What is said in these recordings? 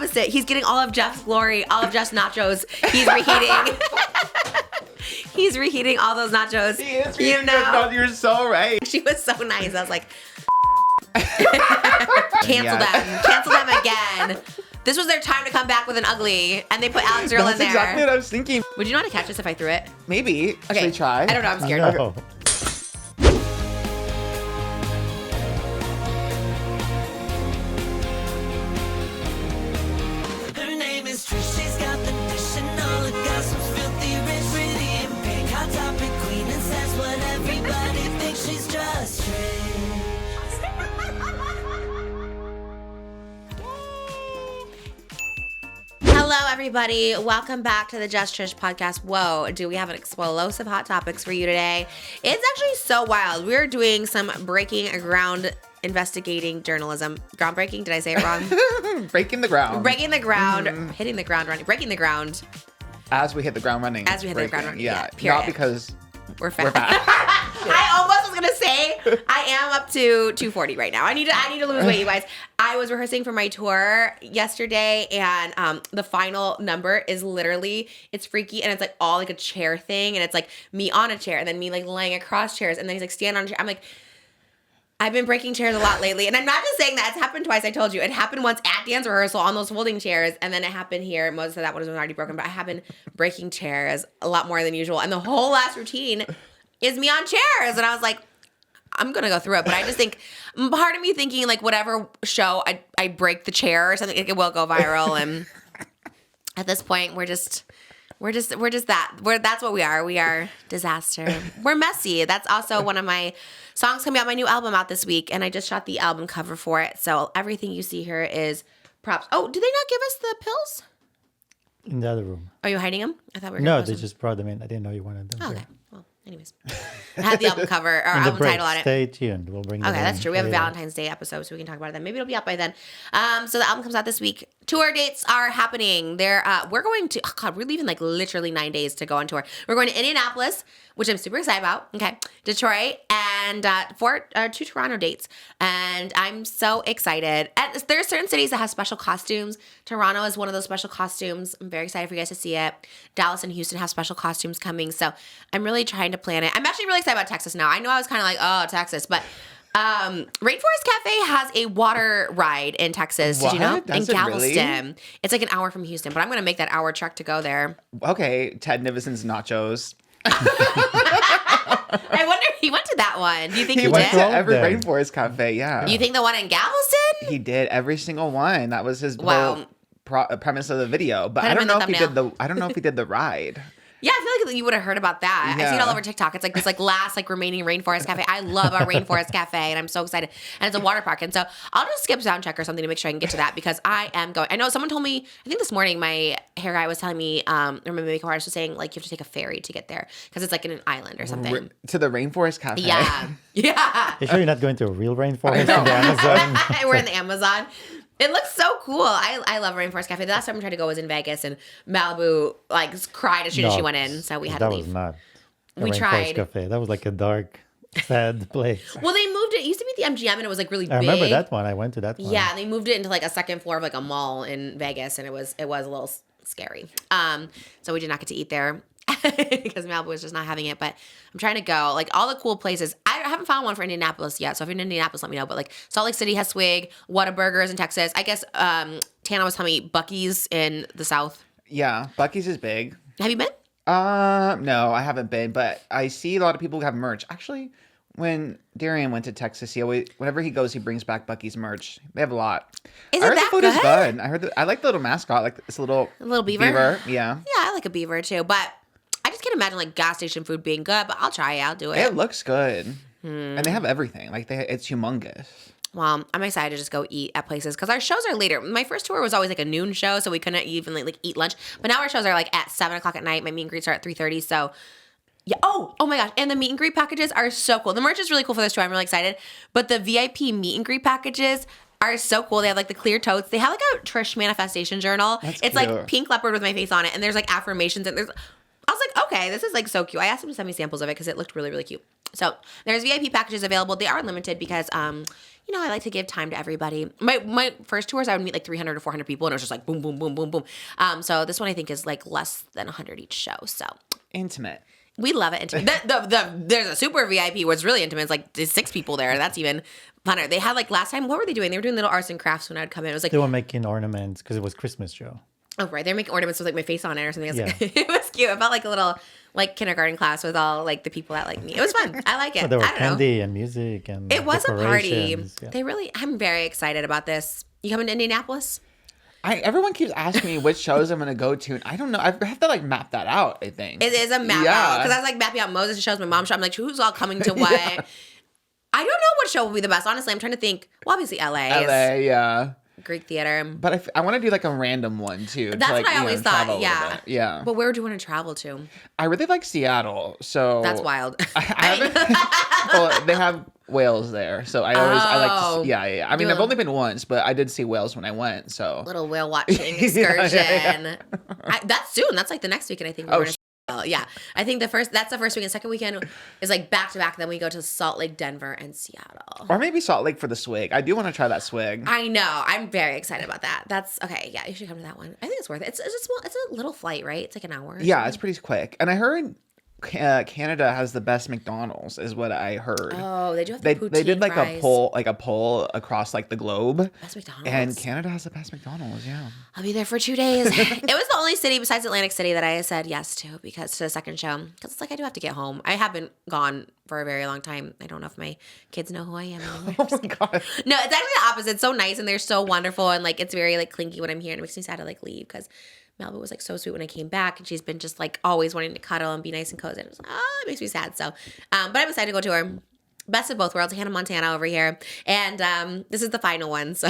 opposite. He's getting all of Jeff's glory, all of Jeff's nachos. He's reheating. He's reheating all those nachos. He is reheating those nachos. You're so right. She was so nice. I was like, cancel them again. This was their time to come back with an ugly, and they put Alex Earl in there. That's exactly what I was thinking. Would you know how to catch this if I threw it? Maybe. Okay. Should we try? I don't know. I'm scared. No. Her name is Trish, she's got the dish and all the gossip's filthy rich, pretty and pink, hot topic queen, and says what everybody thinks. She's just Trish. Hello, everybody. Welcome back to the Just Trish podcast. Whoa, do we have an explosive hot topics for you today? It's actually so wild. We're doing some breaking ground investigating journalism. Groundbreaking? Did I say it wrong? Breaking the ground. Breaking the ground. Hitting the ground running. Breaking the ground. As we hit the ground running. As we hit the ground running. Yeah. Period. Not because we're fat. We're fat. I almost was gonna say I am up to 240 right now. I need to lose weight, you guys. I was rehearsing for my tour yesterday, and the final number is literally, it's freaky, and it's like all like a chair thing, and it's like me on a chair, and then me like laying across chairs, and then he's like stand on a chair. I'm like, I've been breaking chairs a lot lately, and I'm not just saying that. It's happened twice. I told you it happened once at dance rehearsal on those folding chairs, and then it happened here. Most of that one was already broken, but I have been breaking chairs a lot more than usual, and the whole last routine is me on chairs, and I was like, I'm gonna go through it, but I just think part of me thinking like whatever show I break the chair or something, it will go viral, and at this point we're just that. That's what we are. We are disaster. We're messy. That's also one of my songs coming out, my new album out this week, and I just shot the album cover for it. So everything you see here is props. Oh, did they not give us the pills? In the other room. Are you hiding them? I thought we were No, gonna they just brought them in. I didn't know you wanted them. Oh, here. okay. Well, anyways. I had the album cover or And the album break, title on it. Stay tuned. We'll bring them Okay, that's in true. We have a later. Valentine's Day episode, so we can talk about it then. Maybe it'll be out by then. So the album comes out this week. Tour dates are happening. We're going to, we're leaving like literally 9 days to go on tour. We're going to Indianapolis, which I'm super excited about. Okay, Detroit, and two Toronto dates. And I'm so excited. And there are certain cities that have special costumes. Toronto is one of those special costumes. I'm very excited for you guys to see it. Dallas and Houston have special costumes coming. So I'm really trying to plan it. I'm actually really excited about Texas now. I know I was kind of like, oh, Texas, but Rainforest Cafe has a water ride in Texas. What? Did you know? Does in it Galveston. really? It's like an hour from Houston, but I'm going to make that hour trek to go there. Okay, Ted Nivison's nachos. I wonder if he went to that one. Do you think he went did? to every There. Rainforest Cafe, yeah. You think the one in Galveston? He did every single one. That was his Wow. whole premise of the video. But Put I him don't in know the if he thumbnail. did I don't know if he did the ride. Yeah, I feel like you would have heard about that. I see it all Yeah. over TikTok. It's like this last remaining Rainforest Cafe. I love our Rainforest Cafe, and I'm so excited. And it's a water park. And so I'll just skip sound check or something to make sure I can get to that because I am going. I know someone told me, I think this morning, my hair guy was telling me, or my makeup artist was saying, like, you have to take a ferry to get there because it's like in an island or something. To the Rainforest Cafe. Yeah. Yeah. You sure you're not going to a real rainforest in the Amazon? We're in the Amazon. It looks so cool. I love Rainforest Cafe. The last time we tried to go was in Vegas, and Malibu cried as soon as she went in, so we had to leave. That was not a We Rainforest tried. Cafe. That was like a dark, sad place. Well, they moved it. It used to be the MGM, and it was really I big. remember that one. I went to that one. Yeah, and they moved it into a second floor of a mall in Vegas, and it was a little scary. So we did not get to eat there because Malibu was just not having it. But I'm trying to go all the cool places. I haven't found one for Indianapolis yet. So if you're in Indianapolis, let me know. But Salt Lake City has Swig, Whataburgers in Texas. I guess Tana was telling me Buc-ee's in the South. Yeah, Buc-ee's is big. Have you been? No, I haven't been, but I see a lot of people who have merch. Actually, when Darian went to Texas, whenever he goes, he brings back Buc-ee's merch. They have a lot. Is I it heard that the food good? is good. I heard I like the little mascot, like this little beaver. Yeah. Yeah, I like a beaver too, but I just can't imagine gas station food being good. But I'll try it. I'll do it. It looks good, and they have everything. It's humongous. Well, I'm excited to just go eat at places because our shows are later. My first tour was always a noon show, so we couldn't even eat lunch. But now our shows are at 7 o'clock at night. My meet and greets are at 3:30. So yeah. Oh my gosh. And the meet and greet packages are so cool. The merch is really cool for this tour. I'm really excited. But the VIP meet and greet packages are so cool. They have the clear totes. They have a Trish manifestation journal. That's it's cute. pink leopard with my face on it, and there's affirmations and there's. I was like, okay, this is so cute. I asked him to send me samples of it because it looked really, really cute. So there's VIP packages available. They are limited because, I like to give time to everybody. My first tours, I would meet like 300 to 400 people, and it was just like boom, boom, boom, boom, boom. So this one I think is like less than 100 each show. So Intimate. we love it. Intimate. There's a super VIP where it's really intimate. It's like there's 6 people there. That's even funner. They had like last time, what were they doing? They were doing little arts and crafts when I'd come in. It was like, They were making ornaments because it was Christmas show. oh, right. They're making ornaments with like my face on it or something. It was, Yeah. it was cute. It felt like a little like kindergarten class with all like the people that like me. It was fun. I like it. But there were I don't know. candy and music and It was a party. decorations. Yeah. I'm very excited about this. You coming to Indianapolis? Everyone keeps asking me which shows I'm gonna go to, and I don't know. I have to like map that out. I think It is a map out because I was like mapping out Moses' shows, my mom's show. I'm like, who's all coming to what? Yeah. I don't know what show will be the best. Honestly, I'm trying to think. Well, obviously LA is LA, yeah. Greek theater. But I want to do like a random one too. That's to, like, what I always thought. travel a little bit. Yeah. But where would you want to travel to? I really like Seattle, so That's wild. I haven't. Well, they have whales there, so I like Oh. to. Yeah. I mean, I've only been once, but I did see whales when I went. So Little whale watching excursion. That's soon. That's like the next weekend, I think. We're yeah. I think that's the first weekend. Second weekend is like back to back. Then we go to Salt Lake, Denver, and Seattle. or maybe Salt Lake for the swig. I do want to try that swig. I know. I'm very excited about that. That's okay. Yeah, you should come to that one. I think it's worth it. It's a little flight, right? It's like an hour. or Yeah, something. it's pretty quick. And I heard Canada has the best McDonald's, is what I heard. Oh, they do have the poutine They did like fries. a poll across like the globe. Best McDonald's. And Canada has the best McDonald's, yeah. I'll be there for 2 days. It was the only city besides Atlantic City that I said yes to because to the second show. Because it's like I do have to get home. I haven't gone for a very long time. I don't know if my kids know who I am anymore. Oh my god. No, it's actually the opposite. It's so nice and they're so wonderful and like it's very like clinky when I'm here and it makes me sad to like leave because Melba was like so sweet when I came back and she's been just like always wanting to cuddle and be nice and cozy. And it was like, oh, it makes me sad. So, but I'm excited to go to her. Best of both worlds, Hannah Montana over here. And this is the final one. So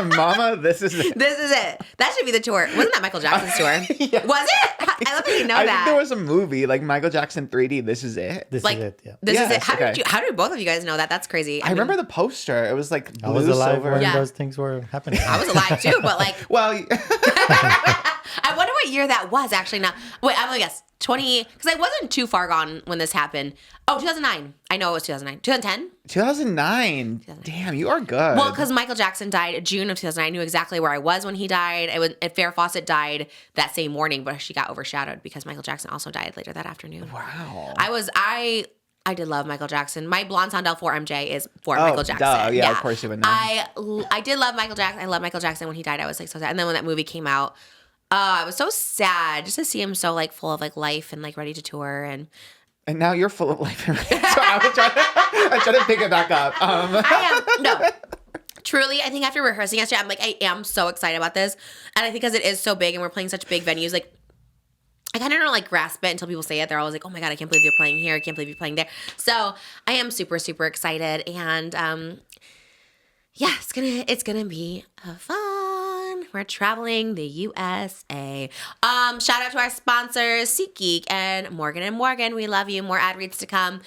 Mama, this is it. this is it. That should be the tour. Wasn't that Michael Jackson's tour? Yeah. Was it? I love that you know I that. think there was a movie like Michael Jackson 3D. This is it. This like is it. Yeah. this is it. Yes, How okay. did both of you guys know that? That's crazy. I remember the poster. It was like I was blue, alive silver. when Yeah. those things were happening. I was alive too, but like Well, I wonder what year that was actually. Now, wait, I'm gonna guess 20 because I wasn't too far gone when this happened. Oh, 2009. I know it was 2009. 2010. 2009. Damn, you are good. Well, because Michael Jackson died June of 2009. I knew exactly where I was when he died. Farrah Fawcett died that same morning, but she got overshadowed because Michael Jackson also died later that afternoon. Wow. I did love Michael Jackson. My Blonde Sandal 4MJ is for Michael Jackson. Duh. Yeah, of course you would know. I did love Michael Jackson. I love Michael Jackson. When he died, I was like so sad. And then when that movie came out, I was so sad just to see him so like full of like life and like ready to tour and. And now you're full of life. So I'm trying to pick it back up. I am no. Truly, I think after rehearsing yesterday, I'm like, I am so excited about this, and I think because it is so big and we're playing such big venues, like I kind of don't like grasp it until people say it. They're always like, "Oh my god, I can't believe you're playing here! I can't believe you're playing there." So I am super super excited, and yeah, it's gonna be fun. We're traveling the USA. Shout out to our sponsors, SEATGEEK and Morgan. We love you. More ad reads to come.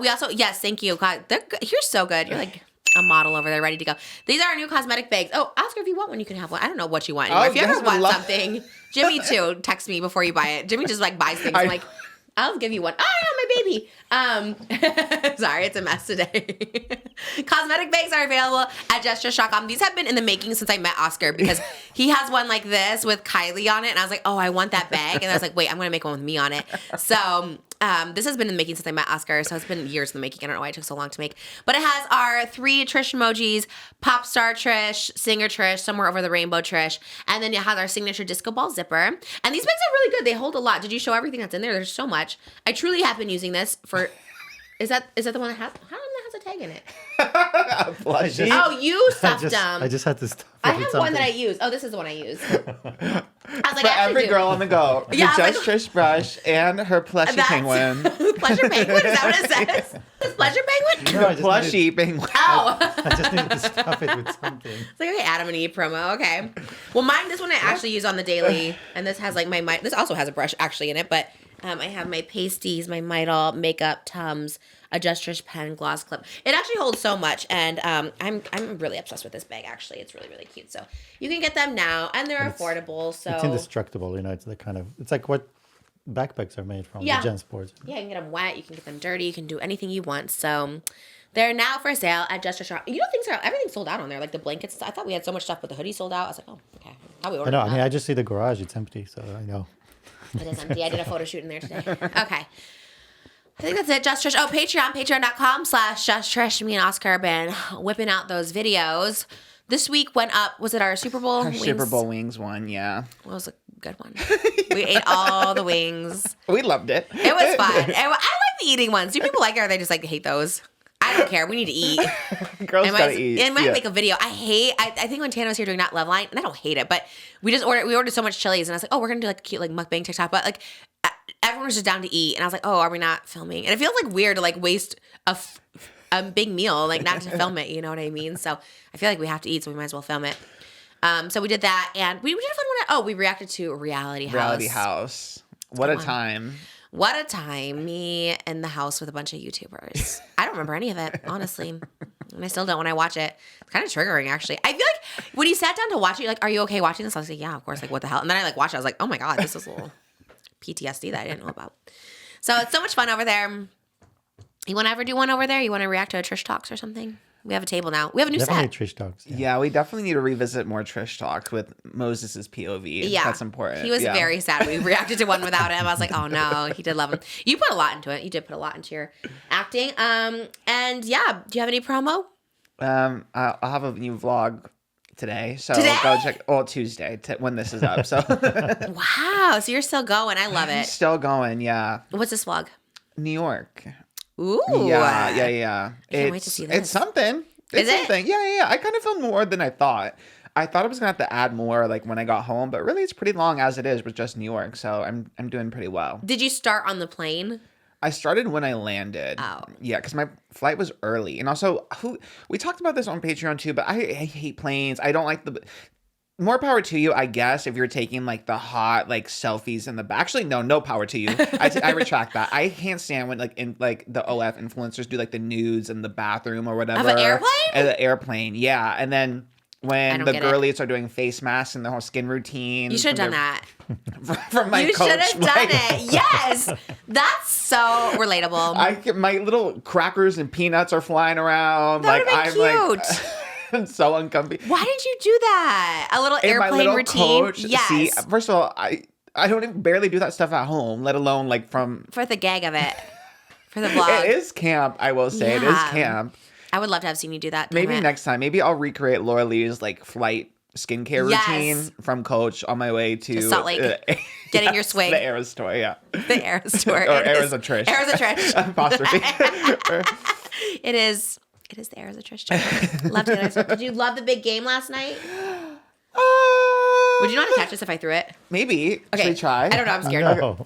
We also, yes, thank you. God, you're so good. You're like a model over there ready to go. These are our new cosmetic bags. Oh, Oscar, if you want one, you can have one. I don't know what you want anymore. If you yes, ever want would love- something, Jimmy too, text me before you buy it. Jimmy just like buys things. I'm like, I'll give you one. Oh, my baby. Sorry, it's a mess today. Cosmetic bags are available at JustTrish.com. These have been in the making since I met Oscar because he has one like this with Kylie on it. And I was like, oh, I want that bag. And I was like, wait, I'm going to make one with me on it. So this has been in the making since I met Oscar. So it's been years in the making. I don't know why it took so long to make. But it has our 3 Trish emojis, pop star Trish, singer Trish, somewhere over the rainbow Trish. And then it has our signature disco ball zipper. And these bags are really good. They hold a lot. Did you show everything that's in there? There's so much. I truly have been using this for... Is that the one that has... How come that has a tag in it? Blushy. Oh, you stuffed I them. just had to stuff I it with have one that I something. use. Oh, this is the one I use. I was like, For I actually every do. girl on the go, Yeah, the I was Just like- Trish brush and her plushy That's- penguin. Pleasure Penguin? Is that what it says? It's Pleasure Penguin? No, I just Plushy penguin. Oh. I just needed to stuff it with something. It's like, okay, Adam and Eve promo. Okay. Well, this one I actually use on the daily. And this has like this also has a brush actually in it. But I have my pasties, my Midol, makeup, Tums, a Just Trish pen, gloss clip. It actually holds so much. And I'm really obsessed with this bag, actually. It's really, really cute. So you can get them now. And they're affordable. So It's indestructible, you know. It's the kind of, it's like what backpacks are made from, Yeah. the JanSports. Yeah, you can get them wet. You can get them dirty. You can do anything you want. So they're now for sale at JUST TRISH. You know, everything's sold out on there. Like the blankets. I thought we had so much stuff, but the hoodie sold out. I was like, oh, okay. I thought we I ordered know. I mean, that. I just see the garage; it's empty, so I know. It is empty. I did a photo shoot in there today. Okay. I think that's it. Just Trish. Oh, Patreon. Patreon.com/JustTrish. Me and Oscar have been whipping out those videos. This week went up. Was it our Super Bowl Our wings? Super Bowl wings one, yeah. It was a good one. We ate all the wings. We loved it. It was fun. I like the eating ones. Do people like it or they just like hate those? I don't care. We need to eat. Girls gotta eat. I might yeah. make a video. I think when Tana was here doing that love line, and I don't hate it, but we ordered so much Chili's, and I was like, oh, we're gonna do like a cute like mukbang TikTok, but like everyone was just down to eat, and I was like, oh, are we not filming? And it feels like weird to like waste a big meal, like not to film it. You know what I mean? So I feel like we have to eat, so we might as well film it. So we did that, and we did a fun one. Oh, we reacted to Reality House. Reality House. What a time. What a time. Me in the house with a bunch of YouTubers. I don't remember any of it, honestly. And I still don't when I watch it. It's kind of triggering, actually. I feel like when you sat down to watch it, you're like, are you okay watching this? I was like, yeah, of course. Like, what the hell? And then I like watched it. I was like, oh my God, this is a little PTSD that I didn't know about. So it's so much fun over there. You want to ever do one over there? You want to react to a Trish Talks or something? We have a table now. We have a new Definitely set. Trish Talks. Yeah, we definitely need to revisit more Trish Talks with Moses' POV. Yeah. That's important. He was yeah. very sad. We reacted to one without him. I was like, oh no, he did love him. You put a lot into it. You did put a lot into your acting. And yeah, do you have any promo? I'll have a new vlog today. So Today? go check. Well, Tuesday when this is up. So Wow. So you're still going. I love it. still going. Yeah. What's this vlog? New York. Ooh. Yeah. I can't wait to see this. It's something. Is It's it? something. Yeah. I kind of filmed more than I thought. I thought I was gonna have to add more like when I got home, but really it's pretty long as it is with just New York. So I'm doing pretty well. Did you start on the plane? I started when I landed. Oh. Yeah, because my flight was early. And also, we talked about this on Patreon too, but I hate planes. I don't like the... More power to you, I guess, if you're taking like the hot like selfies in the back. Actually, no power to you. I retract that. I can't stand when like the OF influencers do like the nudes in the bathroom or whatever. Of an airplane? At the airplane, yeah. And then when don't the get girlies are doing face masks and the whole skin routine. You should have done that. From my You coach. should have done it. Yes. That's so relatable. My little crackers and peanuts are flying around. That like would've been I'm cute. like I'm so uncomfy. Why did you do that? A little In my airplane little routine? coach, Yes. see, first of all, I don't even barely do that stuff at home, let alone like from. For the gag of it. For the vlog. It is camp, I will say. It is Yeah. camp. I would love to have seen you do that. Maybe Damn it. next time. Maybe I'll recreate Laura Lee's like flight skincare Yes. routine from Coach on my way to Salt Lake. Getting your swing. The Eras tour, yeah. The Eras tour. Or It Eras is- of Trish. Eras of Trish. Apostrophe. It is the Eras of Trish. tour. Loved it. Did you love the big game last night? Would you know how to catch this if I threw it? Maybe. Okay. Should we try? I don't know. I'm scared. No.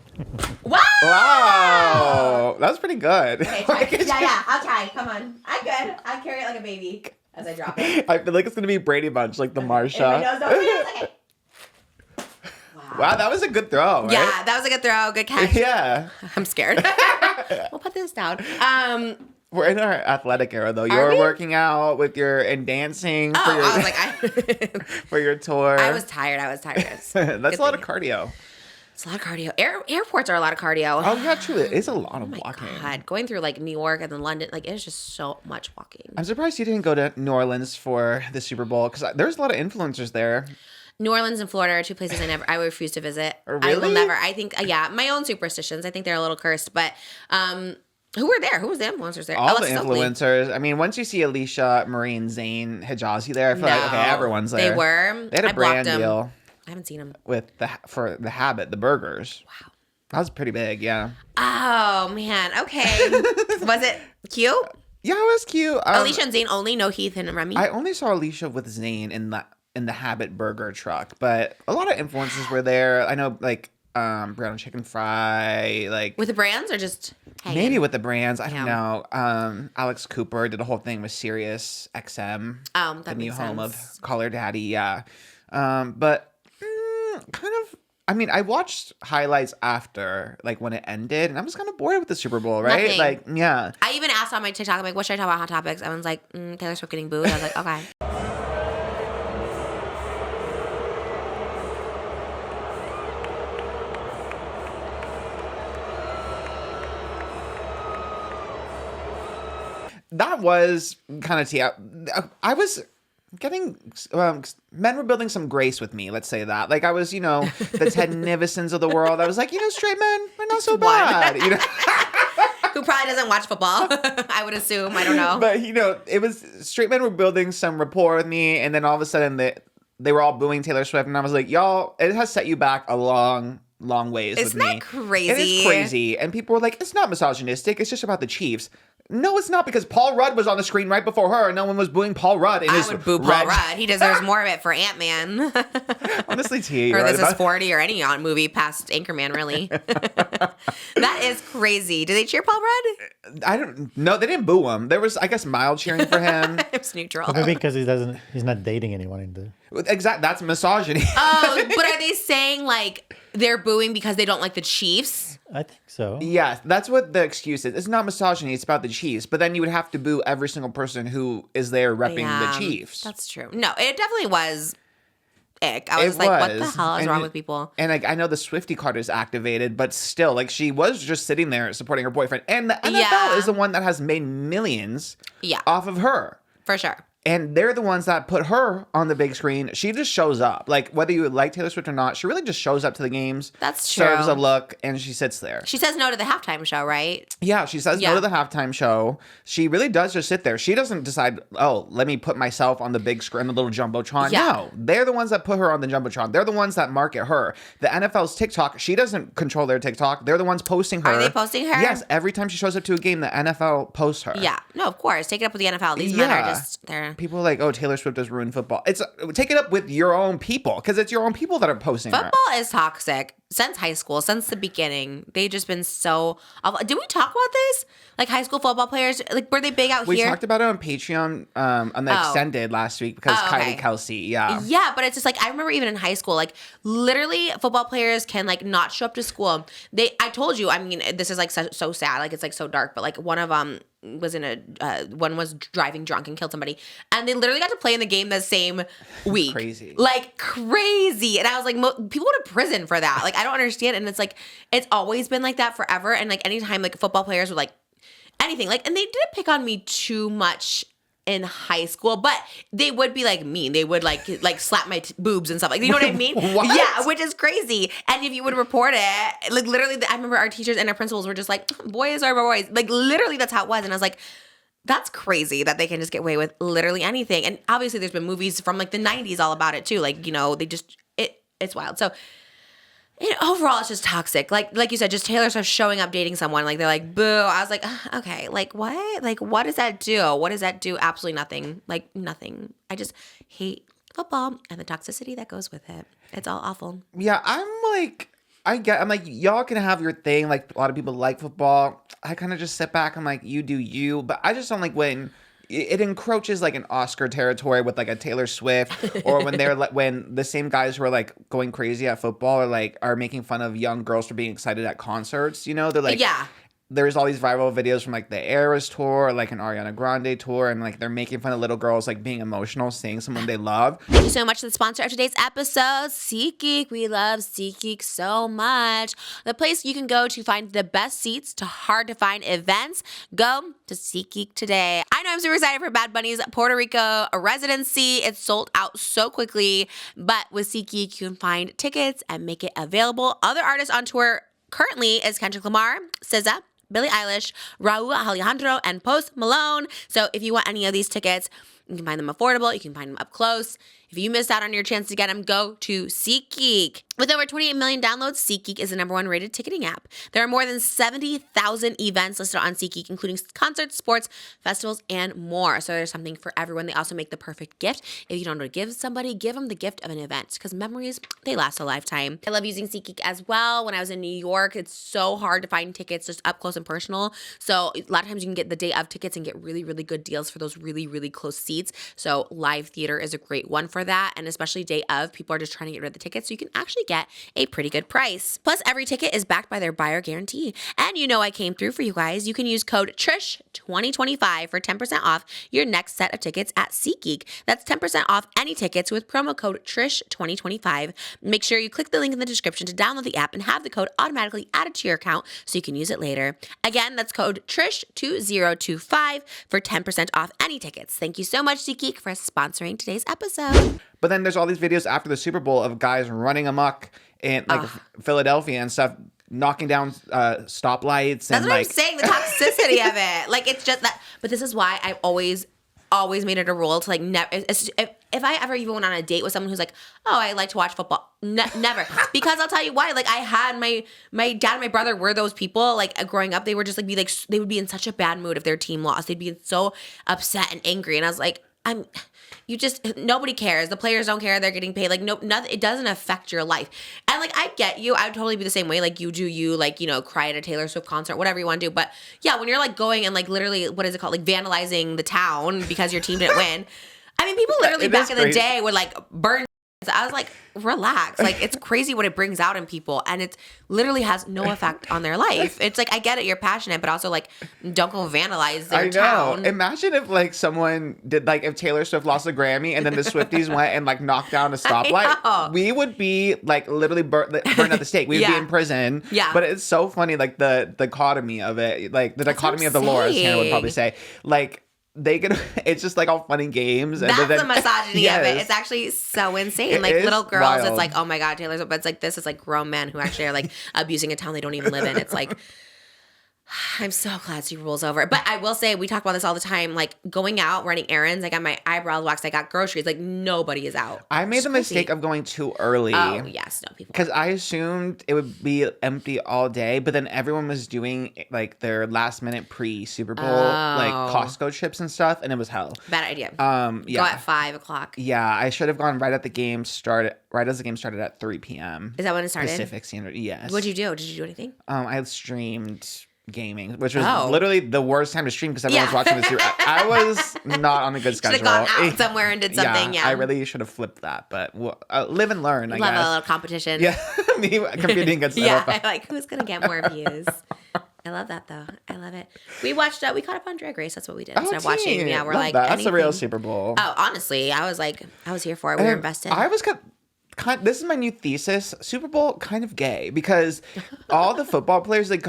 Wow. Wow. That was pretty good. Okay, try. Yeah. I'll try. Come on. I'm good. I'll carry it like a baby as I drop it. I feel like it's going to be Brady Bunch, like the If my Marsha. nose don't fit, okay. Wow, that was a good throw, right? Yeah, that was a good throw. Good catch. Yeah. I'm scared. We'll put this down. We're in our athletic era, though. Are You're we? working out with and dancing Oh, for your, I was like, for your tour. I was tired. That's a lot of cardio. It's a lot of cardio. Airports are a lot of cardio. Oh, yeah, true. It is a lot of my walking. God, going through like New York and then London, like it's just so much walking. I'm surprised you didn't go to New Orleans for the Super Bowl because there's a lot of influencers there. New Orleans and Florida are two places I refuse to visit. I will Really? never. I think, yeah, my own superstitions. I think they're a little cursed, but who were there? Who was the influencers there? All Alexis the Oakley. influencers. I mean, once you see Alicia, Marie, and Zayn Hijazi there, I feel like, okay, No, everyone's there. They were. They had a I blocked brand them. deal I haven't seen them. with for the Habit, the burgers. Wow. That was pretty big, yeah. Oh man. Okay. Was it cute? Yeah, it was cute. Alicia and Zayn only, no Heath and Remy. I only saw Alicia with Zayn in the Habit burger truck, but a lot of influencers were there. I know, like brown chicken fry, like With the brands or just hanging? maybe with the brands. I Yeah. don't know. Alex Cooper did a whole thing with Sirius XM, That the new makes home sense. of Caller Daddy. Yeah, but kind of. I mean, I watched highlights after, like when it ended, and I was kind of bored with the Super Bowl, right? Nothing. Like, yeah. I even asked on my TikTok, I'm like, what should I talk about Hot Topics? Everyone's like, Taylor Swift getting booed. I was like, okay. that was kind of tea. I was getting men were building some grace with me, let's say that. Like I was, the Ted Nivisons of the world. I was like, straight men are not so bad. Who probably doesn't watch football, I would assume. I don't know. But it was straight men were building some rapport with me, and then all of a sudden they were all booing Taylor Swift, and I was like, y'all, it has set you back a long ways with me. Isn't that crazy? It is crazy. And people were like, it's not misogynistic, it's just about the Chiefs. No, it's not, because Paul Rudd was on the screen right before her, and no one was booing Paul Rudd. I would boo Paul Rudd. He deserves more of it for Ant-Man. Honestly, T, or right This Is 40 or any movie past Anchorman, really. That is crazy. Do they cheer Paul Rudd? I don't know. They didn't boo him. There was, I guess, mild cheering for him. It was neutral. Well, maybe because he's not dating anyone in the... Exactly. That's misogyny. Oh, but are they saying like they're booing because they don't like the Chiefs? I think so. Yeah, that's what the excuse is. It's not misogyny, it's about the Chiefs. But then you would have to boo every single person who is there repping the Chiefs. That's true. No, it definitely was ick. I was like, what the hell is wrong with people? And I know the Swiftie card is activated, but still, like, she was just sitting there supporting her boyfriend. And the NFL is the one that has made millions off of her. For sure. And they're the ones that put her on the big screen. She just shows up. Like, whether you like Taylor Swift or not, she really just shows up to the games. That's true. Serves a look, and she sits there. She says no to the halftime show, right? Yeah, she says no to the halftime show. She really does just sit there. She doesn't decide, oh, let me put myself on the big screen, the little Jumbotron. Yeah. No, they're the ones that put her on the Jumbotron. They're the ones that market her. The NFL's TikTok, she doesn't control their TikTok. They're the ones posting her. Are they posting her? Yes, every time she shows up to a game, the NFL posts her. Yeah. No, of course. Take it up with the NFL. These men are just, they're... People are like, oh, Taylor Swift has ruined football. Take it up with your own people, because it's your own people that are posting her. Football is toxic since high school, since the beginning. They've just been so awful. Did we talk about this? Like high school football players, like were they big out here? We talked about it on Patreon on the extended last week because Kylie Kelsey, Yeah, but it's just like I remember even in high school, like literally football players can like not show up to school. I told you, I mean, this is like so sad, like it's like so dark, but like one of was one was driving drunk and killed somebody, and they literally got to play in the game the same week. Crazy. Like crazy. And I was like, people go to prison for that. Like I don't understand. And it's like it's always been like that forever. And like anytime like football players would like anything, like, and they didn't pick on me too much in high school, but they would be like mean. They would like slap my boobs and stuff. Like, you know what I mean? What? Yeah, which is crazy. And if you would report it, like literally, I remember our teachers and our principals were just like, boys are boys. Like literally, that's how it was. And I was like, that's crazy that they can just get away with literally anything. And obviously, there's been movies from like the 90s all about it too. Like, they just it's wild. So. Overall, it's just toxic. Like you said, just Taylor Swift showing up dating someone. Like, they're like, boo. I was like, okay, like, what? Like, what does that do? What does that do? Absolutely nothing. Like, nothing. I just hate football and the toxicity that goes with it. It's all awful. Yeah, I'm like, y'all can have your thing. Like, a lot of people like football. I kind of just sit back. I'm like, you do you. But I just don't like when it encroaches like an Oscar territory with like a Taylor Swift, or when they're like, when the same guys who are like going crazy at football are making fun of young girls for being excited at concerts. They're like, yeah. There's all these viral videos from like the Eras tour, or like an Ariana Grande tour, and like they're making fun of little girls like being emotional, seeing someone they love. Thank you so much to the sponsor of today's episode, SeatGeek. We love SeatGeek so much. The place you can go to find the best seats to hard to find events. Go to SeatGeek today. I know I'm super excited for Bad Bunny's Puerto Rico residency. It's sold out so quickly, but with SeatGeek you can find tickets and make it available. Other artists on tour currently is Kendrick Lamar, SZA, Billie Eilish, Raul Alejandro, and Post Malone. So if you want any of these tickets, you can find them affordable. You can find them up close. If you missed out on your chance to get them, go to SeatGeek. With over 28 million downloads, SeatGeek is the #1 rated ticketing app. There are more than 70,000 events listed on SeatGeek, including concerts, sports, festivals, and more. So there's something for everyone. They also make the perfect gift. If you don't know what to give somebody, give them the gift of an event, because memories, they last a lifetime. I love using SeatGeek as well. When I was in New York, it's so hard to find tickets just up close and personal. So a lot of times you can get the day of tickets and get really, really good deals for those really, really close seats. seats. So live theater is a great one for that. And especially day of, people are just trying to get rid of the tickets. So you can actually get a pretty good price. Plus, every ticket is backed by their buyer guarantee. And you know I came through for you guys. You can use code TRISH2025 for 10% off your next set of tickets at SEATGEEK. That's 10% off any tickets with promo code TRISH2025. Make sure you click the link in the description to download the app and have the code automatically added to your account so you can use it later. Again, that's code TRISH2025 for 10% off any tickets. Thank you so much, SEATGEEK, for sponsoring today's episode. But then there's all these videos after the Super Bowl of guys running amok in like Philadelphia and stuff, knocking down stoplights. That's and what like, I'm saying, the toxicity of it. Like, it's just that. But this is why I've always made it a rule to like never. If I ever even went on a date with someone who's like, oh, I like to watch football, never. Because I'll tell you why. Like, I had my dad and my brother were those people. Like, growing up, they were just like they would be in such a bad mood if their team lost. They'd be so upset and angry. And I was like, nobody cares. The players don't care. They're getting paid. Like, nothing. It doesn't affect your life. And like, I get you. I would totally be the same way. Like, you do you. Like, you know, cry at a Taylor Swift concert, whatever you want to do. But yeah, when you're like going and like literally, what is it called? Like vandalizing the town because your team didn't win. I mean, people literally back in the day would like burn. So I was like, relax. Like, it's crazy what it brings out in people. And it literally has no effect on their life. It's like, I get it. You're passionate, but also like, don't go vandalize their town. Imagine if like someone did like, if Taylor Swift lost a Grammy and then the Swifties went and like knocked down a stoplight, we would be like literally burned at the stake. We would be in prison. Yeah. But it's so funny, like the dichotomy of it, like the dichotomy of the lore, as Hannah would probably say. Like, it's just like all funny games. That's the misogyny of it. It's actually so insane. Like, little girls, wild. It's like, oh my God, Taylor Swift. But it's like, this is like grown men who actually are like abusing a town they don't even live in. It's like, I'm so glad Super Bowl's over. But I will say, we talk about this all the time, like going out, running errands. I got my eyebrows waxed. I got groceries. Like, nobody is out. I made the mistake of going too early. Oh, yes. No, people. Because I assumed it would be empty all day, but then everyone was doing like their last minute pre-Super Bowl, like Costco trips and stuff, and it was hell. Bad idea. Yeah. Go at 5 o'clock. Yeah, I should have gone right as the game started at 3 p.m. Is that when it started? Pacific Standard, yes. What'd you do? Did you do anything? I streamed gaming, which was literally the worst time to stream because everyone was watching the Super. I was not on a good schedule. Should have gone out somewhere and did something. Yeah, I really should have flipped that, but live and learn. I guess. Love a little competition. Yeah, me competing against. Like who's gonna get more views. I love that though. I love it. We caught up on Drag Race. That's what we did instead of watching. Yeah, we're like, that's the real Super Bowl. Oh, honestly, I was here for it. We were invested. I was this is my new thesis. Super Bowl kind of gay because all the football players like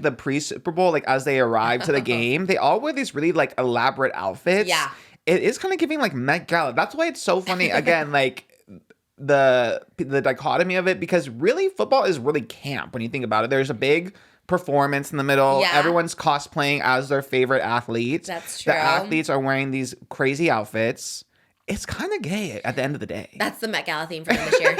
the pre-Super Bowl, like as they arrive to the game, they all wear these really like elaborate outfits. Yeah, it is kind of giving like Met Gala. That's why it's so funny. Again, like the dichotomy of it, because really football is really camp when you think about it. There's a big performance in the middle. Yeah. Everyone's cosplaying as their favorite athletes. That's true. The athletes are wearing these crazy outfits. It's kind of gay at the end of the day. That's the Met Gala theme for them this year.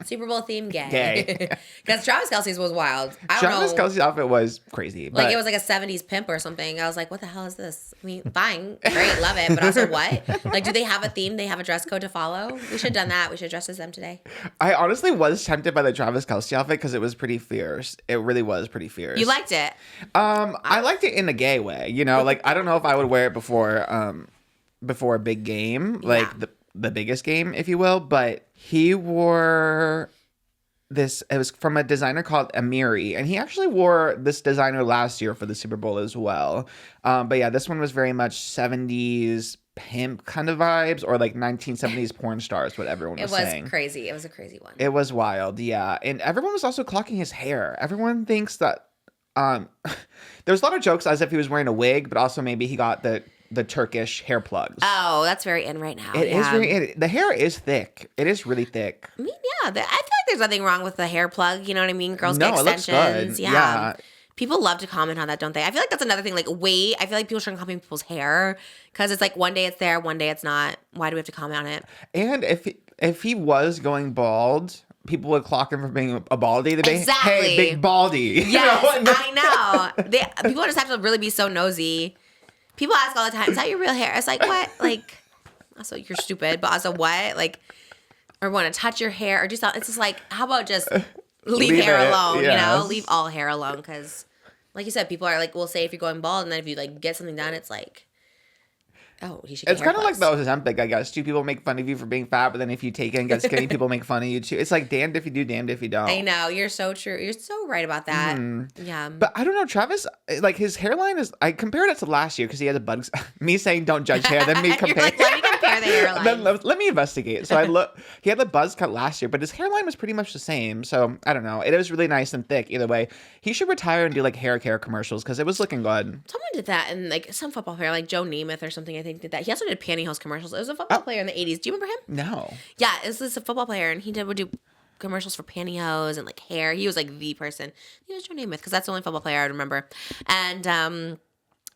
Super Bowl theme gay. Because Travis Kelce's was wild. Travis Kelce's outfit was crazy. Like, it was like a 70s pimp or something. I was like, what the hell is this? I mean, fine. Great. Love it. But also what? Like, do they have a theme? They have a dress code to follow? We should have done that. We should dress as them today. I honestly was tempted by the Travis Kelce outfit because it was pretty fierce. It really was pretty fierce. You liked it? I liked it in a gay way. You know, like, I don't know if I would wear it before a big game, like the biggest game, if you will, but he wore this. It was from a designer called Amiri, and he actually wore this designer last year for the Super Bowl as well. But yeah, this one was very much 70s pimp kind of vibes, or like 1970s porn stars, what everyone was saying. It was crazy. It was a crazy one. It was wild, yeah. And everyone was also clocking his hair. Everyone thinks that there's a lot of jokes as if he was wearing a wig, but also maybe he got the Turkish hair plugs. Oh, that's very in right now. It is very. The hair is thick. It is really thick. I mean, yeah. I feel like there's nothing wrong with the hair plug. You know what I mean? Girls get extensions. It looks good. Yeah. People love to comment on that, don't they? I feel like that's another thing. Like, I feel like people shouldn't comment on people's hair because it's like one day it's there, one day it's not. Why do we have to comment on it? And if he was going bald, people would clock him for being a baldy. They'd be, exactly. Hey, big baldy. Yes, I know. People just have to really be so nosy. People ask all the time, is that your real hair? It's like, what? Like, also, you're stupid, but also what? Like, or want to touch your hair or do something. It's just like, how about just leave hair alone, yes. You know? Leave all hair alone because, like you said, people are like, will say if you're going bald and then if you, like, get something done, it's like, Oh, he should get It's kind of like hair the Ozempic, I guess. Two people make fun of you for being fat, but then if you take it and get skinny, people make fun of you too. It's like damned if you do, damned if you don't. I know. You're so true. You're so right about that. Yeah. But I don't know, Travis, like his hairline is, I compared it to last year because he had a bugs. Me saying don't judge hair, then me You're comparing. like, let me compare the hairline. Then let me investigate. So he had the buzz cut last year, but his hairline was pretty much the same. So I don't know. It was really nice and thick. Either way, he should retire and do like hair care commercials because it was looking good. Someone did that, and like some football player, like Joe Namath or something, I think did that. He also did pantyhose commercials. It was a football player in the 80s. Do you remember him? No. Yeah, it was this a football player, and would do commercials for pantyhose and like hair. He was like the person. He was Joe Namath because that's the only football player I would remember. And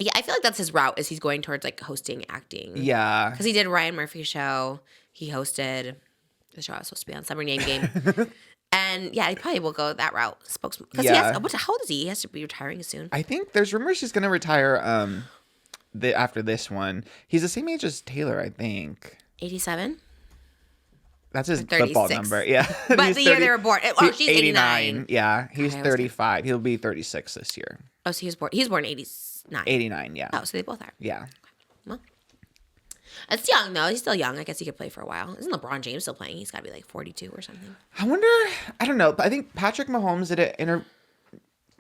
yeah, I feel like that's his route is he's going towards like hosting, acting. Yeah. Because he did Ryan Murphy's show. He hosted the show I was supposed to be on, Summer Name Game. And yeah, he probably will go that route. Spokesman. Because Yeah. how old is he? He has to be retiring soon. I think there's rumors he's going to retire after this one. He's the same age as Taylor, I think. 87? That's his 36. football number. Yeah. But He's the year they were born. Oh, she's 89. Yeah. He's Okay, I was 35. He'll be 36 this year. Oh, so he was born 89. 89, yeah. Oh, so they both are. Yeah. Well, it's young though. He's still young. I guess he could play for a while. Isn't LeBron James still playing? He's got to be like 42 or something. I wonder, I don't know, but I think Patrick Mahomes did an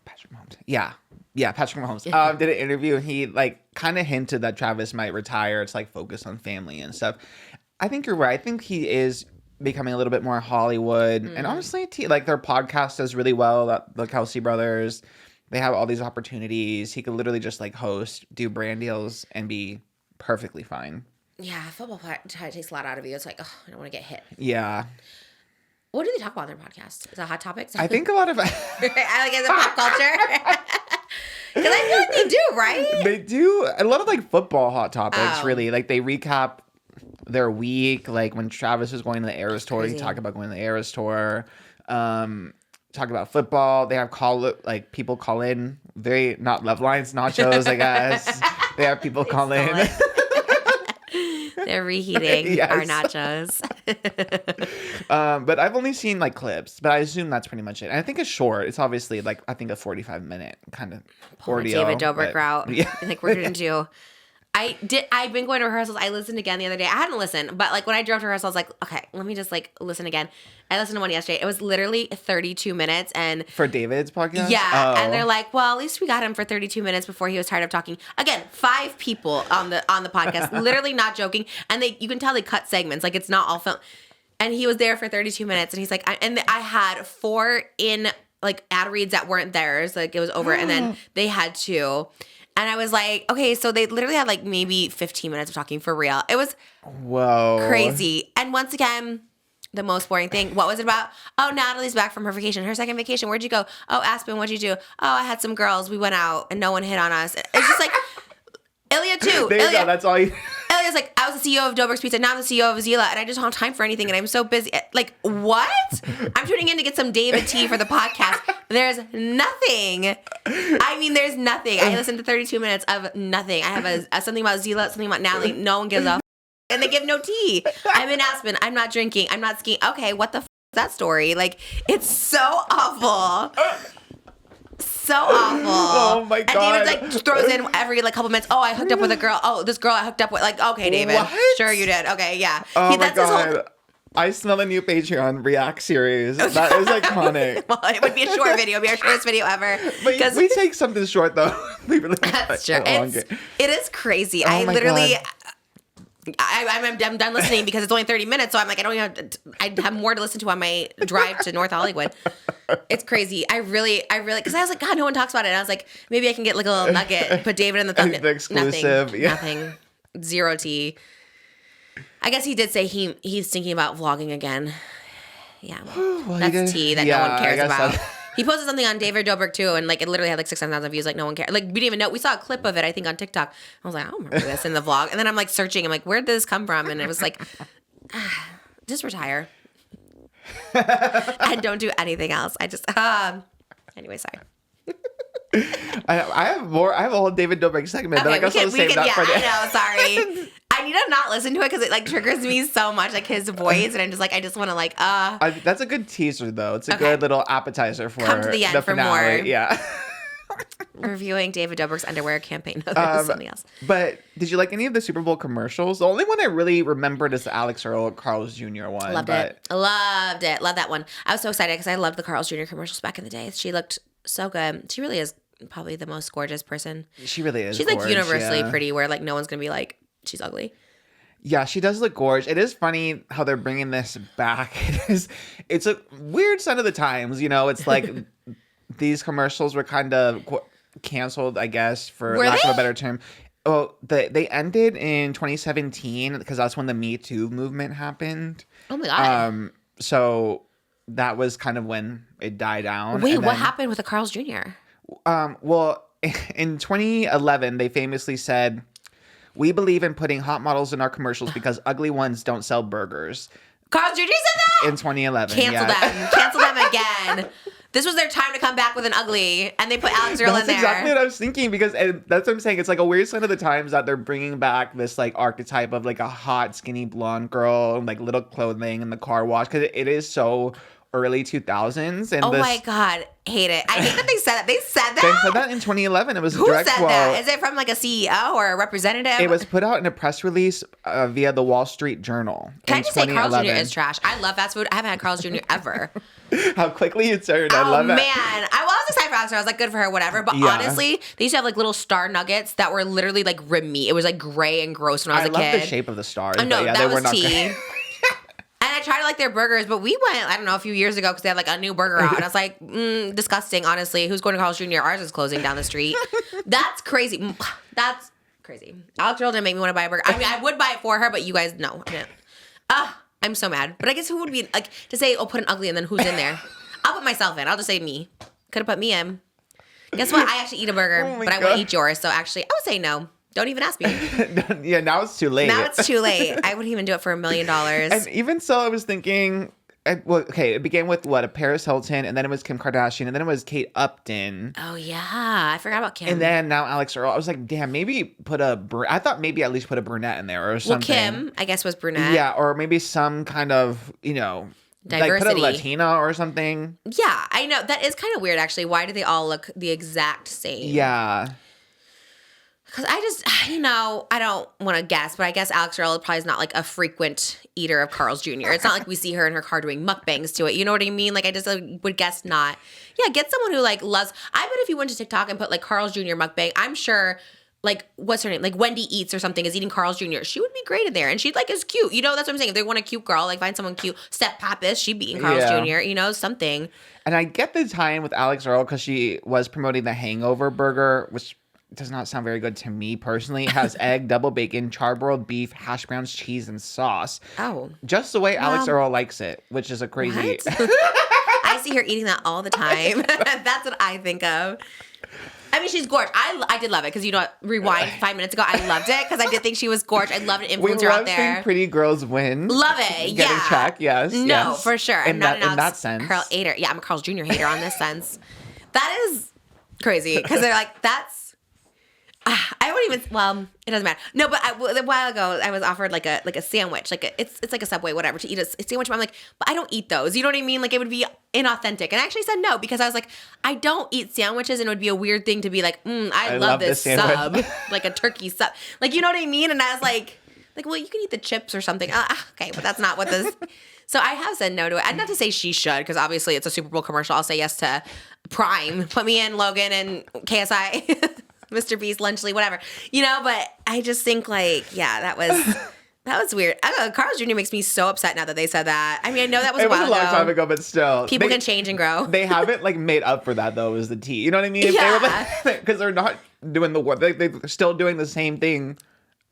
Patrick Mahomes. Yeah. Yeah, Patrick Mahomes did an interview and he like kind of hinted that Travis might retire. It's like focus on family and stuff. I think you're right. I think he is becoming a little bit more Hollywood. And honestly, like their podcast does really well, the Kelce brothers. They have all these opportunities. He could literally just like host, do brand deals, and be perfectly fine. Yeah, football takes a lot out of you. It's like, oh, I don't want to get hit. Yeah. What do they talk about on their podcast? Is it Hot Topics? I think a lot of... I like as a pop culture. Because I feel like they do, right? They do. A lot of like football hot topics, Oh. really. Like they recap their week. Like when Travis was going to the Eras tour, he crazy. talked about going to the Eras tour. Talk about football. They have people call in. Very not love lines, nachos, I guess. They have people call in. They're reheating Yes. our nachos. But I've only seen like clips, but I assume that's pretty much it. And I think it's short. It's obviously like I think a 45-minute kind of ordeal. David Dobrik but- route. Yeah. Like we're gonna do. I've been going to rehearsals. I listened again the other day. I hadn't listened, but like when I drove to rehearsal, I was like, okay, let me just like listen again. I listened to one yesterday. It was literally 32 minutes and For David's podcast? yeah, Oh. and they're like, well, at least we got him for 32 minutes before he was tired of talking. Again, 5 people on the podcast, literally not joking, and you can tell they cut segments, like it's not all film. And he was there for 32 minutes, and he's like, I had 4 in like ad reads that weren't theirs, like it was over, and then they had 2. And I was like, okay, so they literally had like maybe 15 minutes of talking for real. It was Whoa. crazy. And once again, the most boring thing. What was it about? Oh, Natalie's back from her vacation. Her second vacation. Where'd you go? Oh, Aspen, what'd you do? Oh, I had some girls. We went out and no one hit on us. It's just like, Ilya too. There you go. That's all you... Ilya's like, I was the CEO of Dobrik's Pizza. Now I'm the CEO of Zila, and I just don't have time for anything, and I'm so busy. Like, what? I'm tuning in to get some David tea for the podcast. There's nothing. I mean, there's nothing. I listened to 32 minutes of nothing. I have something about Zila, something about Natalie. No one gives a and they give no tea. I'm in Aspen. I'm not drinking. I'm not skiing. Okay, what the is that story? Like, it's so awful. So awful. Oh my God. And David like throws in every like couple minutes. Oh, I hooked up with a girl. Oh, this girl I hooked up with. Like, okay, David. What? Sure you did. Okay, yeah. Oh my That's his whole. God. I smell a new Patreon React series. That is iconic. Well, it would be a short video. It'd be our shortest video ever. But we take something short though. We really That's true. It is crazy. Oh I my literally. God. I'm done listening because it's only 30 minutes, so I'm like, I don't even I have more to listen to on my drive to North Hollywood. It's crazy. I really, because I was like, God, no one talks about it. And I was like, maybe I can get like a little nugget, put David in the thumbnail. The exclusive, Nothing, yeah. nothing, 0 tea. I guess he did say he's thinking about vlogging again. Yeah, Well, he that's did- tea that yeah, no one I cares guess about. so. He posted something on David Dobrik too, and like it literally had like 600,000 views. Like no one cared. Like we didn't even know. We saw a clip of it, I think, on TikTok. I was like, I don't remember this in the vlog. And then I'm like searching. I'm like, where did this come from? And it was like, just retire and don't do anything else. I just anyway, sorry. I have more. I have a whole David Dobrik segment, but I guess I'll save that yeah, for the I know. Sorry. I need to not listen to it because it like triggers me so much, like his voice, and I'm just like, I just want to like, That's a good teaser, though. It's a Okay. good little appetizer for Come to the end for finale. more. Yeah. reviewing David Dobrik's underwear campaign. No, that was something else. But did you like any of the Super Bowl commercials? The only one I really remembered is the Alex Earl Carl's Jr. one. Loved it. Loved that one. I was so excited because I loved the Carl's Jr. commercials back in the day. She looked so good. She really is probably the most gorgeous person. She really is. She's like universally pretty, where like no one's gonna be like, she's ugly. Yeah, she does look gorgeous. It is funny how they're bringing this back. It's a weird sign of the times, you know. It's like these commercials were kind of canceled, I guess, for lack of a better term. Oh, they ended in 2017 because that's when the Me Too movement happened. Oh my God. So that was kind of when it died down. Wait, what happened with the Carl's Jr.? Well, in 2011, they famously said, "We believe in putting hot models in our commercials because ugly ones don't sell burgers." Carl's Jr. said that? In 2011. Cancel them. Cancel them again. This was their time to come back with an ugly, and they put Alex Earl in there. That's exactly what I was thinking, because that's what I'm saying. It's like a weird sign of the times that they're bringing back this like archetype of like a hot, skinny blonde girl and like little clothing in the car wash, because it is so early 2000s. And my God, hate it. I hate that they said that. They said that? They said that in 2011. It was a Who direct said quote. that? Is it from like a CEO or a representative? It was put out in a press release via the Wall Street Journal. Can I just say Carl's Jr. is trash? I love fast food. I haven't had Carl's Jr. ever. How quickly it turned. I love it. Oh, man. I was excited for Alex. I was like, good for her, whatever. But honestly, they used to have like little star nuggets that were literally like REMI. It was like gray and gross when I was a kid. I love the shape of the stars. Oh, no, yeah, that they was were not tea. great. And I tried to like their burgers, but we went, I don't know, a few years ago because they had like a new burger out. And I was like, disgusting, honestly. Who's going to Carl's Jr.? Ours is closing down the street. That's crazy. That's crazy. Alex Earl didn't make me want to buy a burger. I mean, I would buy it for her, but you guys, no. I didn't. I'm so mad. But I guess who would be, like, to say, oh, put an ugly and then who's in there? I'll put myself in. I'll just say me. Could have put me in. Guess what? I actually eat a burger, but I won't eat yours. So actually, I would say no. Don't even ask me. Yeah, now it's too late. Now it's too late. I wouldn't even do it for $1 million. And even so, I was thinking, well, okay, it began with what, a Paris Hilton, and then it was Kim Kardashian, and then it was Kate Upton. Oh, yeah. I forgot about Kim. And then now Alex Earl. I was like, damn, maybe I thought maybe at least put a brunette in there or something. Well, Kim, I guess, was brunette. Yeah, or maybe some kind of, diversity. Like put a Latina or something. Yeah, I know. That is kind of weird, actually. Why do they all look the exact same? Yeah. Because I just, I don't want to guess, but I guess Alex Earl probably is not like a frequent eater of Carl's Jr. It's not like we see her in her car doing mukbangs to it. You know what I mean? Like, I just would guess not. Yeah, get someone who like loves. I bet if you went to TikTok and put like Carl's Jr. mukbang, I'm sure like, what's her name? Like Wendy Eats or something is eating Carl's Jr. She would be great in there. And she like is cute. That's what I'm saying. If they want a cute girl, like find someone cute. Steph Pappas, she'd be eating Carl's Jr., something. And I get the tie-in with Alex Earl because she was promoting the Hangover burger, which does not sound very good to me personally. It has egg, double bacon, charbroiled beef, hash browns, cheese, and sauce. Oh. Just the way Alex Earl likes it, which is a crazy... I see her eating that all the time. That's what I think of. I mean, she's gorgeous. I did love it because, rewind 5 minutes ago, I loved it because I did think she was gorgeous. I loved an influencer out there. Seeing pretty girls win. Love it. Get a check, yes. No, yes. for sure. In that sense. Carl hater. Yeah, I'm a Carl's Jr. hater on this sense. That is crazy because they're like, that's. I wouldn't even. Well, it doesn't matter. No, but a while ago, I was offered like a sandwich, it's like a Subway, whatever, to eat a sandwich. But I'm like, but I don't eat those. You know what I mean? Like it would be inauthentic. And I actually said no because I was like, I don't eat sandwiches, and it would be a weird thing to be like, I love this sub, like a turkey sub, like you know what I mean? And I was like, well, you can eat the chips or something. Okay, but that's not what this. So I have said no to it. I'd not to say she should because obviously it's a Super Bowl commercial. I'll say yes to Prime. Put me in, Logan and KSI. Mr. Beast, Lunchley, whatever, but I just think that was weird. I don't know, Carl's Jr. makes me so upset now that they said that. I mean, I know that was a while ago. It was a long time ago, but still. People can change and grow. They haven't made up for that though, is the tea. You know what I mean? Yeah. Because they're not doing the work. They're still doing the same thing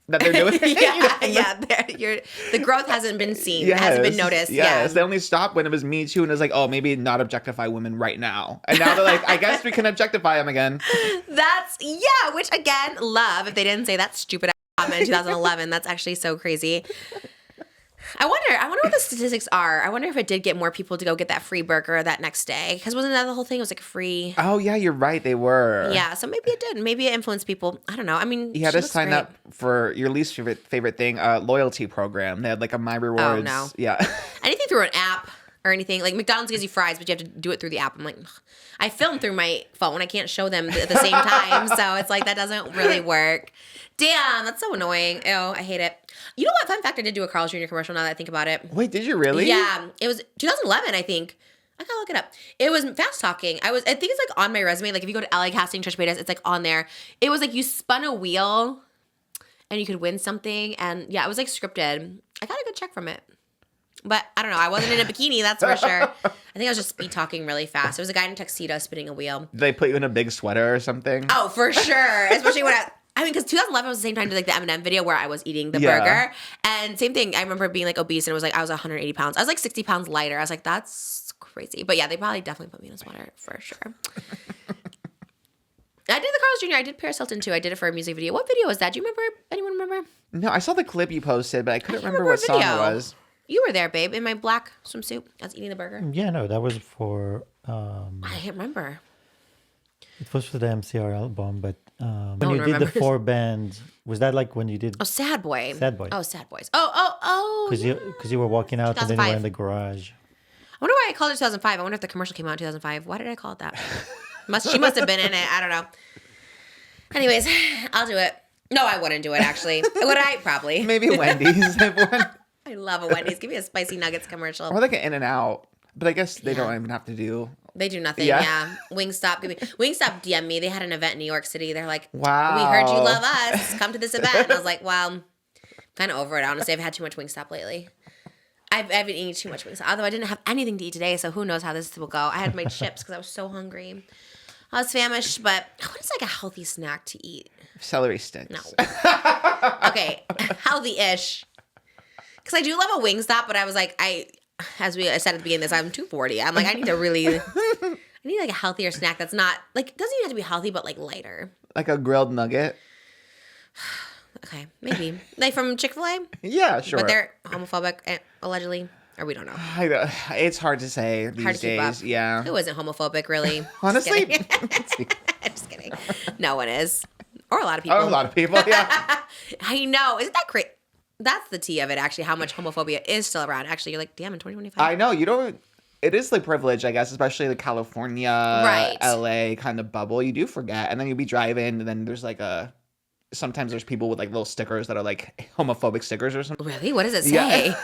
that they're doing. The growth hasn't been seen. Yes, hasn't been noticed. Yes, they only stopped when it was Me Too, and it's like, oh, maybe not objectify women right now. And now they're like, I guess we can objectify them again. Which again, love. If they didn't say that stupid comment in 2011, that's actually so crazy. I wonder what the statistics are. I wonder if it did get more people to go get that free burger that next day. Because wasn't that the whole thing? It was like free. Oh, yeah, you're right. They were. Yeah, so maybe it did. Maybe it influenced people. I don't know. I mean, you had to sign up for your least favorite thing, loyalty program. They had like a My Rewards. Oh, no. Yeah. Anything through an app. or anything. Like McDonald's gives you fries, but you have to do it through the app. I'm like, ugh. I film through my phone. I can't show them at the same time. So it's like, that doesn't really work. Damn, that's so annoying. Ew, I hate it. You know what? Fun fact, I did do a Carl's Jr. commercial now that I think about it. Wait, did you really? Yeah, it was 2011, I think. I gotta look it up. It was fast talking. I think it's like on my resume. Like if you go to LA Casting Trish Paytas, it's like on there. It was like you spun a wheel and you could win something. And yeah, it was like scripted. I got a good check from it. But I don't know. I wasn't in a bikini, that's for sure. I think I was just speed talking really fast. There was a guy in a tuxedo spinning a wheel. Did they put you in a big sweater or something? Oh, for sure. Especially when I mean, because 2011 was the same time to like the M&M video where I was eating the burger. And same thing. I remember being like obese and it was like I was 180 pounds. I was like 60 pounds lighter. I was like, that's crazy. But yeah, they probably definitely put me in a sweater for sure. I did the Carl's Jr. I did Paris Hilton too. I did it for a music video. What video was that? Do you remember? Anyone remember? No, I saw the clip you posted, but I couldn't remember what song it was. You were there, babe, in my black swimsuit. I was eating the burger. Yeah, no, that was for. I can't remember. It was for the MCR album, but when one you did the remembers. 4 bands, was that like when you did? Oh, Sad Boy. Sad Boy. Oh, Sad Boys. Oh. Because you were walking out and then you were 2005. in the garage. I wonder why I called it 2005. I wonder if the commercial came out in 2005. Why did I call it that? She must have been in it. I don't know. Anyways, I'll do it. No, I wouldn't do it, actually. Would I? Probably. Maybe Wendy's. I love a Wendy's. Give me a spicy nuggets commercial. Or like an In-N-Out. But I guess they don't even have to do. They do nothing, yeah. Wingstop. Wingstop DM'd me. They had an event in New York City. They're like, Wow. We heard you love us. Come to this event. And I was like, well, I'm kind of over it. Honestly, I've had too much Wingstop lately. I've been eating too much Wingstop. Although I didn't have anything to eat today, so who knows how this will go. I had my chips because I was so hungry. I was famished, but what is like a healthy snack to eat? Celery sticks. No. Okay, healthy-ish. Because I do love a Wingstop, but I was like, I said at the beginning of this, I'm 240. I'm like, I need like a healthier snack that's not, like, it doesn't even have to be healthy, but like lighter. Like a grilled nugget. Okay, maybe. Like from Chick-fil-A? Yeah, sure. But they're homophobic, allegedly. Or we don't know. It's hard to say these Hard to keep days. up. Yeah. Who isn't homophobic, really? Honestly. Just kidding. No one is. Or a lot of people. Oh, a lot of people, yeah. I know. Isn't that crazy? That's the tea of it, actually, how much homophobia is still around. Actually, you're like, damn, in 2025. I know. You don't. It is like privilege, I guess, especially the California, LA kind of bubble. You do forget. And then you'll be driving, and then there's like sometimes there's people with like little stickers that are like homophobic stickers or something. Really? What does it say? Yeah.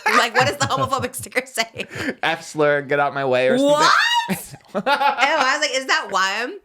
Like, what does the homophobic sticker say? F slur, get out my way or something. What? I was like, is that one?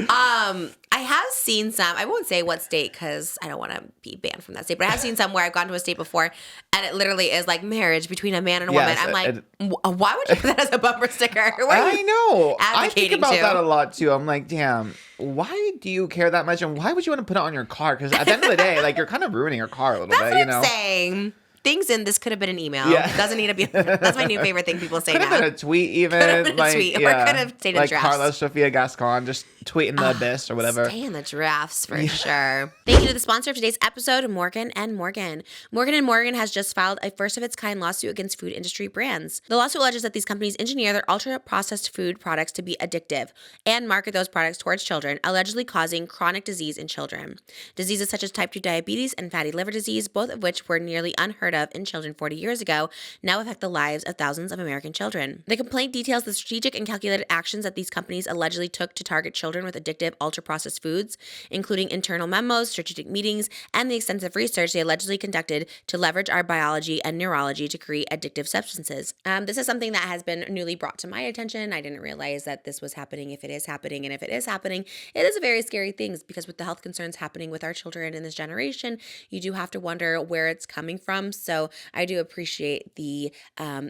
I have seen some, I won't say what state because I don't want to be banned from that state, but I have seen some where I've gone to a state before and it literally is like marriage between a man and a woman. I'm like, why would you put that as a bumper sticker? What are I know. I think advocating about to? that a lot too. I'm like, damn, why do you care that much? And why would you want to put it on your car? Because at the end of the day, like you're kind of ruining your car a little That's bit, what you know? I'm saying. Things in this could have been an email. Yeah. It doesn't need to be. That's my new favorite thing people say Could now. have been a tweet even. Could have been a like, tweet, or yeah. could have stayed in like drafts. KARLA, SOFIA, GASCO, just tweeting the abyss or whatever. Stay in the drafts for sure. Thank you to the sponsor of today's episode, Morgan & Morgan. Morgan & Morgan has just filed a first-of-its-kind lawsuit against food industry brands. The lawsuit alleges that these companies engineer their ultra-processed food products to be addictive and market those products towards children, allegedly causing chronic disease in children. Diseases such as type 2 diabetes and fatty liver disease, both of which were nearly unheard of in children 40 years ago, now affect the lives of thousands of American children. The complaint details the strategic and calculated actions that these companies allegedly took to target children with addictive ultra-processed foods, including internal memos, strategic meetings, and the extensive research they allegedly conducted to leverage our biology and neurology to create addictive substances. This is something that has been newly brought to my attention. I didn't realize that this was happening. If it is happening, and if it is happening, it is a very scary thing because with the health concerns happening with our children in this generation, you do have to wonder where it's coming from. So I do appreciate the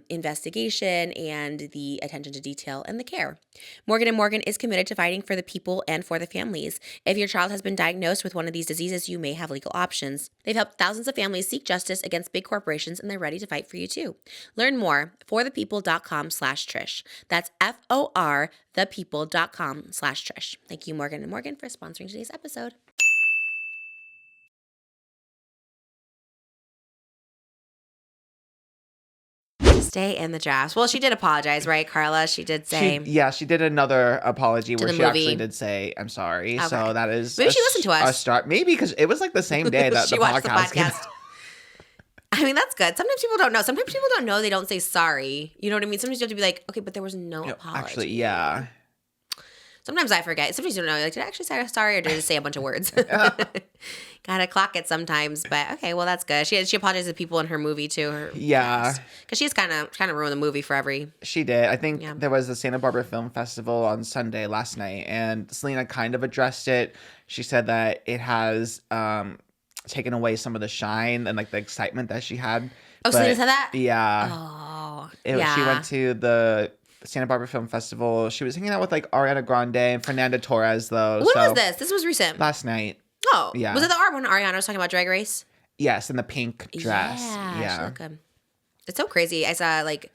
investigation and the attention to detail and the care. Morgan & Morgan is committed to fighting for the people and for the families. If your child has been diagnosed with one of these diseases, you may have legal options. They've helped thousands of families seek justice against big corporations, and they're ready to fight for you too. Learn more forthepeople.com/Trish. That's FOR thepeople.com/Trish. Thank you, Morgan & Morgan, for sponsoring today's episode. Stay in the drafts. Well, she did apologize, right, Karla? She did say. She did another apology where the she movie. actually did say, I'm sorry. Okay. So that is Maybe she listened to us. a start. Maybe because it was like the same day that She the watched the podcast came podcast. I mean, that's good. Sometimes people don't know. Sometimes people don't know they don't say sorry. You know what I mean? Sometimes you have to be like, okay, but there was no apology. Actually, yeah. Sometimes I forget. Sometimes you don't know. Like, did I actually say sorry or did I just say a bunch of words? Gotta clock it sometimes. But okay, well, that's good. She apologized to people in her movie too. Because she's kind of ruined the movie for every. She did. I think there was the Santa Barbara Film Festival on Sunday last night, and Selena kind of addressed it. She said that it has taken away some of the shine and like the excitement that she had. Oh, Selena said that? Yeah. Oh, She went to the Santa Barbara Film Festival. She was hanging out with like Ariana Grande and Fernanda Torres, though. When was this? This was recent. Last night. Oh, yeah. Was it the art when Ariana was talking about Drag Race? Yes, in the pink dress. Yeah. She looked good. It's so crazy. I saw like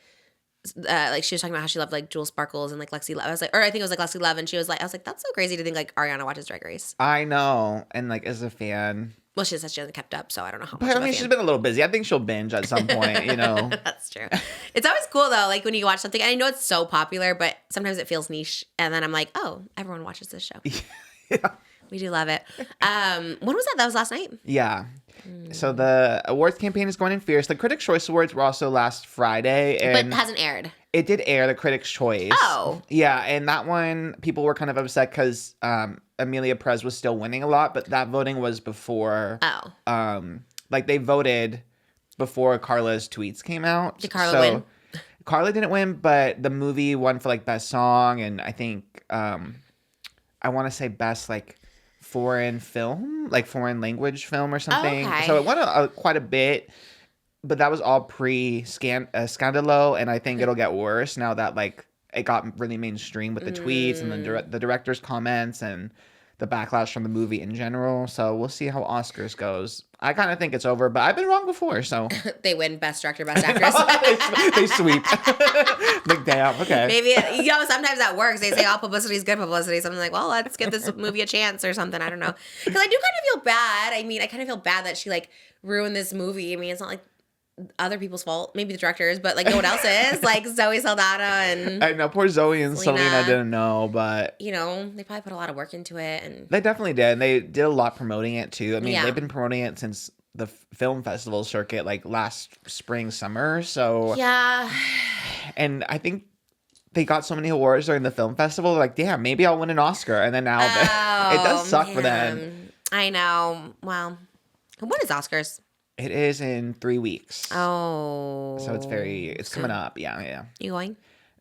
she was talking about how she loved like Jewel Sparkles and like Lexi Love. I was like, or I think it was like Lexi Love, and I was like, that's so crazy to think like Ariana watches Drag Race. I know, and like as a fan. Well, she said she hasn't kept up, so I don't know how much. But I mean, she's been a little busy. I think she'll binge at some point, you know. That's true. It's always cool though, like when you watch something, and I know it's so popular, but sometimes it feels niche, and then I'm like, oh, everyone watches this show. Yeah. We do love it. When was that? That was last night? Yeah. So the awards campaign is going in fierce. The Critics' Choice Awards were also last Friday. But it hasn't aired. It did air, the Critics' Choice. Oh. Yeah, and that one, people were kind of upset because Amelia Perez was still winning a lot, but that voting was before. Oh. Like, they voted before Karla's tweets came out. Did Karla win? Karla didn't win, but the movie won for, like, Best Song, and I think, I want to say Best, like, foreign film, like foreign language film or something. Okay. So it won quite a bit, but that was all pre-scandalo, and I think it'll get worse now that like it got really mainstream with the tweets and the director's comments and the backlash from the movie in general. So we'll see how Oscars goes. I kind of think it's over, but I've been wrong before, so. They win Best Director, Best Actress. they sweep. Like, damn, okay. Maybe, sometimes that works. They say all publicity is good publicity. So I'm like, well, let's give this movie a chance or something. I don't know. Because I do kind of feel bad. I mean, I kind of feel bad that she, like, ruined this movie. I mean, it's not like other people's fault. Maybe the directors, but, like, no one else is. Like, Zoe Saldana and I know, poor Zoe and Selena didn't know, but. You know, they probably put a lot of work into it. And they definitely did. And they did a lot promoting it, too. I mean, Yeah. they've been promoting it since the film festival circuit, like, last spring, summer. So. Yeah. And I think they got so many awards during the film festival. Like, damn, maybe I'll win an Oscar. And then now it does suck for them. I know. Well, what is Oscars? It is in 3 weeks. Oh. So it's coming up. Yeah. You going?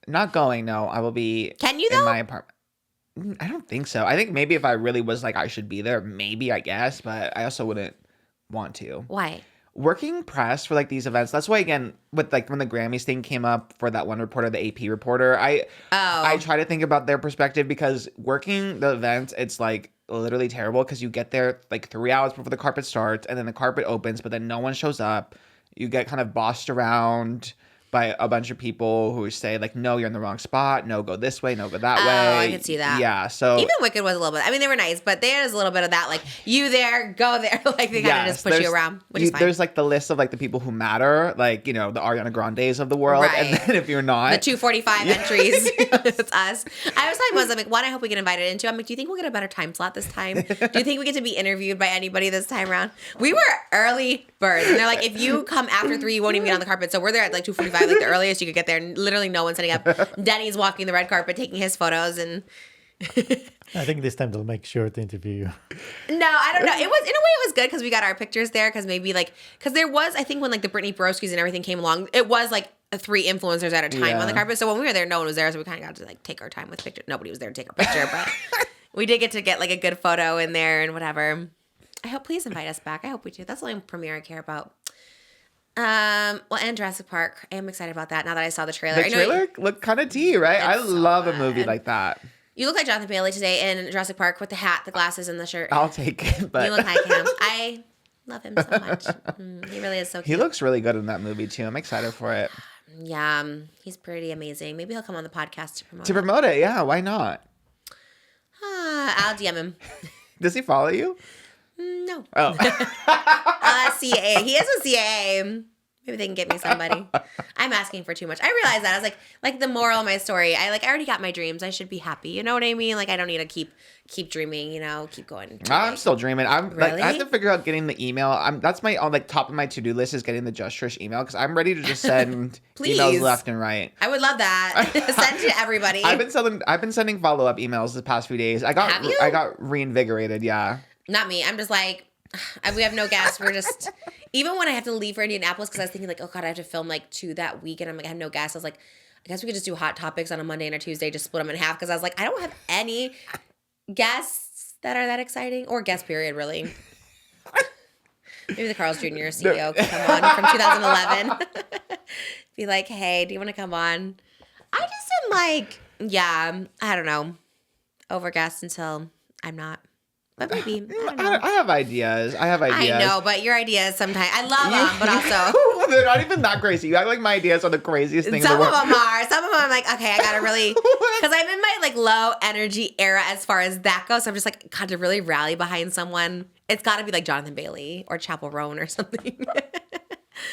Not going, no. I will be Can you, in though? my apartment. I don't think so. I think maybe if I really was like, I should be there, maybe, I guess. But I also wouldn't want to. Why? Working press for like these events. That's why, again, with like when the Grammys thing came up for that one reporter, the AP reporter, I try to think about their perspective, because working the events, it's like literally terrible, because you get there like 3 hours before the carpet starts, and then the carpet opens, but then no one shows up. You get kind of bossed around by a bunch of people who say like, no, you're in the wrong spot. No, go this way. No, go that way. Oh, I could see that. Yeah. So even Wicked was a little bit. I mean, they were nice, but there is a little bit of that, like, you there, go there. Like, they kind of just push you around, which is fine. There's like the list of like the people who matter, like, you know, the Ariana Grandes of the world. Right. And then if you're not. The 245 entries. It's us. I was telling Moses, I'm like, one, I hope we get invited into. I'm like, do you think we'll get a better time slot this time? Do you think we get to be interviewed by anybody this time around? We were early birds. And they're like, if you come after 3, you won't even get on the carpet. So we're there at like 2:45, like the earliest you could get there. And literally no one's setting up. Denny's walking the red carpet, taking his photos. And I think this time they'll make sure to interview you. no, I don't know. It was, in a way, it was good because we got our pictures there. Because maybe like, because there was, I think when like the Britney Broskis and everything came along, it was like 3 influencers at a time on the carpet. So when we were there, no one was there. So we kind of got to like take our time with pictures. Nobody was there to take our picture, but we did get like a good photo in there and whatever. I hope, please invite us back. I hope we do. That's the only premiere I care about. Well, and Jurassic Park. I am excited about that now that I saw the trailer. The trailer looked kind of tea, right? I love a movie like that. You look like Jonathan Bailey today in Jurassic Park with the hat, the glasses, and the shirt. I'll take it, but you look like him. I love him so much. He really is so cute. He looks really good in that movie too. I'm excited for it. Yeah, he's pretty amazing. Maybe he'll come on the podcast to promote. Yeah, why not? I'll DM him. Does he follow you? No. Oh. CAA. He is a CAA. Maybe they can get me somebody. I'm asking for too much. I realized that. I was like the moral of my story. I already got my dreams. I should be happy. You know what I mean? Like I don't need to keep dreaming. You know, keep going. I'm still dreaming. I'm like Really? I have to figure out getting the email. That's my on like top of my to do list is getting the Just Trish email because I'm ready to just send Please. emails left and right. I would love that. Send to everybody. I've been sending follow up emails the past few days. Have you? I got reinvigorated. Yeah. Not me. I'm just like, we have no gas. We're just, even when I have to leave for Indianapolis, because I was thinking like, oh God, I have to film like 2 that week. And I'm like, I have no gas. I was like, I guess we could just do hot topics on a Monday and a Tuesday, just split them in half. Because I was like, I don't have any guests that are that exciting or guest period, really. Maybe the Carl's Jr. CEO could come on from 2011. Be like, hey, do you want to come on? I just am like, yeah, I don't know. Over guest until I'm not. But maybe. I don't know. I have ideas. I know, but your ideas sometimes, I love them, but also. They're not even that crazy. You act like my ideas are the craziest thing in the Some world. of them are. Some of them I'm like, okay, I gotta really, because I'm in my like low energy era as far as that goes. So I'm just like, God, to really rally behind someone, it's gotta be like Jonathan Bailey or Chapel Roan or something.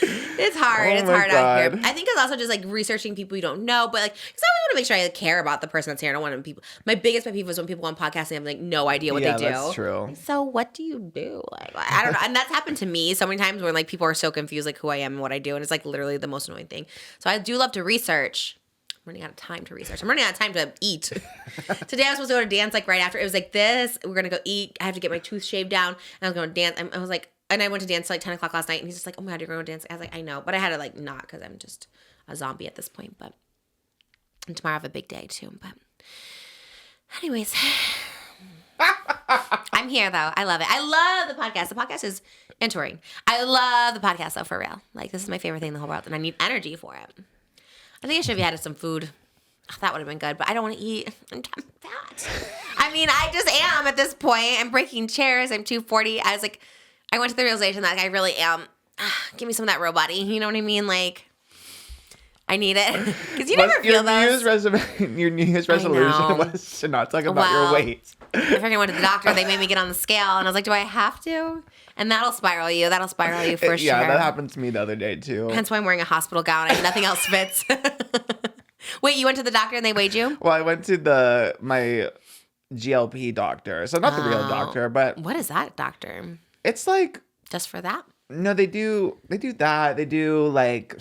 It's hard. Oh It's my hard out here. God. I think it's also just like researching people you don't know, but like, because I always want to make sure I care about the person that's here. I don't want people. My biggest pet peeve is when people go on podcasts and have like no idea what they do. That's true. So what do you do? Like, I don't know. And that's happened to me so many times when like people are so confused like who I am and what I do. And it's like literally the most annoying thing. So I do love to research. I'm running out of time to research. I'm running out of time to eat. Today I was supposed to go to dance like right after. It was like this. We're going to go eat. I have to get my tooth shaved down. And I was going to dance. I was like, and I went to dance till like 10 o'clock last night. And he's just like, oh my God, you're going to dance. I was like, I know. But I had to like not because I'm just a zombie at this point. But and tomorrow I have a big day too. But anyways, I'm here though. I love it. I love the podcast. The podcast is entering. I love the podcast though, for real. Like this is my favorite thing in the whole world. And I need energy for it. I think I should have added some food. That would have been good, but I don't want to eat. I'm fat. I mean, I just am at this point. I'm breaking chairs. I'm 240. I was like, I went to the realization that like, I really am. Give me some of that body. You know what I mean? Like, I need it. Because you never feel those. Your New Year's resolution was to not talk about your weight. I freaking went to the doctor. They made me get on the scale. And I was like, do I have to? And that'll spiral you. That'll spiral you for sure. Yeah, that happened to me the other day too. Hence why I'm wearing a hospital gown. Nothing else fits. Wait, you went to the doctor and they weighed you? Well, I went to my GLP doctor. So not the real doctor, but What is that doctor? it's like Just for that? no, they do that. They do like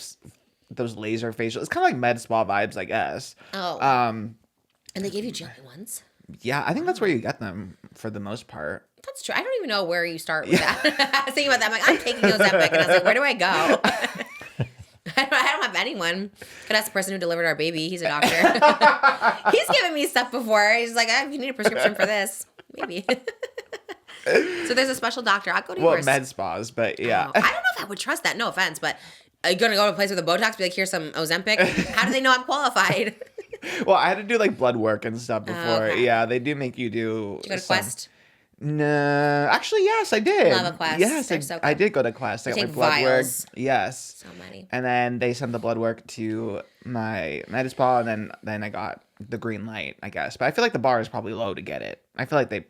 those laser facials. It's kind of like med spa vibes, I guess. Oh. Um, And they gave you jelly ones? yeah, I think that's where you get them for the most part. That's true. I don't even know where you start with that. I was thinking about that. I'm like, I'm taking Ozempic. And I was like, where do I go? I don't have anyone. Could ask the person who delivered our baby. He's a doctor. He's given me stuff before. He's like, if you need a prescription for this, maybe. So there's a special doctor. I'll go to yours. Med spas, but yeah. Oh, I don't know if I would trust that. No offense, but are you going to go to a place with a Botox, be like, here's some Ozempic? How do they know I'm qualified? Well, I had to do like blood work and stuff before. okay. Yeah, they do make you do. Did you go to Quest? No, actually, yes, I did. Love a Quest. Yes, They're so I good. did go to Quest. I got my take blood vials. work. Yes. So many. And then they sent the blood work to my med spa, and then I got the green light, I guess. But I feel like the bar is probably low to get it. I feel like they.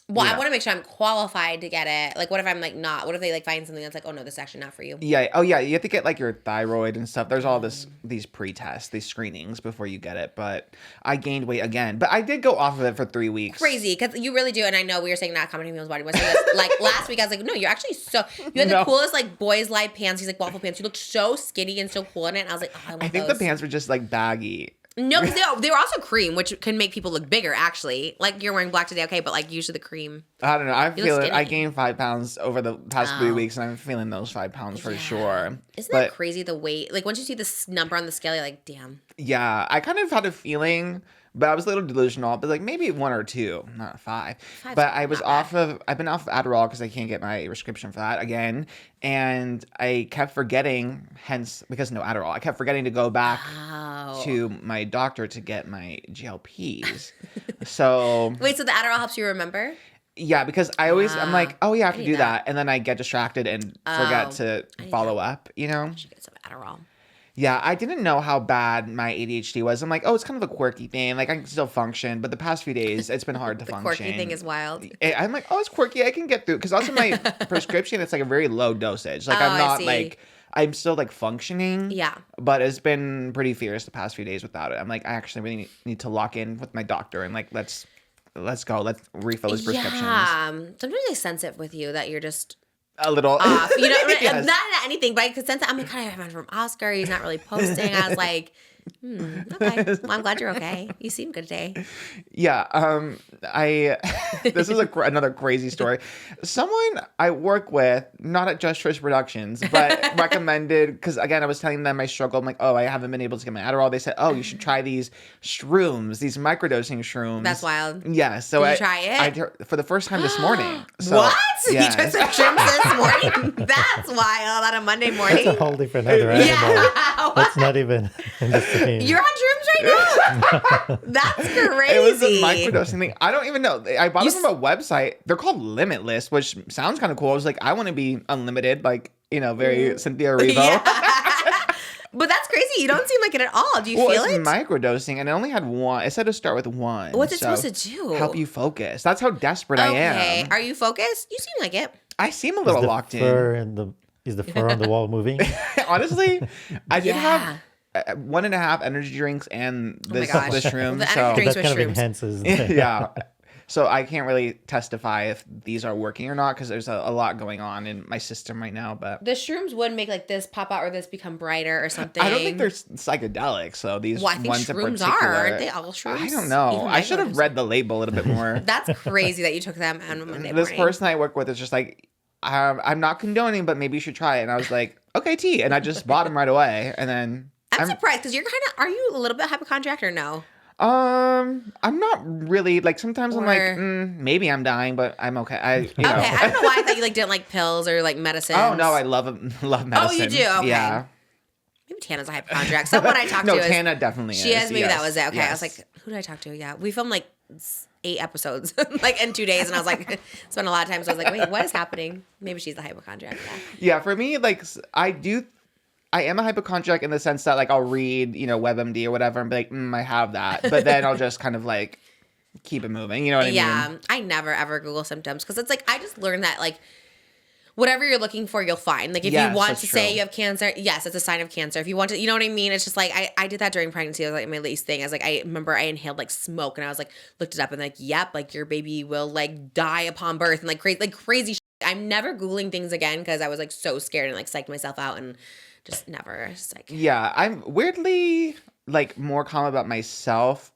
Well, Yeah. I want to make sure I'm qualified to get it. Like, what if I'm like not? What if they like find something that's like, oh no, this is actually not for you? Yeah. Oh, yeah. You have to get like your thyroid and stuff. There's all these pre-tests, these screenings before you get it. But I gained weight again. But I did go off of it for 3 weeks. Crazy, because you really do. And I know we were saying not commenting people's body. Like last week, I was like, no, you're actually so. You had the coolest like boys' live pants. These like waffle pants. You looked so skinny and so cool in it. And I was like, oh, I want I think those. the pants were just like baggy. No, because they were also cream, which can make people look bigger. Actually, like you're wearing black today, okay, but like usually the cream. I don't know. I look feel it. I skinny. gained 5 pounds over the past Oh. 3 weeks, and I'm feeling those 5 pounds for sure. Isn't But that crazy? The weight, like once you see this number on the scale, you're like, damn. yeah, I kind of had a feeling, but I was a little delusional. But like maybe 1 or 2, not 5. Five's But I was not bad. I've been off of Adderall because I can't get my prescription for that again, and I kept forgetting. Hence, because no Adderall, I kept forgetting to go back Oh. to my doctor to get my GLPs. So Wait, so the Adderall helps you remember? yeah, because I'm like, oh yeah, I have to need do that. that, and then I get distracted and forget to follow up. You know. I should get some Adderall. Yeah, I didn't know how bad my ADHD was. I'm like, oh, it's kind of a quirky thing. Like, I can still function. But the past few days, it's been hard to The function. quirky thing is wild. I'm like, oh, it's quirky. I can get through. Because also my prescription, it's like a very low dosage. Like, Oh, I'm I not see. like, I'm still like functioning. Yeah. But it's been pretty fierce the past few days without it. I'm like, I actually really need to lock in with my doctor and like, let's go. Let's refill his prescriptions. Yeah. Sometimes I sense it with you that you're just A little off. You know, Yes. not anything, but I could sense it. I'm like, kind of remember from Oscar. He's not really posting. I was like, okay. Well, I'm glad you're okay. You seem good today. Yeah, this is another crazy story. Someone I work with, not at Just Trish Productions, but recommended, because again, I was telling them my struggle. I'm like, oh, I haven't been able to get my Adderall. They said, oh, you should try these shrooms, these microdosing shrooms. That's wild. Yeah, so Did you try it? I for the first time this morning. So, What? yes. You tried some shrooms this morning? That's wild on a Monday morning. It's a whole different other animal. Yeah. That's not even in the same. You're on shrooms right now? That's crazy. It was a microdosing thing. I don't even know. I bought it from a website. They're called Limitless, which sounds kind of cool. I was like, I want to be unlimited, like, very Cynthia Erivo. Yeah. But that's crazy. You don't seem like it at all. Do you feel it's it? microdosing, and I only had one. It said to start with one. What's it supposed to do? Help you focus. That's how desperate I Okay. am. Are you focused? You seem like it. I seem a little locked in. Is the fur on the wall moving? Honestly, I did Yeah. have 1.5 energy drinks and this gosh. shroom. The so energy drinks That with kind of shrooms. enhances. yeah. So I can't really testify if these are working or not because there's a lot going on in my system right now. But The shrooms would make like this pop out or this become brighter or something. I don't think they're psychedelic. So these Well, I think ones in shrooms particular, aren't they all shrooms? I don't know. Even I should have microdosing. read the label a little bit more. That's crazy that you took them on Monday This morning. person I work with is just like, I'm not condoning, but maybe you should try it. And I was like, okay, T. And I just bought them right away. And then I'm surprised because you're kind of, are you a little bit hypochondriac or no? I'm not really like. Sometimes I'm like, Or- maybe I'm dying, but I'm okay. Okay, I don't know why I thought you like didn't like pills or like medicine. Oh no, I love medicine. Oh, you do? Okay. Yeah. Maybe Tana's a hypochondriac. Someone I talked No, to is Tana definitely she is. is. Maybe that was it. Okay, I Yes. was like, who did I talk to? Yeah, we filmed like 8 episodes like in 2 days, and I was like, spent a lot of time. So I was like, wait, what is happening? Maybe she's the hypochondriac. Yeah. Yeah, for me, like I am a hypochondriac in the sense that like I'll read, WebMD or whatever and be like, I have that. But then I'll just kind of like keep it moving. You know what I Yeah, mean? I never ever Google symptoms because it's like I just learned that like whatever you're looking for, you'll find. Like if Yes, you want that's to say true. you have cancer, yes, it's a sign of cancer. If you want to, you know what I mean? It's just like I did that during pregnancy. It was like my least thing. I was like, I remember I inhaled like smoke and I was like, looked it up and like, yep, like your baby will like die upon birth and like crazy shit. I'm never Googling things again because I was like so scared and like psyched myself out and just never. Just like Yeah, I'm weirdly like more calm about myself,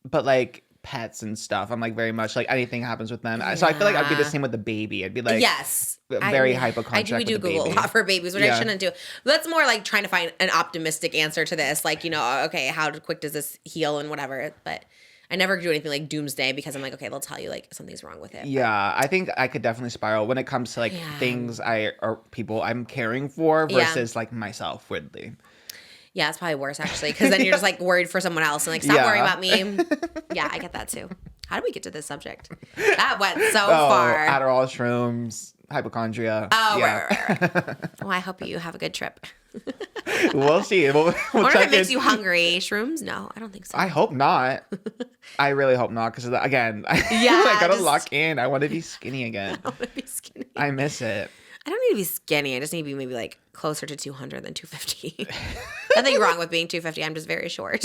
but like pets and stuff, I'm like very much like anything happens with them. So I feel like I'd be the Yeah. same with the baby. I'd be like, yes. very hypochondriac We do with the Google baby. a lot for babies, which I Yeah. shouldn't do. But that's more like trying to find an optimistic answer to this. Like, okay, how quick does this heal and whatever. But I never do anything like doomsday because I'm like, okay, they'll tell you like something's wrong with it. Yeah, I think I could definitely spiral when it comes to like Yeah. things or people I'm caring for Yeah. versus like myself, weirdly. Yeah, it's probably worse actually because then you're just like worried for someone else and like, stop Yeah. worrying about me. Yeah, I get that too. How did we get to this subject? That went so far. Adderall, shrooms, hypochondria. Oh, yeah. right. Well, I hope you have a good trip. We'll see. We'll I wonder if check it makes in. you hungry. Shrooms? No, I don't think so. I hope not. I really hope not because again, Yeah, I gotta just- lock in. I want to be skinny again. I want to be skinny. I miss it. I don't need to be skinny. I just need to be maybe like closer to 200 than 250. Nothing wrong with being 250. I'm just very short.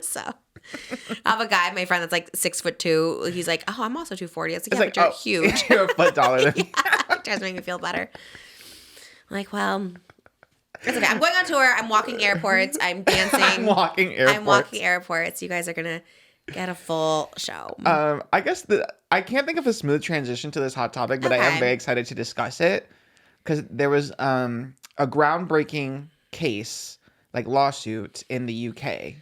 So I have a guy, my friend, that's like 6'2". He's like, oh, I'm also 240. It's like, yeah, but you're huge. You're a foot taller than me. Yeah, it does make me feel better. I'm like, well, it's okay. I'm going on tour. I'm walking airports. I'm dancing. I'm walking airports. I'm walking airports. You guys are going to get a full show. I guess I can't think of a smooth transition to this hot topic, but I am Okay. very excited to discuss it because there was a groundbreaking case, like lawsuit in the UK.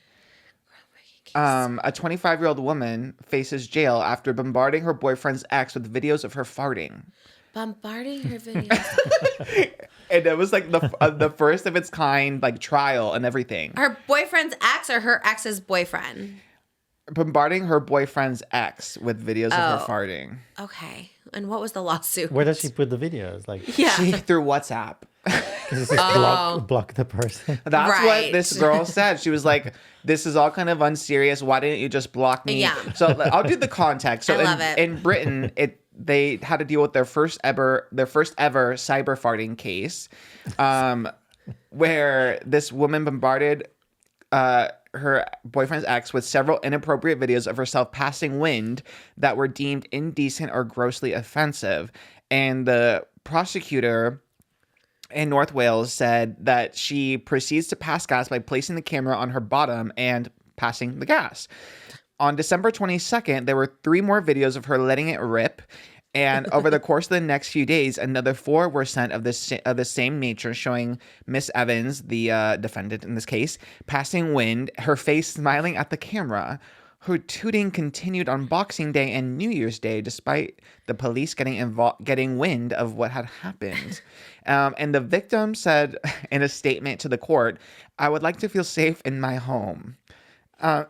A 25-year-old woman faces jail after bombarding her boyfriend's ex with videos of her farting. Bombarding her videos. And it was like the first of its kind, like trial and everything. Her boyfriend's ex or her ex's boyfriend? Bombarding her boyfriend's ex with videos of her Oh. farting. Okay. And what was the lawsuit? Where does she put the videos? Like, Yeah. She through WhatsApp. this is block the person. That's Right. what this girl said. She was like, "This is all kind of unserious. Why didn't you just block me?" Yeah. So I'll do the context. So I love it. in Britain, they had to deal with their first ever cyber farting case. where this woman bombarded her boyfriend's ex with several inappropriate videos of herself passing wind that were deemed indecent or grossly offensive. And the prosecutor in North Wales said that she proceeds to pass gas by placing the camera on her bottom and passing the gas. On December 22nd, there were 3 more videos of her letting it rip. And over the course of the next few days, another 4 were sent of the same nature, showing Miss Evans, the defendant in this case, passing wind, her face smiling at the camera. Her tooting continued on Boxing Day and New Year's Day, despite the police getting wind of what had happened. And the victim said in a statement to the court, "I would like to feel safe in my home." And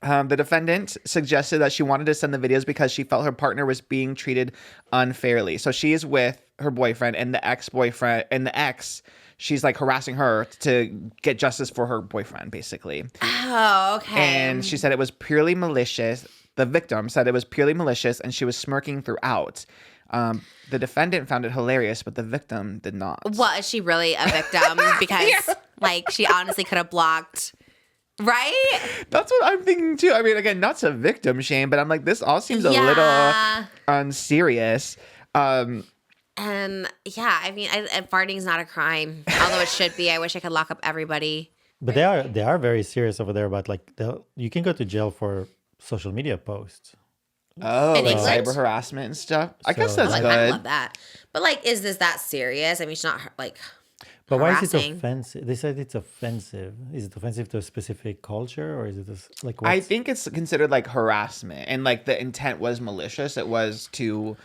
the defendant suggested that she wanted to send the videos because she felt her partner was being treated unfairly. So she is with her boyfriend, and the ex-boyfriend and the ex, she's like harassing her to get justice for her boyfriend, basically. Oh, okay. And she said it was purely malicious. The victim said it was purely malicious, and she was smirking throughout. The defendant found it hilarious, but the victim did not. Well, is she really a victim? Because, like, she honestly could have blocked... Right? That's what I'm thinking too. I mean, again, not to victim shame, but I'm like, this all seems a little unserious. And yeah, I mean, farting is not a crime, although it should be. I wish I could lock up everybody. But they are very serious over there about like you can go to jail for social media posts. Oh, In like England? cyber harassment and stuff. I guess So- that's Like, good. I love that. But like, is this that serious? I mean, she's not like But why is it harassing. offensive? They said it's offensive. Is it offensive to a specific culture, or is it like? I think it's considered like harassment, and like the intent was malicious. It was to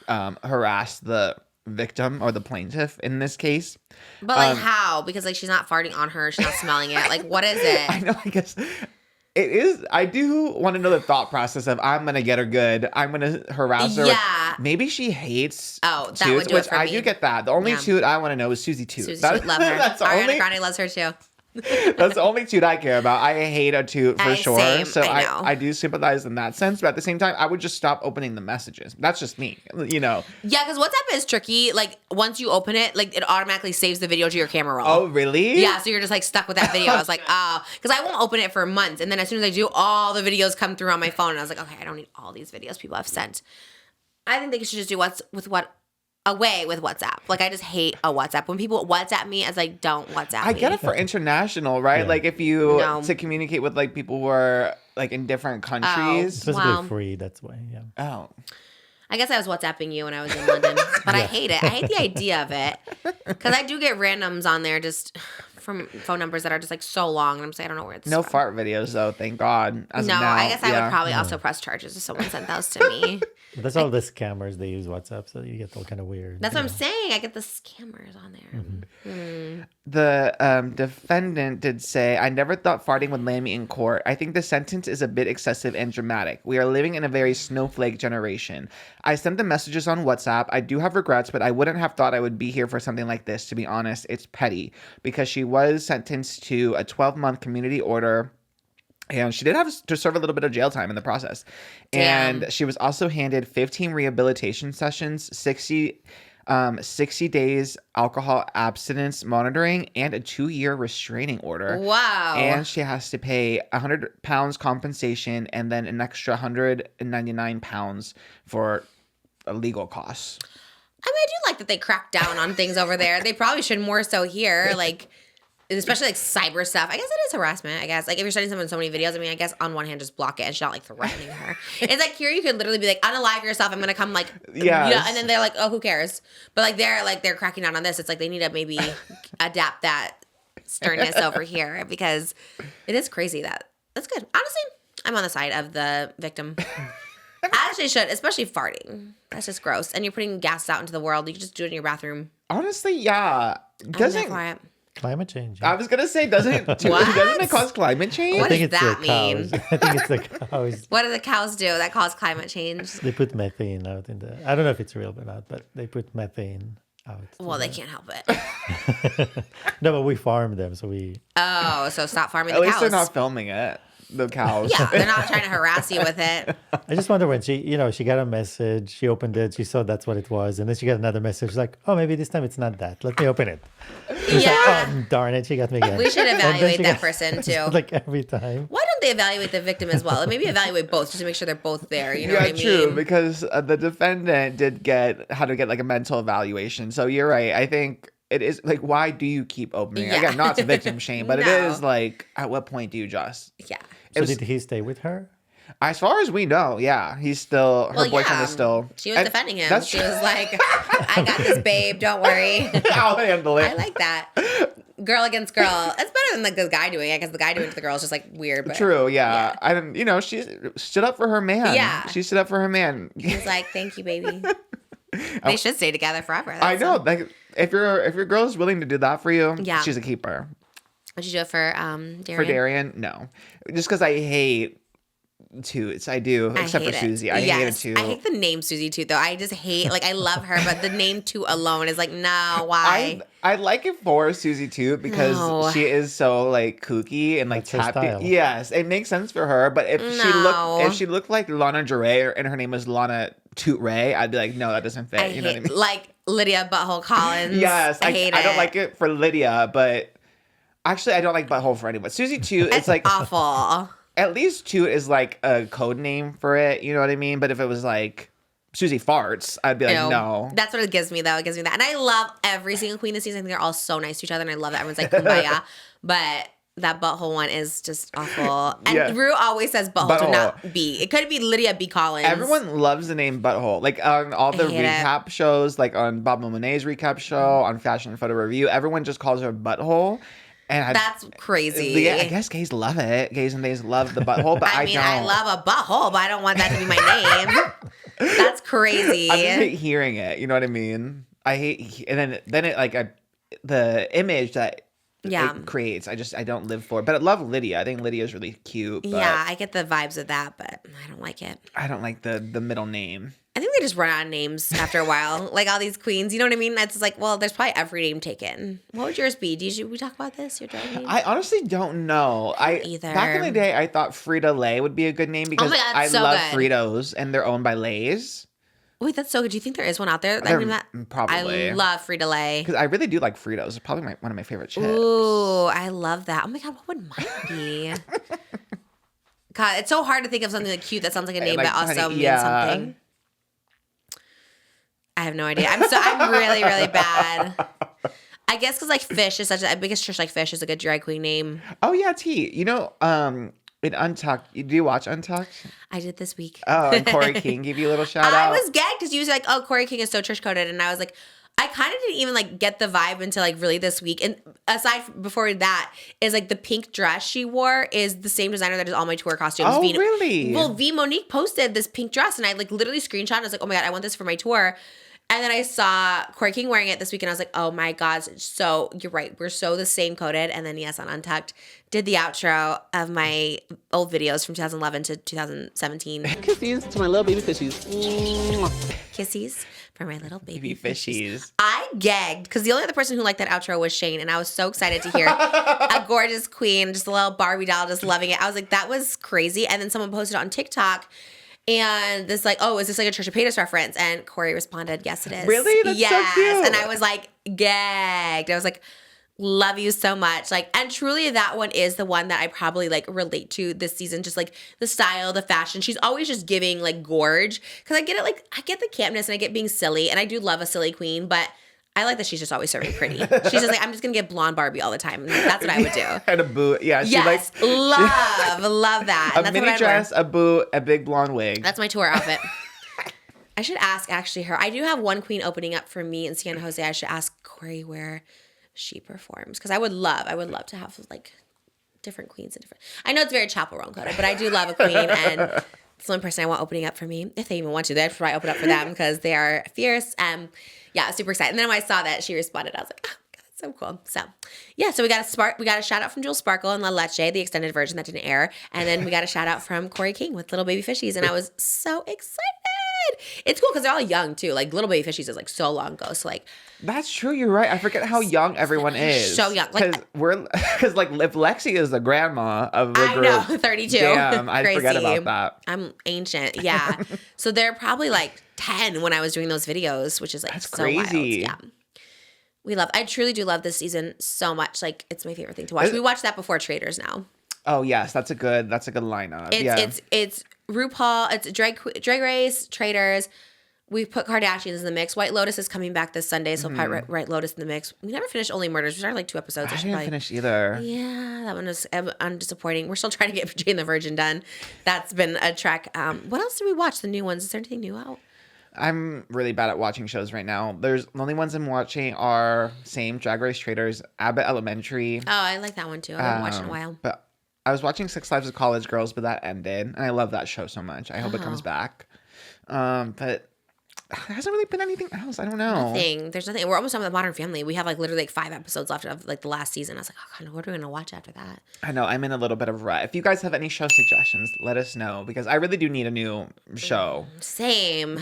harass the victim or the plaintiff in this case. But like how? Because like she's not farting on her, she's not smelling it. Like what is it? I know, I guess it is. I do want to know the thought process of I'm gonna get her good. I'm gonna harass her. Yeah. Maybe she hates Oh, that toots, would do it which for I me. do get that. The only Yeah. toot I want to know is Susie Toot. Susie That- Toot, love her. That's the Ariana only. Grande loves her too. That's the only toot I care about. I hate a toot for sure. Same, So I know. I do sympathize in that sense. But at the same time, I would just stop opening the messages. That's just me. You know. Yeah, because WhatsApp is tricky. Like once you open it, like it automatically saves the video to your camera roll. Oh, really? Yeah, so you're just like stuck with that video. I was like, oh, because I won't open it for months. And then as soon as I do, all the videos come through on my phone. And I was like, okay, I don't need all these videos people have sent. I think they should just do away with WhatsApp. Like I just hate a WhatsApp. When people WhatsApp me, as like, don't WhatsApp I me. get it for international, right? Yeah. Like if you No. to communicate with like people who are like in different countries. it's supposed to Wow. be free. That's why. Yeah. Oh. I guess I was WhatsApping you when I was in London, but I hate it. I hate the idea of it because I do get randoms on there just from phone numbers that are just like so long, and I'm saying I don't know where it's No from. fart videos though, thank God. As of No, now, I guess I yeah. would probably also press charges if someone sent those to me. But that's all the scammers. They use WhatsApp, so you get all kind of weird. That's what I'm know. saying. I get the scammers on there. The defendant did say, "I never thought farting would land me in court. I think the sentence is a bit excessive and dramatic. We are living in a very snowflake generation. I sent the messages on WhatsApp. I do have regrets, but I wouldn't have thought I would be here for something like this. To be honest, it's petty because she was sentenced to a 12-month community order." And she did have to serve a little bit of jail time in the process. Damn. And she was also handed 15 rehabilitation sessions, 60 days alcohol abstinence monitoring, and a 2-year restraining order. Wow. And she has to pay £100 compensation and then an extra £199 for legal costs. I mean, I do like that they crack down on things over there. They probably should more so here, like, especially like cyber stuff. I guess it is harassment, I guess. Like, if you're sending someone so many videos, I mean, I guess on one hand, just block it and she's not like threatening her. It's like here you could literally be like, unalive yourself. I'm going to come like, Yes. yeah. And then they're like, oh, who cares? But like they're cracking down on this. It's like they need to maybe adapt that sternness over here because it is crazy that's good. Honestly, I'm on the side of the victim. As they should, especially farting. That's just gross. And you're putting gas out into the world. You can just do it in your bathroom. Honestly, yeah. I'm Doesn't there for it. Climate change. I was gonna say doesn't it cause climate change? What I think does it's that the cows. mean? I think it's the cows. What do the cows do that cause climate change? They put methane out in the. I don't know if it's real or not, but they put methane out. Well, they can't help it. No, but we farm them, so we. Oh, so stop farming At the least cows. they're not filming it. the cows. Yeah, they're not trying to harass you with it. I just wonder when she got a message, she opened it, she saw that's what it was, and then she got another message she's like, oh, maybe this time it's not that. Let me open it. She's like, oh, darn it, she got me again. We should And then evaluate she that got- person too. Like every time. Why don't they evaluate the victim as well? Like maybe evaluate both just to make sure they're both there. You know what I mean? True, because the defendant had to get like a mental evaluation. So you're right. I think it is like, why do you keep opening it? Yeah. Again, not to victim shame, but it No. is like, at what point do you just? Yeah. So was- did he stay with her? As far as we know, yeah, he's still, her boyfriend is still. She was and defending him. that's She true. was like, I got this, babe. Don't worry. I'll handle it. I like that. Girl against girl. It's better than like the guy doing it because the guy doing it to the girl is just like weird. But True, yeah. I didn't, she stood up for her man. Yeah. She stood up for her man. he was like, thank you, baby. They should stay together forever. I know. Like, if your girl is willing to do that for you, Yeah. she's a keeper. Would you do it for Darian? For Darian, no. Just because I hate Toots. I do, except for hate it. Susie. I hate it too. I hate the name Susie Toot though. I just hate like I love her, but the name Toot alone is like, no, why? I like it for Susie too because No. she is so like kooky and like That's her tappy. style. Yes, it makes sense for her. But if No. she looked like Lana Del Rey and her name was Lana Toot Ray, I'd be like, no, that doesn't fit. I you know hate what I mean? like Lydia Butthole Collins. Yes, I hate it. I don't like it for Lydia, but actually, I don't like Butthole for anyone. Susie Toot, It's it's like awful. at least Toot is like a code name for it. You know what I mean? But if it was like Susie Farts, I'd be like, Ew. no. That's what it gives me, though. It gives me that. And I love every single queen this season. I think they're all so nice to each other, and I love that everyone's like kumbaya. But that butthole one is just awful. And Yeah. Rue always says butthole to not B. It could be Lydia B. Collins. Everyone loves the name Butthole. Like on all the hate it. recap shows, like on Bob Monet's recap show, on Fashion and Photo Review, everyone just calls her Butthole. And That's crazy. yeah, I guess gays love it. Gays and gays love the butthole, but I mean, don't. I love a butthole, but I don't want that to be my name. That's crazy. I just hate hearing it. You know what I mean? I hate, and then it like the image that Yeah. it creates. I don't live for it. But I love Lydia. I think Lydia is really cute. But Yeah, I get the vibes of that, but I don't like it. I don't like the middle name. I think they just run out of names after a while. Like all these queens, you know what I mean? It's just like, well, there's probably every name taken. What would yours be? Did we talk about this? Your drag name? I honestly don't know. either. Back in the day, I thought Frida Lay would be a good name because my God, I so love good. Fritos and they're owned by Lay's. Wait, that's so good. Do you think there is one out there? There- named that? probably. I love Frida Lay. Because I really do like Fritos. It's probably one of my favorite chips. Ooh, I love that. Oh my God, what would mine be? God, it's so hard to think of something like cute that sounds like a name, Like, but also honey, means yeah. something. I have no idea. I'm really, really bad. I guess because like Fish is such a biggest Trish like Fish is a good drag queen name. Oh yeah, T. You know, in Untucked, do you watch Untucked? I did this week. Oh, and Corey King gave you a little shout I out. was gagged because you was like, oh, Corey King is so Trish coded, and I was like, I kind of didn't even like get the vibe until like really this week. And aside from, before that is like the pink dress she wore is the same designer that does all my tour costumes. Oh, really? Well, V Monique posted this pink dress, and I like literally screenshot. And I was like, oh my God, I want this for my tour. And then I saw Corey King wearing it this week, and I was like, oh my God. So you're right. We're so the same coded. And then, yes, on Untucked, did the outro of my old videos from 2011 to 2017. Kisses to my little baby fishies. Kissies for my little baby Baby fishies. fishies. I gagged because the only other person who liked that outro was Shane, and I was so excited to hear a gorgeous queen, just a little Barbie doll, just loving it. I was like, that was crazy. And then someone posted it on TikTok, and this like, oh, is this like a Trisha Paytas reference? And Corey responded, yes, it is. Really? That's so cute. And I was like, gagged. I was like, love you so much. Like, and truly that one is the one that I probably like relate to this season. Just like the style, the fashion. She's always just giving like gorge. Cause I get it, like I get the campness and I get being silly. And I do love a silly queen, but I like that she's just always so pretty. She's just like, I'm just gonna get blonde Barbie all the time. That's what I would do. And a boot. Yeah, she Yes, likes love that. And a that's mini what I'd wear. dress, a boot, a big blonde wig. That's my tour outfit. I should ask actually her. I do have one queen opening up for me in San Jose. I should ask Corey where she performs because I would love to have like different queens and different. I know it's very Chapel Roan coded, but I do love a queen and it's the one person I want opening up for me. If they even want to, they'd probably open up for them because they are fierce. Yeah, super excited. And then when I saw that she responded, I was like, oh my God, that's so cool. So yeah, so we got a shout out from Jewel Sparkle and La Leche, the extended version that didn't air. And then we got a shout out from Corey King with Little Baby Fishies. And I was so excited. good. It's cool because they're all young too. Like Little Baby Fishies is like so long ago. So like That's true. You're right. I forget how young everyone is. so young. Because because like if Lexi is the grandma of the I group, know, 32. Damn, I Crazy. forget about that. I'm ancient. Yeah. So they're probably like 10 when I was doing those videos, which is like That's so wild. crazy. Yeah. I truly do love this season so much. Like it's my favorite thing to watch. We watched that before Traders now. Oh yes, that's a good lineup. It's RuPaul, it's Drag Race, Traders. We put Kardashians in the mix. White Lotus is coming back this Sunday, so put White Lotus in the mix. We never finished Only Murders. We started like 2 episodes. I didn't finish either. Yeah, that one was disappointing. We're still trying to get Jane the Virgin done. That's been a trek. What else did we watch? The new ones? Is there anything new out? I'm really bad at watching shows right now. The only ones I'm watching are Drag Race Traders, Abbott Elementary. Oh, I like that one too. I haven't watched in a while. But I was watching 6 Lives of College Girls, but that ended, and I love that show so much. I hope it comes back. But there hasn't really been anything else. I don't know. There's nothing. We're almost done with Modern Family. We have like literally like 5 episodes left of like the last season. I was like, oh god, what are we gonna watch after that? I know. I'm in a little bit of a rut. If you guys have any show suggestions, let us know because I really do need a new show. Same.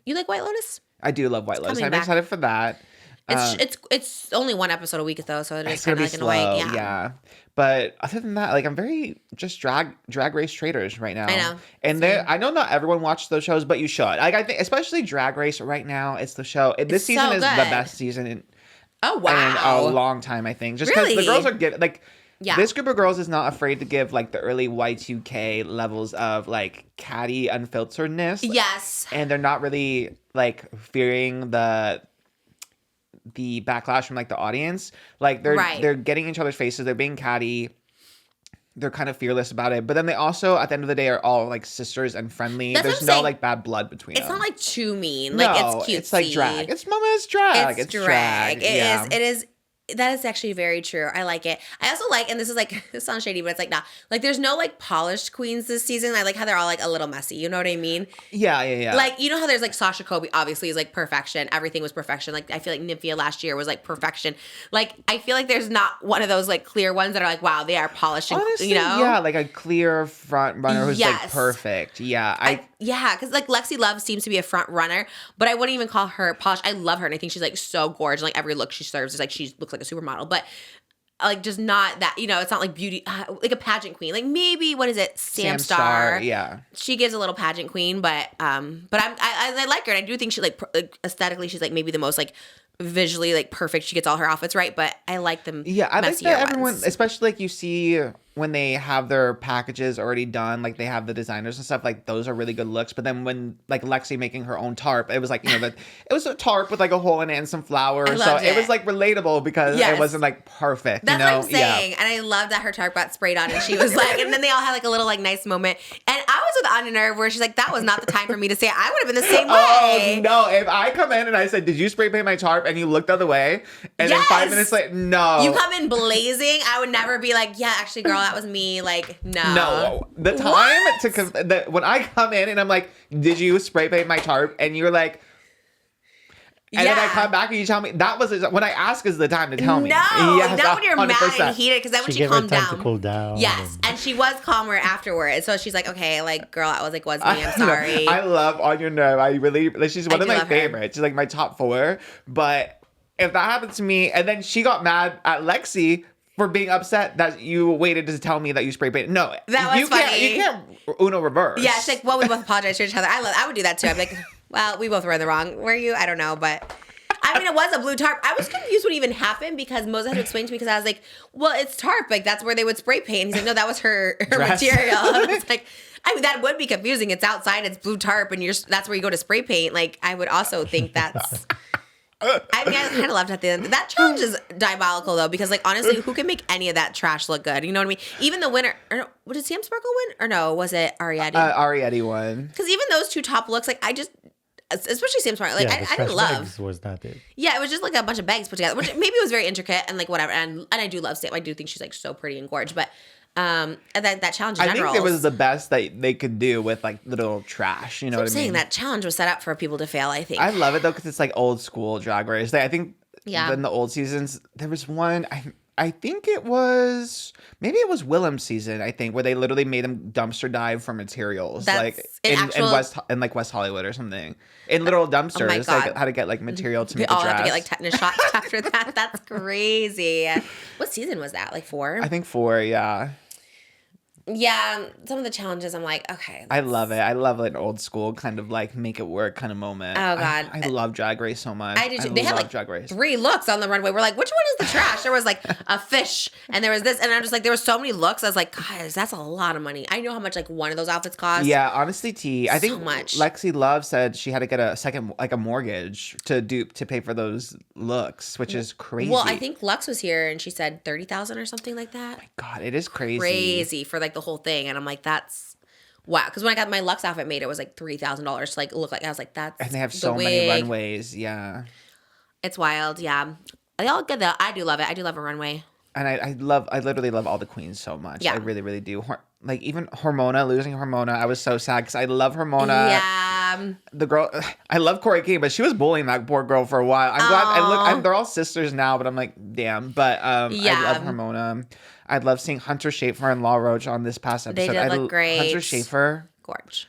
You like White Lotus? I do love White Lotus. coming I'm back. excited for that. It's only 1 episode a week though, so it's It's kind gonna of be like in a slow, way, yeah. But other than that, like I'm very just drag race traders right now. I know. And I know not everyone watches those shows, but you should. Like I think especially Drag Race right now, it's the show. This season so is the good. best season in wow. a long time, I think. Just because the Really? girls are giving like Yeah. this group of girls is not afraid to give like the early Y2K levels of like catty unfilteredness. Yes. And they're not really like fearing the backlash from like the audience. Like they're getting in each other's faces, they're being catty, they're kind of fearless about it, but then they also at the end of the day are all like sisters and friendly. That's what There's I'm no saying. like bad blood between It's them. not like too mean. Like No, it's cute. it's like drag. It's mama's drag. It's drag. Yeah. It is. That is actually very true. I like it. I also like, and this is like, this sounds shady, but it's like, nah. Like, there's no like polished queens this season. I like how they're all like a little messy. You know what I mean? Yeah. Like, you know how there's like Sasha Colby obviously is like perfection. Everything was perfection. Like, I feel like Nymphia last year was like perfection. Like, I feel like there's not one of those like clear ones that are like, wow, they are polished. And, Honestly, you know? yeah, like a clear front runner who's like Yes. perfect. Yeah, because like Lexi Love seems to be a front runner, but I wouldn't even call her polished. I love her, and I think she's like so gorgeous. Like every look she serves is like she looks like a supermodel, but like just not that. You know, it's not like beauty, like a pageant queen. Like maybe what is it, Sam Star? Yeah, she gives a little pageant queen, but I like her, and I do think she like aesthetically she's like maybe the most like visually like perfect. She gets all her outfits right, but I like them. yeah. I like messier that everyone, ones. especially like you see when they have their packages already done, like they have the designers and stuff. Like those are really good looks. But then when like Lexi making her own tarp, it was like it was a tarp with like a hole in it and some flowers. So loved it it. was like relatable because Yes. it wasn't like perfect. That's you know? what I'm saying. And I love that her tarp got sprayed on and she was like, and then they all had like a little like nice moment. And I was with Anya Nerve where she's like, that was not the time for me to say it. I would have been the same way. Oh no! If I come in and I said, "Did you spray paint my tarp?" and you looked the other way, and then 5 Yes. minutes later, no, You come in blazing, I would never be like, yeah, actually, girl, that was me. Like, no. No, the time What? when I come in and I'm like, "Did you spray paint my tarp?" and you're like, and then I come back and you tell me that was when I ask is the time to tell me. No, Yes, not when you're mad 100%. and heated, because then when She she gave her calmed time down. to cool down. Yes, and she was calmer afterwards. So she's like, okay, like, girl, I was like, was me. I'm sorry. I love On Your Nerve. I really, like, she's one I of do my love her. favorites. She's like my top 4. But if that happened to me, and then she got mad at Lexi for being upset that you waited to tell me that you spray painted. No, That was you funny. can't Uno reverse. Yeah, she's like, well, we both apologize to each other. I would do that too. I'd be like, well, we both were in the wrong. Were you? I don't know, but I mean, it was a blue tarp. I was confused what even happened because Moses had to explain to me because I was like, well, it's tarp. Like, that's where they would spray paint. He's like, no, that was her Dress. material. And I was like, I mean, that would be confusing. It's outside, it's blue tarp, and that's where you go to spray paint. Like, I would also think that's. I mean, I kind of loved at the end. That challenge is diabolical, though, because, like, honestly, who can make any of that trash look good? You know what I mean? Even the winner, or no, did Sam Sparkle win? Or no, was it Ariadne? Arietti won. Because even those two top looks, like, I just, especially Sam Sparkle, like, Yeah, I the didn't trash love. bags was not it. Yeah, it was just like a bunch of bags put together, which maybe it was very intricate and, like, whatever. And I do love Sam. I do think she's, like, so pretty and gorgeous. But and that challenge in I general. think it was the best that they could do with like little trash. You know I'm what I saying mean? that challenge was set up for people to fail, I think. I love it though because it's like old school Drag Race. Like, I think Yeah. in the old seasons there was one. I think maybe it was Willem's season, I think, where they literally made him dumpster dive for materials. That's like in in West Hollywood or something. In literal dumpsters, God. like how to get like material to We make a all dress. have to get like tetanus shots after that. That's crazy. What season was that? Like 4? I think 4, yeah. Yeah, some of the challenges I'm like, okay. I love it. I love an old school kind of like make it work kind of moment. Oh, God. I love Drag Race so much. I do too. They had like Drag Race. 3 looks on the runway. We're like, which one is the trash? There was like a fish and there was this. And I'm just like, there were so many looks. I was like, guys, that's a lot of money. I know how much like one of those outfits costs. Yeah, honestly, I think much. Lexi Love said she had to get a second, like a mortgage to pay for those looks, which is crazy. Well, I think Lux was here and she said 30,000 or something like that. God, it is crazy. Crazy for like the whole thing. And I'm like, that's wow. Because when I got my Lux outfit made, it was like $3,000 to like look like. I was like, that's And they have the so many wig. runways. Yeah. It's wild. Yeah. They all good though. I do love it. I do love a runway. And I literally love all the queens so much. Yeah. I really, really do. Like even Hormona, losing Hormona, I was so sad because I love Hormona. Yeah. The girl, I love Corey King, but she was bullying that poor girl for a while. I'm glad. And look, they're all sisters now, but I'm like, damn. But Yeah. I love Hormona. I love seeing Hunter Schafer and Law Roach on this past episode. They did look great. Hunter Schafer, Gorge.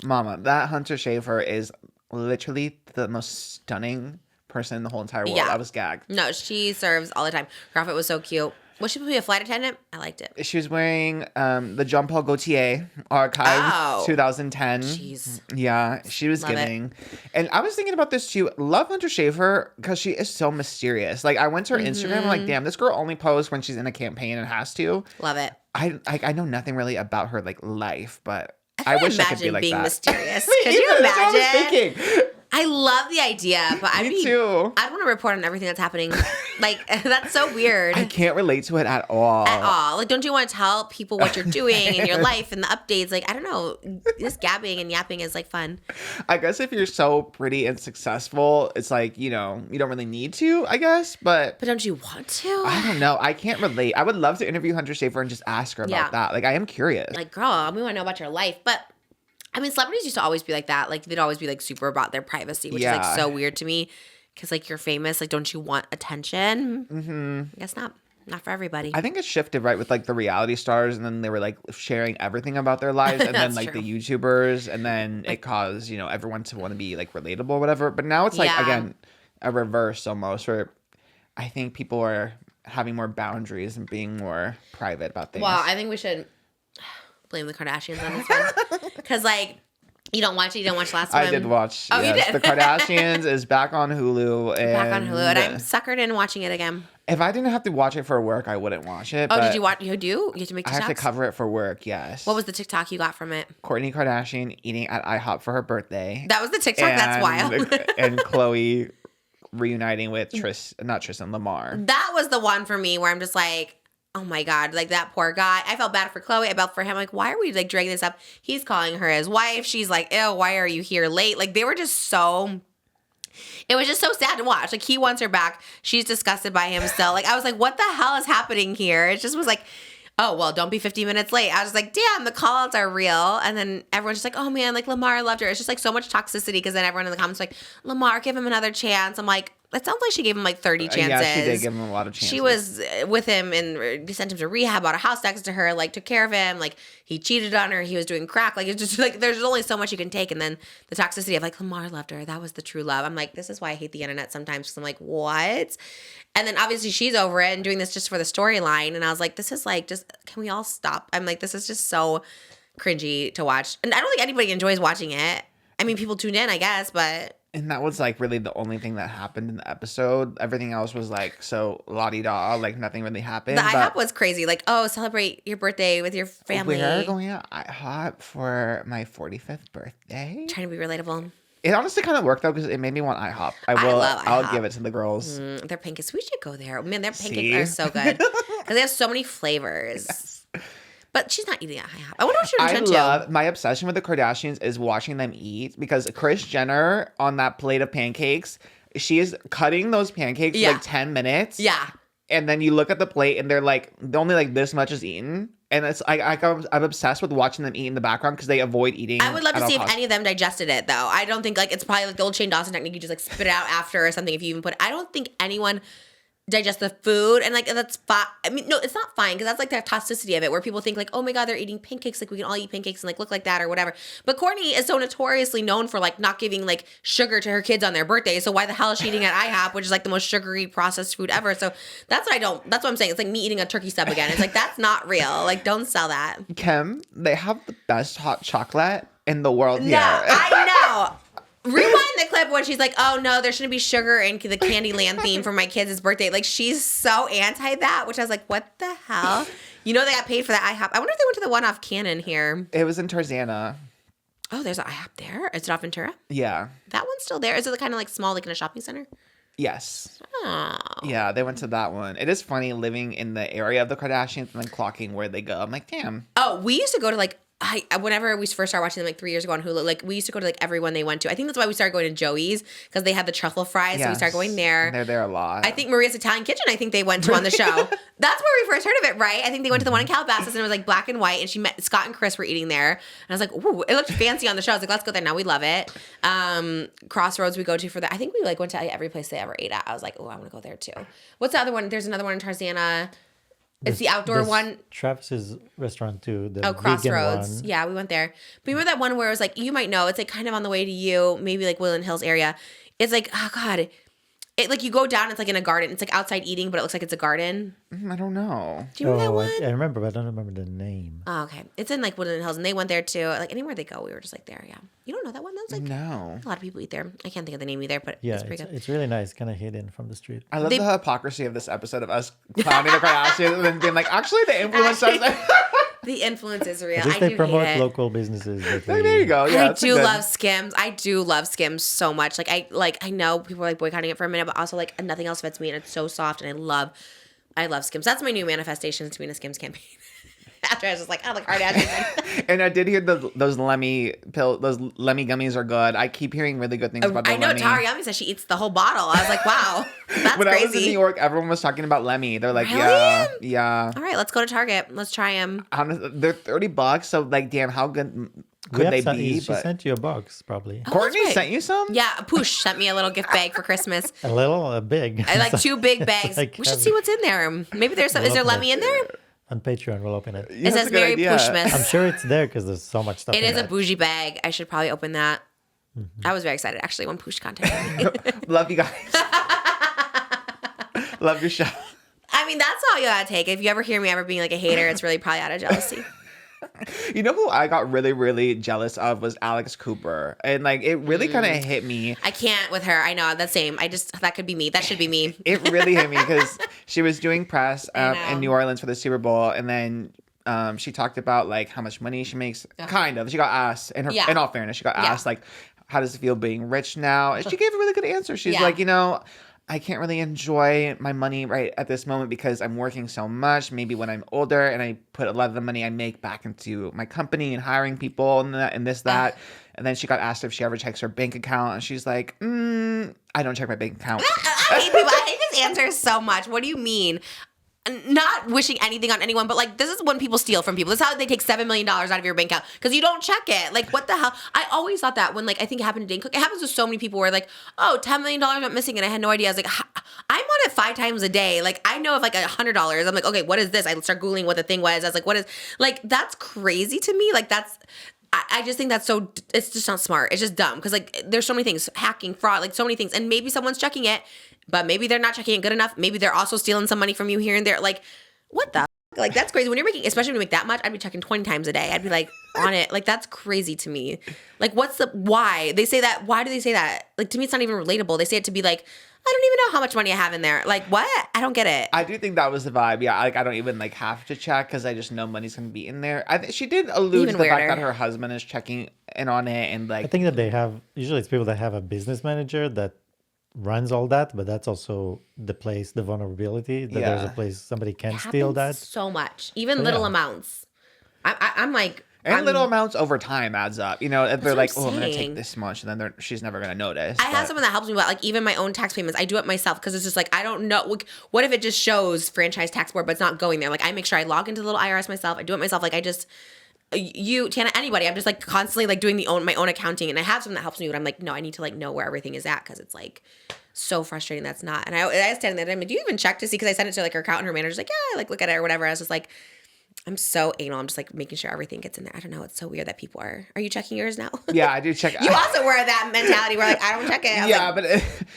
mama, that Hunter Schafer is literally the most stunning person in the whole entire world. Yeah. I was gagged. No, she serves all the time. Her outfit was so cute. Was she supposed to be a flight attendant? I liked it. She was wearing the Jean Paul Gaultier archive Oh. 2010. Jeez. Yeah, she was Love it. giving. And I was thinking about this too. Love Hunter Schafer because she is so mysterious. Like I went to her Instagram, I'm like, damn, this girl only posts when she's in a campaign and has to. Love it. I know nothing really about her like life, but I I wish I could imagine be like being that. mysterious. Me Could you either, that's what I was imagine? thinking. I love the idea, but Me too. I'd want to report on everything that's happening. Like that's so weird. I can't relate to it at all. At all. Like, don't you want to tell people what you're doing in your life and the updates? Like, I don't know. Just gabbing and yapping is like fun. I guess if you're so pretty and successful, it's like, you don't really need to, I guess. But But don't you want to? I don't know. I can't relate. I would love to interview Hunter Schafer and just ask her about Yeah. that. Like, I am curious. Like, girl, we want to know about your life. But I mean, celebrities used to always be like that. Like, they'd always be like super about their privacy, which is Yeah. like so weird to me. Because like you're famous. Like, don't you want attention? Mm-hmm. I guess not. Not for everybody. I think it shifted right with like the reality stars, and then they were like sharing everything about their lives, and then That's like true. the YouTubers, and then it caused everyone to want to be like relatable, or whatever. But now it's like Yeah. again a reverse almost, where I think people are having more boundaries and being more private about things. Well, I think we should blame the Kardashians on this one. Because, like, you don't watch it. You don't watch last one. I did watch. Oh, you yes. did? The Kardashians is back on Hulu. And Back on Hulu. And I'm suckered in watching it again. if I didn't have to watch it for work, I wouldn't watch it. Oh, but did you watch? You do? You have to make I TikToks? have to cover it for work, yes. What was the TikTok you got from it? Kourtney Kardashian eating at IHOP for her birthday. That was the TikTok? That's wild. And Khloe reuniting with Lamar. That was the one for me where I'm just like, oh my God, like that poor guy. I felt bad for Khloe. I felt for him. Like, why are we like dragging this up? He's calling her his wife. She's like, ew, why are you here late? Like, they were just so. It was just so sad to watch. Like, he wants her back. She's disgusted by him still. Like, I was like, what the hell is happening here? It just was like, oh, well, don't be 15 minutes late. I was just like, damn, the call outs are real. And then everyone's just like, oh man, like Lamar loved her. It's just like so much toxicity because then everyone in the comments like, Lamar, give him another chance. I'm like, it sounds like she gave him like 30 chances. Yeah, she did give him a lot of chances. She was with him and sent him to rehab, bought a house next to her, like took care of him. Like he cheated on her. He was doing crack. Like it's just like there's only so much you can take. And then the toxicity of like Lamar loved her. That was the true love. I'm like, this is why I hate the internet sometimes. Because I'm like, what? And then obviously she's over it and doing this just for the storyline. And I was like, this is like just can we all stop? I'm like, this is just so cringy to watch. And I don't think anybody enjoys watching it. I mean, people tuned in, I guess, but. And that was like really the only thing that happened in the episode. Everything else was like so la-di-da, like nothing really happened. The but IHOP was crazy. Like, oh, celebrate your birthday with your family. we're going to IHOP for my 45th birthday. Trying to be relatable. It honestly kind of worked though because it made me want IHOP. love I'll IHOP. give it to the girls. Their pancakes. We should go there. Man, their pancakes See? are so good. Because they have so many flavors. But she's not eating at IHOP. I wonder what she returned to. My obsession with the Kardashians is watching them eat because Kris Jenner on that plate of pancakes, she is cutting those pancakes for Yeah. like 10 minutes. Yeah. And then you look at the plate and they're like, only like this much is eaten. And it's I'm obsessed with watching them eat in the background because they avoid eating. I would love to at all see if costs. any of them digested it, though. I don't think, like, it's probably like the old Shane Dawson technique. You just, like, spit it out after or something if you even put it. I don't think anyone digest the food, and like that's fine. I mean, no, it's not fine because that's like the toxicity of it, where people think like, oh my god, they're eating pancakes, like we can all eat pancakes and like look like that or whatever. But Courtney is so notoriously known for like not giving like sugar to her kids on their birthday. So why the hell is she eating at IHOP, which is like the most sugary processed food ever? So that's what I'm saying. It's like me eating a turkey sub again. It's like that's not real. Like don't sell that. Kim, they have the best hot chocolate in the world here. No, I know. Rewind the clip when she's like, oh no, there shouldn't be sugar in the Candyland theme for my kids' birthday. Like, she's so anti that, which I was like, what the hell? You know, they got paid for that IHOP. I wonder if they went to the one off Cannon here. It was in Tarzana. Oh, there's an IHOP there? Is it off Ventura? Yeah. That one's still there? Is it kind of like small, like in a shopping center? Yes. Oh. Yeah, they went to that one. It is funny living in the area of the Kardashians and then clocking where they go. I'm like, damn. Oh, we used to go to like, whenever we first started watching them like 3 years ago on Hulu, like we used to go to like every one they went to. I think that's why we started going to Joey's, because they had the truffle fries. So we started going there. They're there a lot. I think Maria's Italian Kitchen, I think they went to on the show. That's where we first heard of it, right? I think they went to the one in Calabasas and it was like black and white, and she met Scott and Chris were eating there. And I was like, ooh, it looked fancy on the show. I was like, let's go there now. We love it. Crossroads we go to for that. I think we like went to every place they ever ate at. I was like, oh, I want to go there too. What's the other one? There's another one in Tarzana. It's the outdoor one. Travis's restaurant too. The Crossroads. one. Yeah, we went there. But remember that one where it was like, you might know, it's like kind of on the way to you, maybe like Woodland Hills area. It's like, oh God. It like you go down, it's like in a garden. It's like outside eating, but it looks like it's a garden. I don't know. Do you remember that one? I remember, but I don't remember the name. Oh, okay. It's in like Woodland Hills, and they went there too. Like anywhere they go, we were just like there. Yeah. You don't know that one? That was like No. a lot of people eat there. I can't think of the name either, but Yeah, it's pretty good. it's really nice, kind of hidden from the street. I love the hypocrisy of this episode of us clowning the Kardashians and then being like, actually, the influence does. The influence is real. At least I they do promote hate it. local businesses. That There you go. Yeah, I that's do good. love Skims. I do love Skims so much. I know people are like boycotting it for a minute, but also like nothing else fits me, and it's so soft, and I love Skims. That's my new manifestation to be in a Skims campaign. After I was just like, oh, the Kardashians. And I did hear those Lemmy gummies are good. I keep hearing really good things about the I know Lemmy. Tariami says she eats the whole bottle. I was like, wow, that's when crazy. I was in New York, everyone was talking about Lemmy. They're like, Really? yeah. All right, let's go to Target. Let's try them. They're $30, so like, damn, how good could they be? She But sent you a box, probably. Courtney right. sent you some? Yeah, Poosh sent me a little gift bag for Christmas. A little, a big. I like 2 big bags. Like We should heavy. see what's in there. Maybe there's some. Is there Lemmy in there? On Patreon, we'll open it. It says Merry Pooshmas. I'm sure it's there because there's so much stuff. It in is a that. bougie bag. I should probably open that. I was very excited actually when Poosh contacted me. Love you guys. Love your show. I mean, that's all you gotta take. If you ever hear me ever being like a hater, it's really probably out of jealousy. You know who I got really, really jealous of was Alex Cooper. And like, it really kind of hit me. I can't with her. I know, that's same. That could be me. That should be me. It really hit me because she was doing press know. in New Orleans for the Super Bowl. And then she talked about like how much money she makes. Kind of. She got asked, in all fairness, she got asked like, how does it feel being rich now? And she gave a really good answer. She's like, I can't really enjoy my money right at this moment because I'm working so much. Maybe when I'm older and I put a lot of the money I make back into my company and hiring people and that and this, that. And then she got asked if she ever checks her bank account. And she's like, I don't check my bank account. I hate people. I hate this answer so much. What do you mean? Not wishing anything on anyone, but like this is when people steal from people. This is how they take $7 million out of your bank account because you don't check it. Like what the hell? I always thought that when like I think it happened to Dane Cook. It happens to so many people where like, oh, $10 million went missing and I had no idea. I was like, I'm on it 5 times a day. Like I know if like $100, I'm like, okay, what is this? I start Googling what the thing was. I was like, what is like that's crazy to me. Like that's. I just think that's so, it's just not smart. It's just dumb. Because, like, there's so many things, hacking, fraud, like, so many things. And maybe someone's checking it, but maybe they're not checking it good enough. Maybe they're also stealing some money from you here and there. Like, what the? Like, that's crazy. When you're making, especially when you make that much, I'd be checking 20 times a day. I'd be, like, on it. Like, that's crazy to me. Like, what's the, why? They say that, why do they say that? Like, to me, it's not even relatable. They say it to be like, I don't even know how much money I have in there. Like, what? I don't get it. I do think that was the vibe. Yeah, like I don't even like have to check because I just know money's gonna be in there. I think she did allude Even to the fact weirder. that her husband is checking in on it and like. I think that they have, usually it's people that have a business manager that runs all that, but that's also the place, the vulnerability, that there's a Yeah. place somebody can It steal that. happens so much. Even little yeah. amounts. I'm like. And I'm- little amounts over time adds up. You know, if they're what like, I'm oh, I'm going to saying. take this much, and then she's never going to notice. I have But- someone that helps me with like even my own tax payments. I do it myself because it's just like I don't know. Like, what if it just shows franchise tax board, but it's not going there? Like I make sure I log into the little IRS myself. I do it myself. Like you, Tana, anybody. I'm just like constantly like doing my own accounting, and I have someone that helps me, but I'm like, no, I need to like know where everything is at because it's like so frustrating. That's not. And I was standing there, I'm like, do you even check to see? Because I sent it to like her accountant, her manager's like, yeah, like look at it or whatever. I was just like, I'm so anal. I'm just like making sure everything gets in there. I don't know. It's so weird that people are. Are you checking yours now? Yeah, I do check. You also were that mentality where like I don't check it. Yeah, but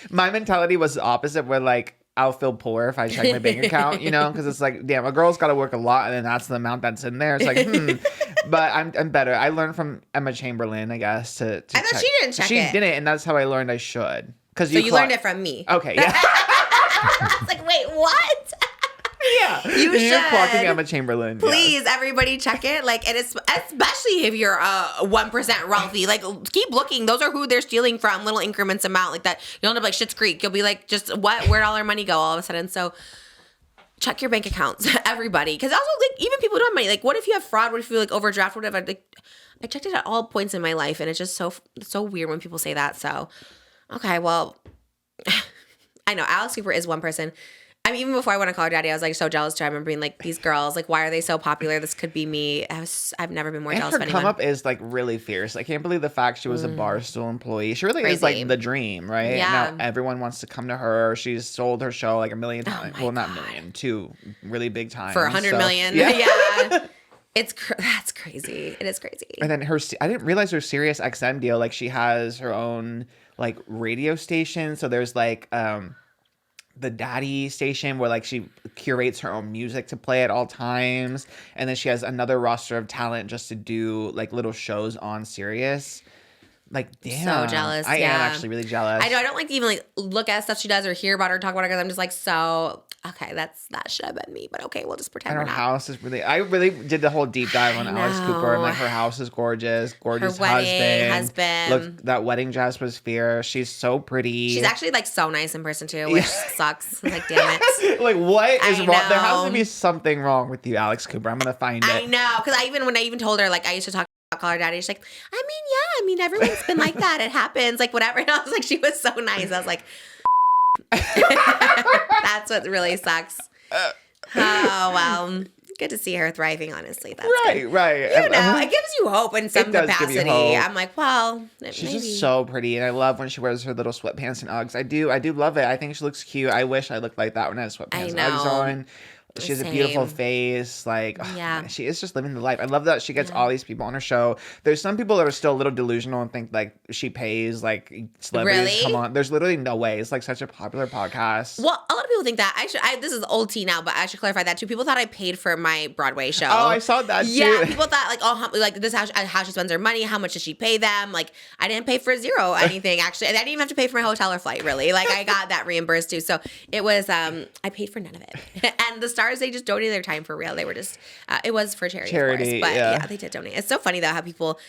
my mentality was the opposite. Where like I'll feel poor if I check my bank account, you know, because it's like, damn, a girl's got to work a lot, and then that's the amount that's in there. It's like, But I'm better. I learned from Emma Chamberlain, I guess. To I thought she didn't check it. She didn't, and that's how I learned I should. So you learned it from me. Okay, yeah. I was like, wait, what? Yeah, you should. You're clocking Emma Chamberlain. Please, everybody, check it. Like, and it's especially if you're 1% wealthy. Like, keep looking. Those are who they're stealing from. Little increments amount like that. You'll end up like Schitt's Creek. You'll be like, just what? Where'd all our money go all of a sudden? So check your bank accounts, everybody. Because also, like, even people who don't have money. Like, what if you have fraud? What if you like overdraft? Whatever. Like, I checked it at all points in my life, and it's just so weird when people say that. So, okay, well, I know Alex Cooper is one person. I mean, even before I went to Call Her Daddy, I was like so jealous too. I remember being like, these girls, like, why are they so popular? This could be me. I've never been more jealous of anyone. anyone. Her come up is like really fierce. I can't believe the fact she was a Barstool employee. She really is like the dream, right? Yeah. Now everyone wants to come to her. She's sold her show like 1 million times. my Well, not God. 1 million, 2 really big times. For 100 million. Yeah. That's crazy. It is crazy. And then I didn't realize her Sirius XM deal. Like she has her own like radio station. So there's like the Daddy station where like she curates her own music to play at all times, and then she has another roster of talent just to do like little shows on Sirius. Like, damn, So jealous. I yeah. am actually really jealous. I know. I don't like to even like look at stuff she does or hear about her, talk about her, because I'm just like, so okay, that should have been me, but okay, we'll just pretend And we're her not. house is really. I really did the whole deep dive on Alex Cooper, and like her house is gorgeous, gorgeous Her wedding husband. Look, that wedding dress was fierce. She's so pretty. She's actually like so nice in person too, which sucks. Like, damn it. Like, what is I wrong? There has know. to be something wrong with you, Alex Cooper. I'm gonna find it. I know, because when I even told her, like, I used to talk about Call Her Daddy, she's like, I mean, everyone's been like that. It happens, like, whatever. And I was like, she was so nice. I was like, that's what really sucks. Oh, well, good to see her thriving, honestly. That's Right. You know, it gives you hope in some It does give you capacity. hope. I'm like, well, She's maybe. just so pretty, and I love when she wears her little sweatpants and Uggs. I do love it. I think she looks cute. I wish I looked like that when I had sweatpants and Uggs know. on. She has a beautiful Same. face. Like, Yeah. she is just living the life. I love that she gets all these people on her show. There's some people that are still a little delusional and think like she pays like celebrities Really? to come on. There's literally no way. It's like such a popular podcast. Well, a lot of people think that. This is old tea now, but I should clarify that too. People thought I paid for my Broadway show. Oh, I saw that too. Yeah, people thought like, oh, like this is how she spends her money. How much does she pay them? Like, I didn't pay for zero anything actually. I didn't even have to pay for my hotel or flight really. Like, I got that reimbursed too. So it was I paid for none of it. And the stars, they just donated their time for real. They were just it was for charity, of course. But yeah, they did donate. It's so funny though how people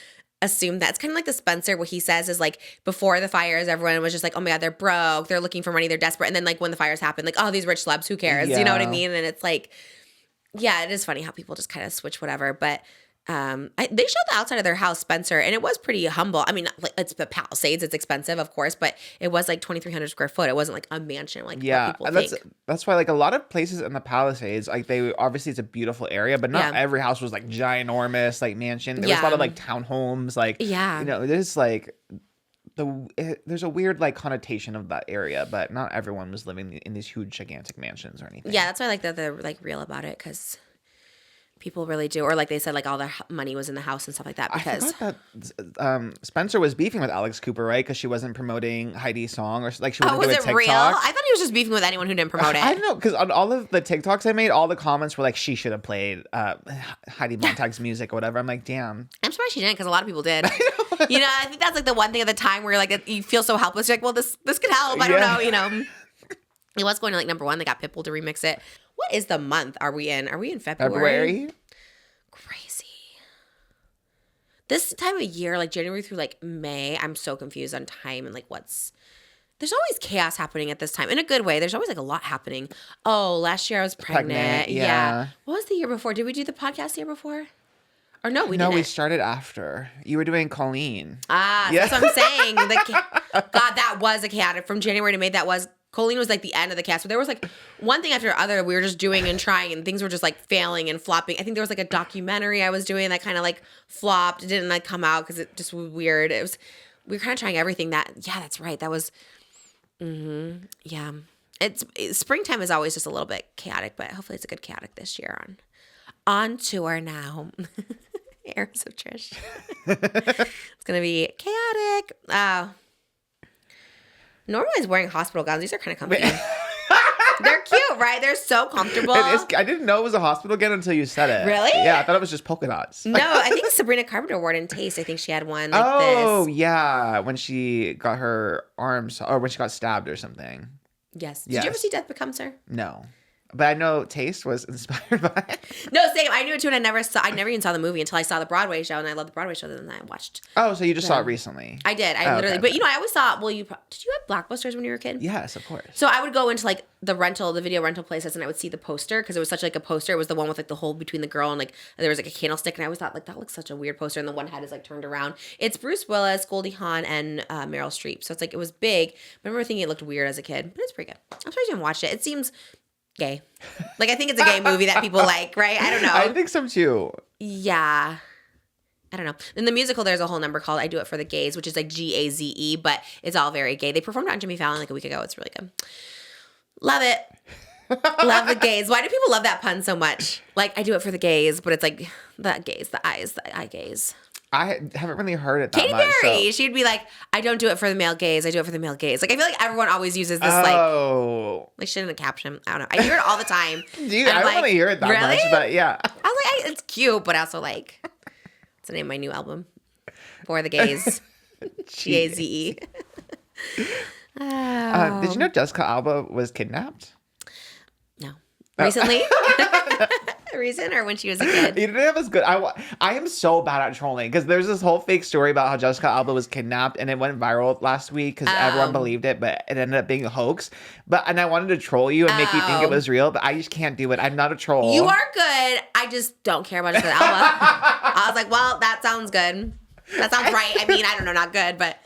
assume that. It's kind of like the Spencer, what he says is like, before the fires, everyone was just like, oh my God, they're broke, they're looking for money, they're desperate. And then like when the fires happen, like, oh, these rich celebs, who cares? You know what I Yeah. mean? And it's like, yeah, it is funny how people just kind of switch whatever. But they showed the outside of their house, Spencer, and it was pretty humble. I mean, like, it's the Palisades, it's expensive, of course, but it was like 2,300 square foot. It wasn't like a mansion, like what people think. That's why like a lot of places in the Palisades, like they obviously it's a beautiful area, but not every house was like ginormous, like mansion. There was a lot of like townhomes, like you know, there's like there's a weird like connotation of that area, but not everyone was living in these huge gigantic mansions or anything. Yeah, that's why I like that they're like real about it, because people really do. Or like they said, like all their money was in the house and stuff like that. Because I forgot that Spencer was beefing with Alex Cooper, right? Because she wasn't promoting Heidi's song, or like she wasn't was doing it TikToks. real? I thought he was just beefing with anyone who didn't promote it. I don't know, because on all of the TikToks I made, all the comments were like, she should have played Heidi Montag's music or whatever. I'm like, damn. I'm surprised she didn't, because a lot of people did. You know, I think that's like the one thing at the time where like you feel so helpless. You're like, well, this could help. I don't know. You know, it was going to like number one. They got Pitbull to remix it. What is the month are we in? Are we in February? Crazy. This time of year, like January through like May, I'm so confused on time and like there's always chaos happening at this time in a good way. There's always like a lot happening. Oh, last year I was pregnant. Yeah. What was the year before? Did we do the podcast the year before? Or no, we didn't. We started after. You were doing Colleen. That's what I'm saying. God, that was a chaotic. From January to May, that was Colleen was like the end of the cast, but there was like one thing after other we were just doing and trying, and things were just like failing and flopping. I think there was like a documentary I was doing that kind of like flopped. It didn't like come out because it just was weird. We were kind of trying everything. That's right. That was, yeah. Springtime is always just a little bit chaotic, but hopefully it's a good chaotic this year on tour now. Eras of Trish. It's gonna be chaotic. Normally, wearing hospital gowns. These are kind of comfy. They're cute, right? They're so comfortable. I didn't know it was a hospital gown until you said it. Really? Yeah, I thought it was just polka dots. No, I think Sabrina Carpenter wore it in Taste. I think she had one like oh, this. yeah. When she got her arms, or when she got stabbed or something. Yes. Did Yes. you ever see Death Becomes Her? No. But I know Taste was inspired by it. No, same. I knew it too, and I never even saw the movie until I saw the Broadway show, and I love the Broadway show. Then I watched. Oh, so you just saw it recently? I did. I literally. okay. But I always thought. Well, did you have Blockbusters when you were a kid? Yes, of course. So I would go into like the video rental places, and I would see the poster because it was such like a poster. It was the one with like the hole between the girl and like there was like a candlestick, and I always thought like that looks such a weird poster, and the one head is like turned around. It's Bruce Willis, Goldie Hawn, and Meryl Streep. So it's like it was big. I remember thinking it looked weird as a kid, but it's pretty good. I'm surprised you haven't watched it. It seems gay. Like I think it's a gay movie that people like, right? I don't know. I think so too. Yeah. I don't know. In the musical, there's a whole number called I Do It For the Gays, which is like Gaze, but it's all very gay. They performed it on Jimmy Fallon like a week ago. It's really good. Love it. Love the gays. Why do people love that pun so much? Like, I do it for the gays, but it's like the gays, the eye gaze. I haven't really heard it that Katy much. Perry, So. she'd be like, I don't do it for the male gaze. I do it for the male gaze. Like, I feel like everyone always uses this, Oh. like shit in a caption. I don't know. I hear it all the time. Dude, And I I'm don't like, want to hear it that really? much, but yeah. I was like, it's cute, but also like, it's the name of my new album. For the gays. Gaze. Did you know Jessica Alba was kidnapped? No. Recently? Recent or when she was a kid? You know, it was good. I am so bad at trolling because there's this whole fake story about how Jessica Alba was kidnapped and it went viral last week because everyone believed it, but it ended up being a hoax. And I wanted to troll you and make you think it was real, but I just can't do it. I'm not a troll. You are good. I just don't care about Jessica Alba. I was like, well, that sounds good. That sounds right. I mean, I don't know, not good, but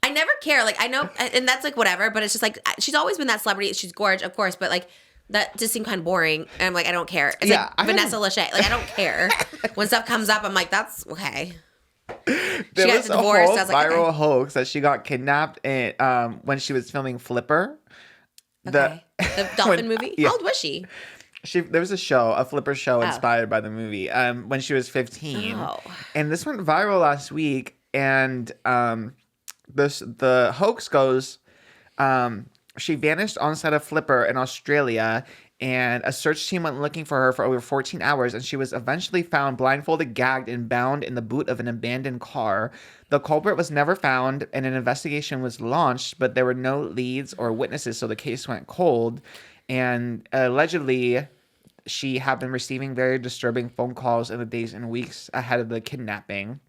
I never care. Like, I know, and that's like whatever, but it's just like, she's always been that celebrity. She's gorgeous, of course, but like, that just seemed kind of boring. And I'm like, I don't care. It's Yeah, like Vanessa Lachey. Like, I don't care. When stuff comes up, I'm like, that's okay. There was a divorced. whole I was like, viral okay. hoax that she got kidnapped when she was filming Flipper. Okay. The dolphin movie? yeah. How old was she? There was a Flipper show inspired by the movie when she was 15. Oh. And this went viral last week. And the hoax goes, she vanished on set of Flipper in Australia. And a search team went looking for her for over 14 hours. And she was eventually found blindfolded, gagged, and bound in the boot of an abandoned car. The culprit was never found, and an investigation was launched, but there were no leads or witnesses, so the case went cold. And allegedly, she had been receiving very disturbing phone calls in the days and weeks ahead of the kidnapping.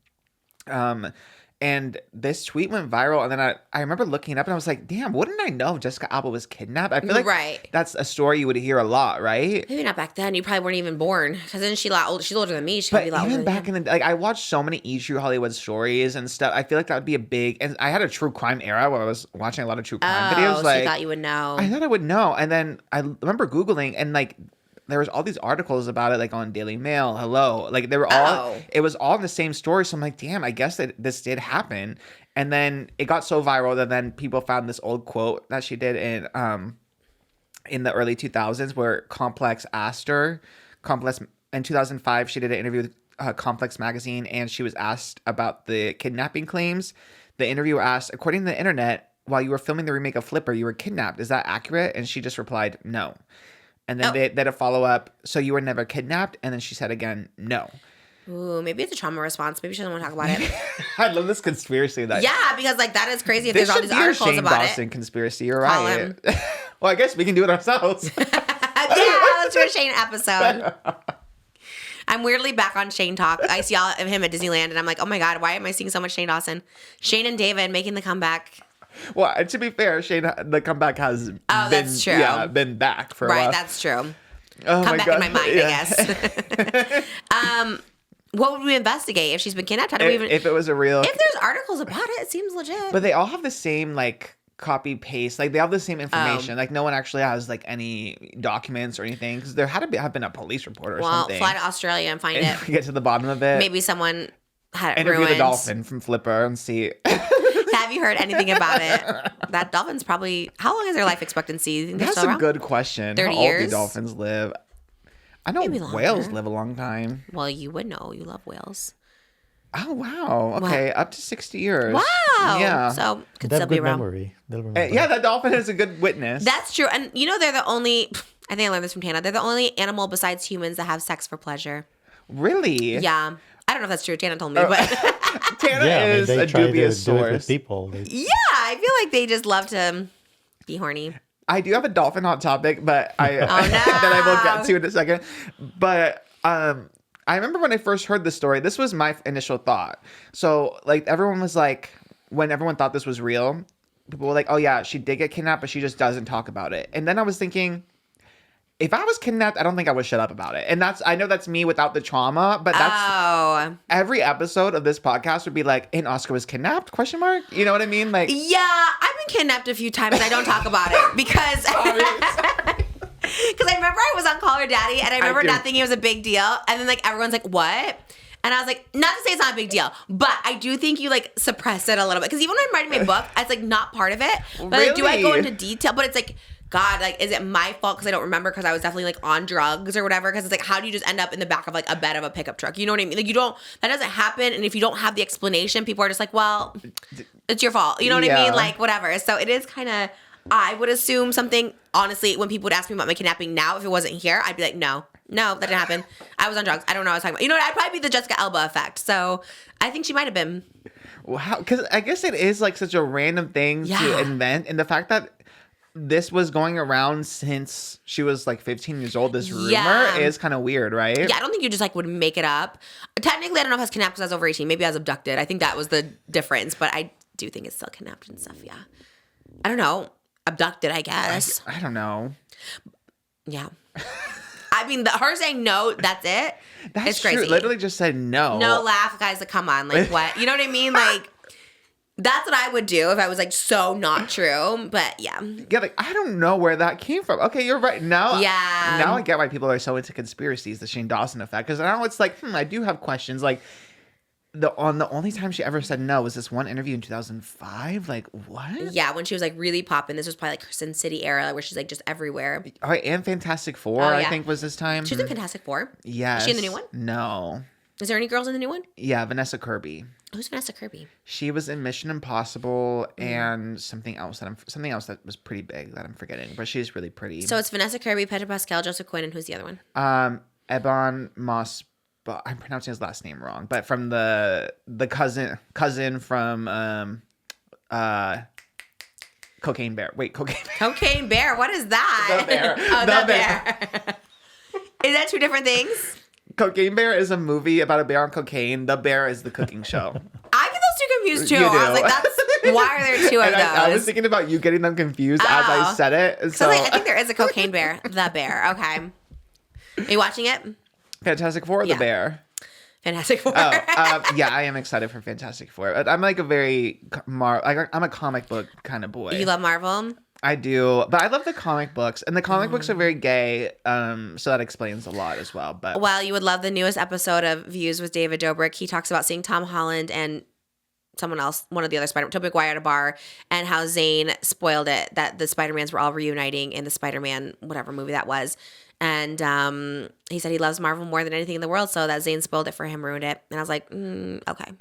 And this tweet went viral, and then I remember looking it up, and I was like, damn, wouldn't I know Jessica Alba was kidnapped? I feel like that's a story you would hear a lot, right? Maybe not back then. You probably weren't even born. Because then she's older than me. She could But be a lot older even than back him. in the like, I watched so many True Hollywood stories and stuff. I feel like that would be a big. And I had a true crime era where I was watching a lot of true crime videos. So Like, you thought you would know. I thought I would know, and then I remember Googling, and like there was all these articles about it, like on Daily Mail, Hello, like they were all. It was all the same story. So I'm like, damn, I guess that this did happen. And then it got so viral that then people found this old quote that she did in the early 2000s where Complex asked her. In 2005, she did an interview with Complex magazine, and she was asked about the kidnapping claims. The interviewer asked, according to the internet, while you were filming the remake of Flipper, you were kidnapped. Is that accurate? And she just replied, no. And then they had a follow-up, so you were never kidnapped? And then she said again, no. Ooh, maybe it's a trauma response. Maybe she doesn't want to talk about it. I love this conspiracy. Yeah, because like that is crazy if This there's all should these be a articles Shane about Dawson it. conspiracy. You're Call right. him. Well, I guess we can do it ourselves. Yeah, let's do a Shane episode. I'm weirdly back on Shane talk. I see all of him at Disneyland, and I'm like, oh my God, why am I seeing so much Shane Dawson? Shane and David making the comeback. Well, to be fair, Shane, the comeback has that's true. Yeah, been back for a while. Right, that's true. Oh Come my back God. in my mind, Yeah. I guess. What would we investigate if she's been kidnapped? How do we even? If it was a real, If there's articles about it, it seems legit. but they all have the same like copy paste. Like they have the same information. Like no one actually has like any documents or anything because there had to have been a police report or something. Fly to Australia and find it. Get to the bottom of it. Maybe someone had it Interview ruined. the dolphin from Flipper and see. Have you heard anything about it? That dolphin's probably. How long is their life expectancy? You think they're That's still a around? good question. 30 How old years? do dolphins live? I know Maybe longer. whales live a long time. Well, you would know. You love whales. Oh wow! Okay, up to 60 years. Wow. Yeah. So could They still have be good around. memory. They'll remember. Yeah, that dolphin is a good witness. That's true. And you know, they're the only. I think I learned this from Tana. They're the only animal besides humans that have sex for pleasure. Really? Yeah. I don't know if that's true. Tana told me, but Tana Yeah, I mean, is they a try to dubious do it with source. people. yeah, I feel like they just love to be horny. I do have a dolphin hot topic, but I no. that I will get to in a second. But I remember when I first heard the story, this was my initial thought. So like everyone was like, when everyone thought this was real, people were like, oh yeah, she did get kidnapped, but she just doesn't talk about it. And then I was thinking, if I was kidnapped, I don't think I would shut up about it. And I know that's me without the trauma, but that's every episode of this podcast would be like, and Oscar was kidnapped? ? You know what I mean? Like, Yeah, I've been kidnapped a few times. I don't talk about it because because I remember I was on Call Her Daddy and I remember do. not thinking it was a big deal. And then like everyone's like, what? And I was like, not to say it's not a big deal, but I do think you like suppress it a little bit. Because even when I'm writing my book, it's like not part of it. But like, do I go Really? into detail? But it's like, God, like, is it my fault because I don't remember because I was definitely like on drugs or whatever? Because it's like, how do you just end up in the back of like a bed of a pickup truck? You know what I mean? Like, that doesn't happen. And if you don't have the explanation, people are just like, well, it's your fault. You know what I Yeah. mean? Like, whatever. So it is kind of, I would assume something, honestly, when people would ask me about my kidnapping now, if it wasn't here, I'd be like, no, that didn't happen. I was on drugs. I don't know what I was talking about. You know what? I'd probably be the Jessica Alba effect. So I think she might have been. wow. Because I guess it is like such a random thing to Yeah. invent. And the fact that this was going around since she was like 15 years old, this rumor Yeah. is kind of weird, right? Yeah, I don't think you just like would make it up. Technically, I don't know if I was kidnapped because I was over 18. Maybe I was abducted. I think that was the difference. But I do think it's still kidnapped and stuff. Yeah. I don't know. Abducted, I guess. I don't know. Yeah. I mean, her saying no, that's it. That's it's crazy. true. Literally just said no. No laugh, guys. Like, come on. Like, what? You know what I mean? Like, that's what I would do if I was like so not true. But yeah. Yeah, like I don't know where that came from. Okay, you're right. Now, Yeah. Now I get why people are so into conspiracies, the Shane Dawson effect. Because now it's like, I do have questions. Like, the only time she ever said no was this one interview in 2005. Like, what? Yeah, when she was like really popping. This was probably like her Sin City era where she's like just everywhere. All right, and Fantastic Four, Oh, I yeah. think, was this time. She's in Fantastic Four. Yes. Is she in the new one? No. Is there any girls in the new one? Yeah, Vanessa Kirby. Who's Vanessa Kirby? She was in Mission Impossible and something else that was pretty big that I'm forgetting, but she's really pretty. So it's Vanessa Kirby, Pedro Pascal, Joseph Quinn, and who's the other one? Ebon Moss, but I'm pronouncing his last name wrong. But from the cousin from Cocaine Bear. Wait, Cocaine Bear. Cocaine Bear. What is that? The bear. Oh, The the bear. Is that two different things? Cocaine Bear is a movie about a bear on cocaine. The Bear is the cooking show. I get those two confused too. You I was do. like, that's why are there two of And those? I was thinking about you getting them confused as I Oh. said it. So I think there is a cocaine bear. The bear. Okay. Are you watching it? Fantastic Four, Yeah. The Bear. Fantastic Four. Yeah, I am excited for Fantastic Four. I'm like I'm a comic book kind of boy. You love Marvel? I do, but I love the comic books, and the comic books are very gay, so that explains a lot as well. But Well, you would love the newest episode of Views with David Dobrik. He talks about seeing Tom Holland and someone else, one of the other Spider-Man, Tobey Maguire at a bar, and how Zayn spoiled it, that the Spider-Mans were all reuniting in the Spider-Man, whatever movie that was. And he said he loves Marvel more than anything in the world, so that Zayn spoiled it for him, ruined it. And I was like, okay,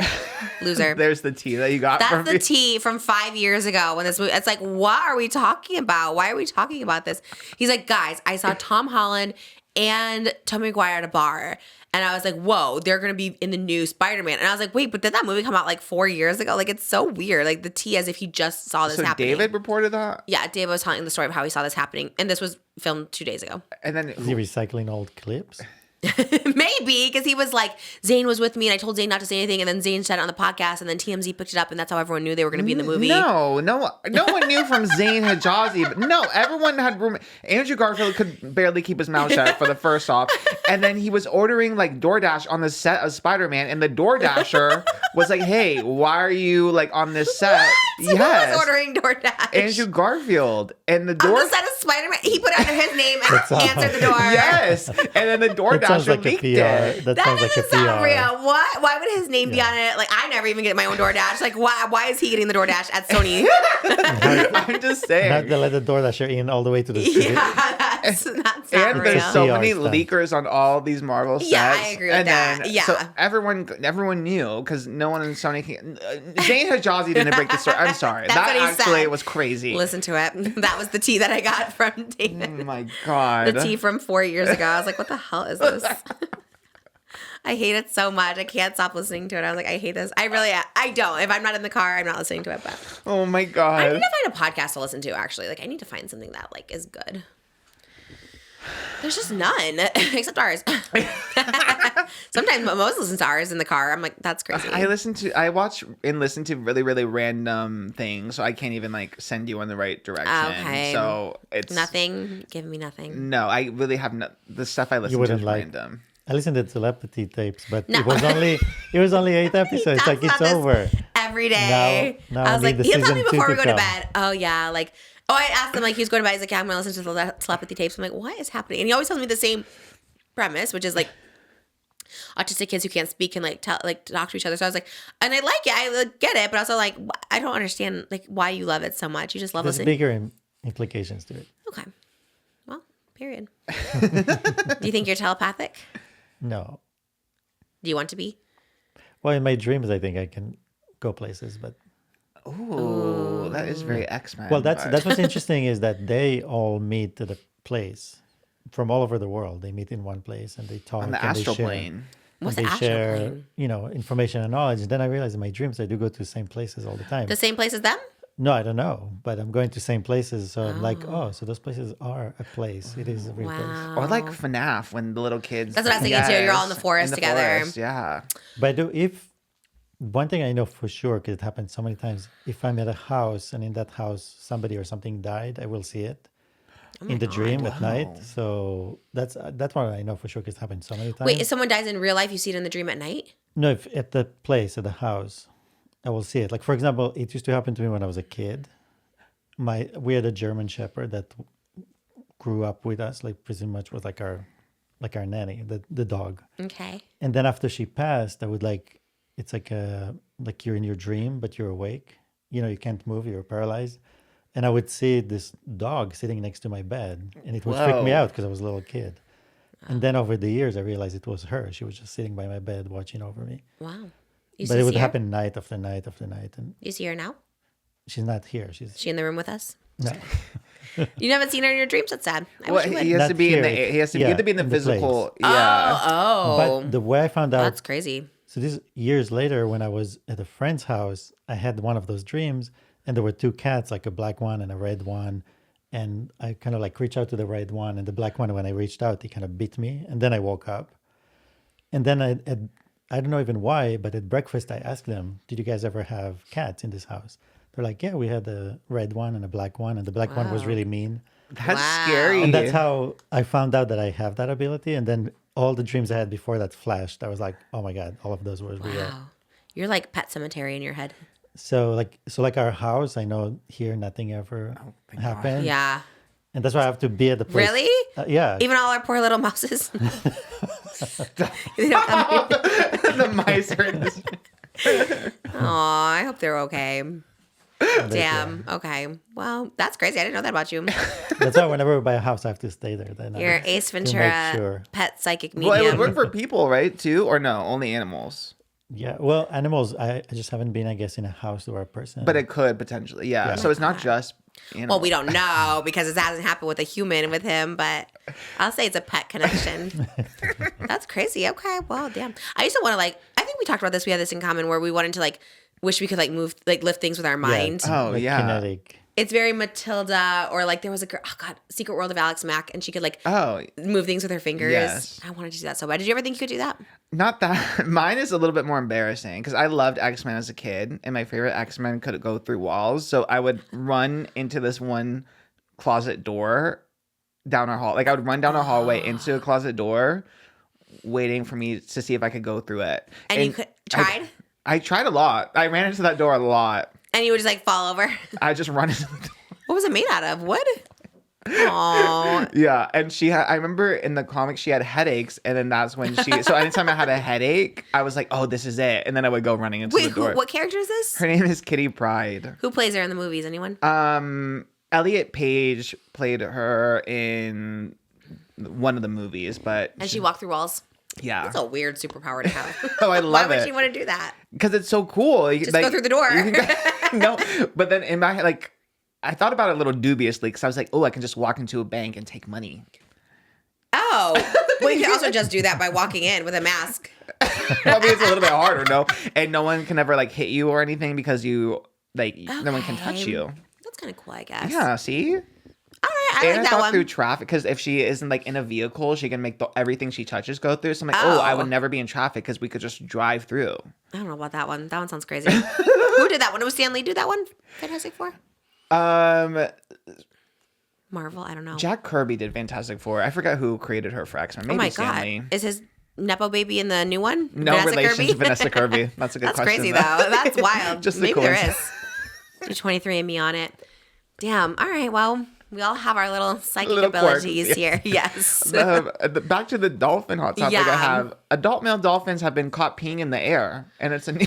loser. there's the tea that you got from That's the tea from 5 years ago when this movie. It's like, what are we talking about? Why are we talking about this? He's like, guys, I saw Tom Holland and Tobey Maguire at a bar, and I was like, whoa, they're gonna be in the new Spider-Man. And I was like, wait, but did that movie come out like 4 years ago? Like, it's so weird. Like the tea as if he just saw this So happening. David reported that, Yeah, David was telling the story of how he saw this happening, and this was filmed 2 days ago. and then Is he recycling old clips? Maybe, because he was like, Zayn was with me, and I told Zayn not to say anything, and then Zayn said it on the podcast, and then TMZ picked it up, and that's how everyone knew they were going to be in the movie. No one knew from Zayn Hijazi, but no, everyone had room. Andrew Garfield could barely keep his mouth shut for the first off, and then he was ordering like DoorDash on the set of Spider-Man, and the DoorDasher was like, "Hey, why are you like on this set?" So who was ordering DoorDash? Andrew Garfield, and the On door. the set of Spider-Man, he put it under his name and answered the door. Yes, and then the That sounds DoorDasher like a leaked PR. it. That That sounds like a doesn't sound PR. real. What? Why would his name be on it? Like, I never even get my own DoorDash. Like, why is he getting the DoorDash at Sony? I'm just saying. Not to let the DoorDasher in all the way to the studio. Yeah, that's not And real. there's so PR many stunt. leakers on all these Marvel sets. Yeah, I agree with and that. Then, Yeah. So everyone knew because no one in Sony can. Zayn Hijazi didn't break the story. I'm sorry. That's what he That actually said. was crazy. Listen to it. That was the tea that I got from David. Oh my god. The tea from 4 years ago. I was like, what the hell is this? I hate it so much. I can't stop listening to it. I was like, I hate this. I don't. If I'm not in the car, I'm not listening to it. But Oh my I god. need to find a podcast to listen to, actually. Like, I need to find something that, like, is good. There's just none, except ours. Sometimes Moses listens to ours in the car. I'm like, that's crazy. I watch and listen to really, really random things, so I can't even like send you in the right direction. Okay. So it's Nothing. Give me nothing. No, I really have no. The stuff I listen to wouldn't is like- random. I listened to telepathy tapes, but No. it was only 8 episodes. He Like talks it's about this over. every day. Now I was I like, need the he'll tell me season 2 before we to go to come. bed. Oh, yeah. Like, I asked him, like, he was going to bed. He's like, yeah, I'm going to listen to the telepathy tapes. I'm like, what is happening? And he always tells me the same premise, which is like, autistic kids who can't speak can like talk to each other. So I was like, and I like it. I like, get it. But also like, I don't understand like why you love it so much. You just love There's listening. bigger implications to it. Okay. Well, period. Do you think you're telepathic? No. Do you want to be? Well, in my dreams, I think I can go places, but Ooh, that is very X-Men. well, that's but- what's interesting is that they all meet at a place from all over the world. They meet in one place and they talk on the and they astral share. plane. What's and the they astral share, plane? information and knowledge. And then I realized in my dreams I do go to the same places all the time. The same place as them? No, I don't know, but I'm going to same places. So I'm like, oh, so those places are a place. It is a real place. Wow. Or like FNAF when the little kids. That's what I was thinking too. You're all in the forest together. forest, yeah. But if one thing I know for sure, because it happens so many times, if I'm at a house and in that house somebody or something died, I will see it in the dream at night. So that's what I know for sure, because it happens so many times. Wait, if someone dies in real life, you see it in the dream at night? No, if at the place, at the house, I will see it. Like, for example, it used to happen to me when I was a kid. We had a German Shepherd that grew up with us, like pretty much was like our nanny, the dog. Okay. And then after she passed, I would it's like you're in your dream, but you're awake. You can't move, you're paralyzed. And I would see this dog sitting next to my bed, and it would freak me Whoa. out because I was a little kid. And then over the years, I realized it was her. She was just sitting by my bed watching over me. Wow. You But still it would see her? happen night after night after night. And You see her now? she's not here. Is she in the room with us? No. You haven't seen her in your dreams? That's sad. I Well, wish you would. he has to Not be in the. here. He has to. Yeah, you have to be in the in the physical. place. Yeah. Oh. But the way I found out, That's crazy. so this years later, when I was at a friend's house, I had one of those dreams, and there were 2 cats, like a black one and a red one. And I kind of like reached out to the red one, and the black one, when I reached out, he kind of bit me. And then I woke up. And then I don't know even why, but at breakfast, I asked them, did you guys ever have cats in this house? They're like, yeah, we had a red one and a black one. And the black one was Wow. really mean. That's Wow. scary. And that's how I found out that I have that ability. And then all the dreams I had before that flashed. I was like, oh my God, all of those were real. Wow. You're like Pet Cemetery in your head. So like our house, I know here nothing ever happened. Yeah. And that's why I have to be at the place. Really? Yeah. Even all our poor little mouses. They don't come here. the mice are in this. Aw, I hope they're okay. Damn. Okay. Well, that's crazy. I didn't know that about you. That's why whenever we buy a house, I have to stay there. Then You're Ace Ventura, sure. pet psychic medium. Well, it would work for people, right? Too, or no? Only animals. Yeah. Well, animals, I just haven't been, I guess, in a house or a person. But it could potentially. Yeah. So it's not just animals. Well, we don't know because it hasn't happened with a human with him, but I'll say it's a pet connection. That's crazy. Okay. Well, damn. I used to want to I think we talked about this. We had this in common where we wanted to wish we could move, lift things with our mind. Oh, like yeah. kinetic. It's very Matilda, or there was a girl, oh God, Secret World of Alex Mack, and she could Oh, move things with her fingers. Yes. I wanted to do that so bad. Did you ever think you could do that? not that. Mine is a little bit more embarrassing because I loved X-Men as a kid, and my favorite X-Men could go through walls. So I would run into this one closet door down our hall. Like I would run down a hallway into a closet door, waiting for me to see if I could go through it. And you tried? I tried a lot. I ran into that door a lot. And you would just like fall over. I just run into the door. What was it made out of? Wood? Oh. Yeah, and I remember in the comic she had headaches, and then that's when so anytime I had a headache, I was like, oh, this is it. And then I would go running into the door. What character is this? Her name is Kitty Pryde. Who plays her in the movies? Anyone? Elliot Page played her in one of the movies, but And she walked through walls. yeah. That's a weird superpower to have. Oh, I love Why it. would she want to do that? Because it's so cool. Just go through the door. No, but then in my head, like, I thought about it a little dubiously because I was like, oh, I can just walk into a bank and take money. Oh. Well, you can also just do that by walking in with a mask. Probably it's a little bit harder, no? And no one can ever, like, hit you or anything because no one can touch you. That's kind of cool, I guess. Yeah, see? All right, I And like I that thought one. through traffic, because if she isn't, like, in a vehicle, she can make everything she touches go through. So I'm like, I would never be in traffic because we could just drive through. I don't know about that one. That one sounds crazy. Who did that one? Was Stan Lee do that one? Fantastic Four? Marvel? I don't know. Jack Kirby did Fantastic Four. I forgot who created her for X-Men. Maybe Oh my Stan Lee. God. Is his Nepo baby in the new one? No Vanessa relation Kirby? to Vanessa Kirby. That's a good That's question. crazy, though. That's wild. Just a Maybe there coincidence. is. Do 23andMe on it. Damn. All right. Well, we all have our little psychic Little quirks, abilities yes. here. Yes. Back to the dolphin hot topic I Yeah. have. Adult male dolphins have been caught peeing in the air, and it's a new...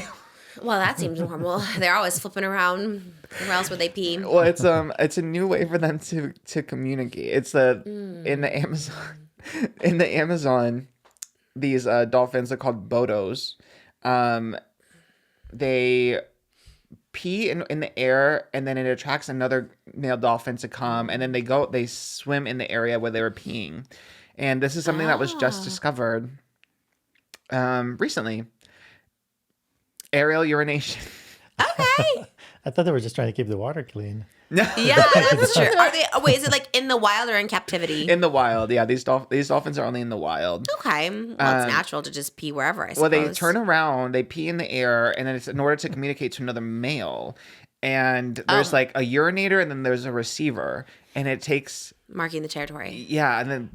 Well, that seems normal. They're always flipping around. Where else would they pee? Well, it's a new way for them to communicate. It's in the Amazon, these dolphins are called bodos. They pee in the air, and then it attracts another male dolphin to come, and then they swim in the area where they were peeing. And this is something that was just discovered recently. Aerial urination. Okay. I thought they were just trying to keep the water clean. Yeah, that's true. Are they? Wait, is it like in the wild or in captivity? In the wild, yeah. These dolphins are only in the wild. Okay. Well, it's natural to just pee wherever, I suppose. Well, they turn around, they pee in the air, and then it's in order to communicate to another male. And there's like a urinator, and then there's a receiver, and it takes marking the territory. yeah. And then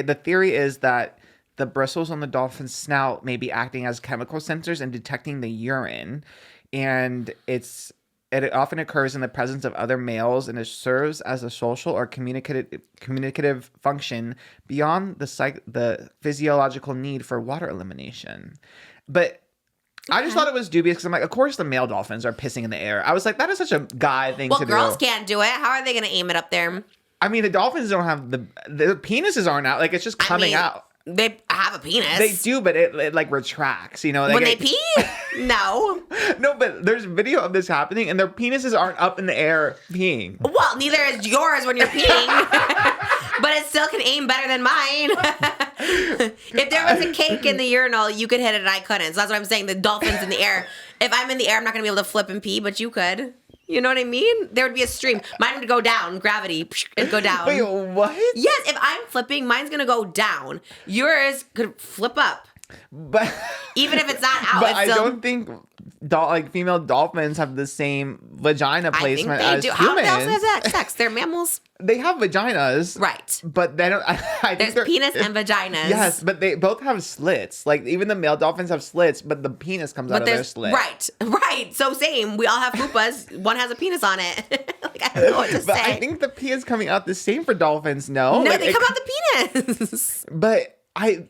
the theory is that the bristles on the dolphin's snout may be acting as chemical sensors and detecting the urine, and it often occurs in the presence of other males, and it serves as a social or communicative function beyond the physiological need for water elimination. But I just thought it was dubious because I'm like, of course the male dolphins are pissing in the air. I was like, that is such a guy thing to do. Well, girls can't do it. How are they going to aim it up there? I mean, the dolphins don't have the penises aren't out. Like, it's just coming out. They have a penis. They do, but it like retracts, you know? Like, when they pee? No. No, but there's video of this happening, and their penises aren't up in the air peeing. Well, neither is yours when you're peeing. But it still can aim better than mine. If there was a cake in the urinal, you could hit it and I couldn't. So that's what I'm saying. The dolphin's in the air. If I'm in the air, I'm not going to be able to flip and pee, but you could. You know what I mean? There would be a stream. Mine would go down. Gravity. It'd go down. Wait, what? Yes, if I'm flipping, mine's going to go down. Yours could flip up. But Even if it's not out, but it's I still... don't think female dolphins have the same vagina I think placement they as do. humans. How do they also have that sex? They're mammals. They have vaginas, Right. But they don't. I think There's they're- penis and vaginas. Yes, but they both have slits. Like even the male dolphins have slits, but the penis comes out of their slit. Right. So same. We all have fupas. One has a penis on it. Like I don't know what to But say. I think the pee is coming out the same for dolphins. No, No, Like, they it- come out the penis. But it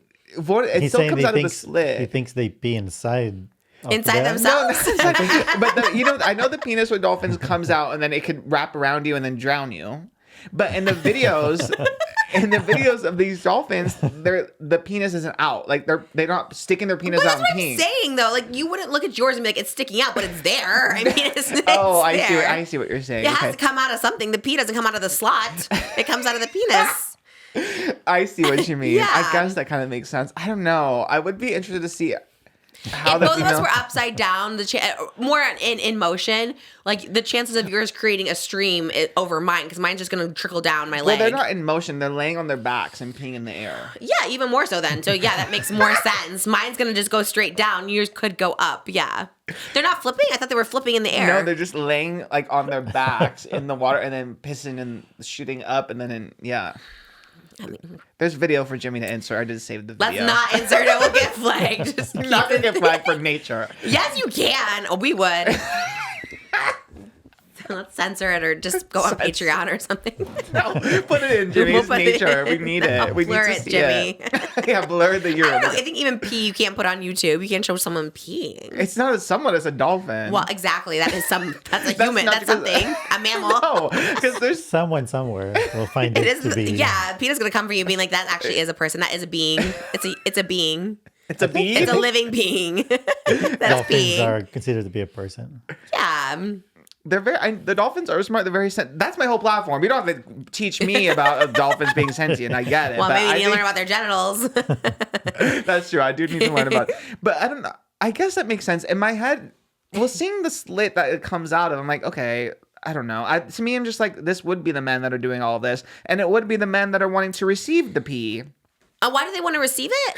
He's still saying comes he out of the thinks, slit. he thinks they pee inside. of Inside them. themselves. But I know the penis with dolphins comes out and then it could wrap around you and then drown you. But in the videos, of these dolphins, the penis isn't out. Like they're not sticking their penis But out that's and what peeing. I'm saying, though. Like, you wouldn't look at yours and be like, it's sticking out, but it's there. I mean, it's Oh, there. I see what you're saying. It has Okay. to come out of something. The pee doesn't come out of the slot. It comes out of the penis. I see what you mean. Yeah. I guess that kind of makes sense. I don't know. I would be interested to see how If the both of us female. were upside down, more in motion, like the chances of yours creating a stream over mine, because mine's just going to trickle down my Well, leg. they're not in motion. They're laying on their backs and peeing in the air. Yeah, even more so then. So yeah, that makes more sense. Mine's going to just go straight down. Yours could go up. Yeah. They're not flipping? I thought they were flipping in the air. No, they're just laying like on their backs in the water and then pissing and shooting up and then yeah. I mean, There's video for Jimmy to insert. I did save the video. let's not insert it. We'll get flagged. Just You're keep not gonna it. get flagged for nature. Yes, you can. Oh, we would. Let's censor it or just go on Patreon or something. No, put it in Jimmy's We'll put it nature. in. We need No, it. We blur need to it, see Jimmy. it. Yeah, blur the I don't know. urine. I think even pee you can't put on YouTube. You can't show someone peeing. It's not a someone. It's a dolphin. Well, exactly. That is some. That's a That's human. not That's because- something. A mammal. No, because there's Someone somewhere will find It it, is. to be. Yeah, Peter's gonna come for you, being like, that actually is a person. That is a being. It's a being. it's a bee. It's a living being. That's Dolphins being. are considered to be a person. Yeah. They're the dolphins are smart. They're very that's my whole platform. You don't have to teach me about dolphins being sentient. I get it. Well, but maybe you I need to learn think- about their genitals. That's true. I do need to learn about it. But I don't know. I guess that makes sense. In my head, well, seeing the slit that it comes out of, I'm like, okay, I don't know. To me, I'm just like, this would be the men that are doing all of this. And it would be the men that are wanting to receive the pee. Why do they want to receive it?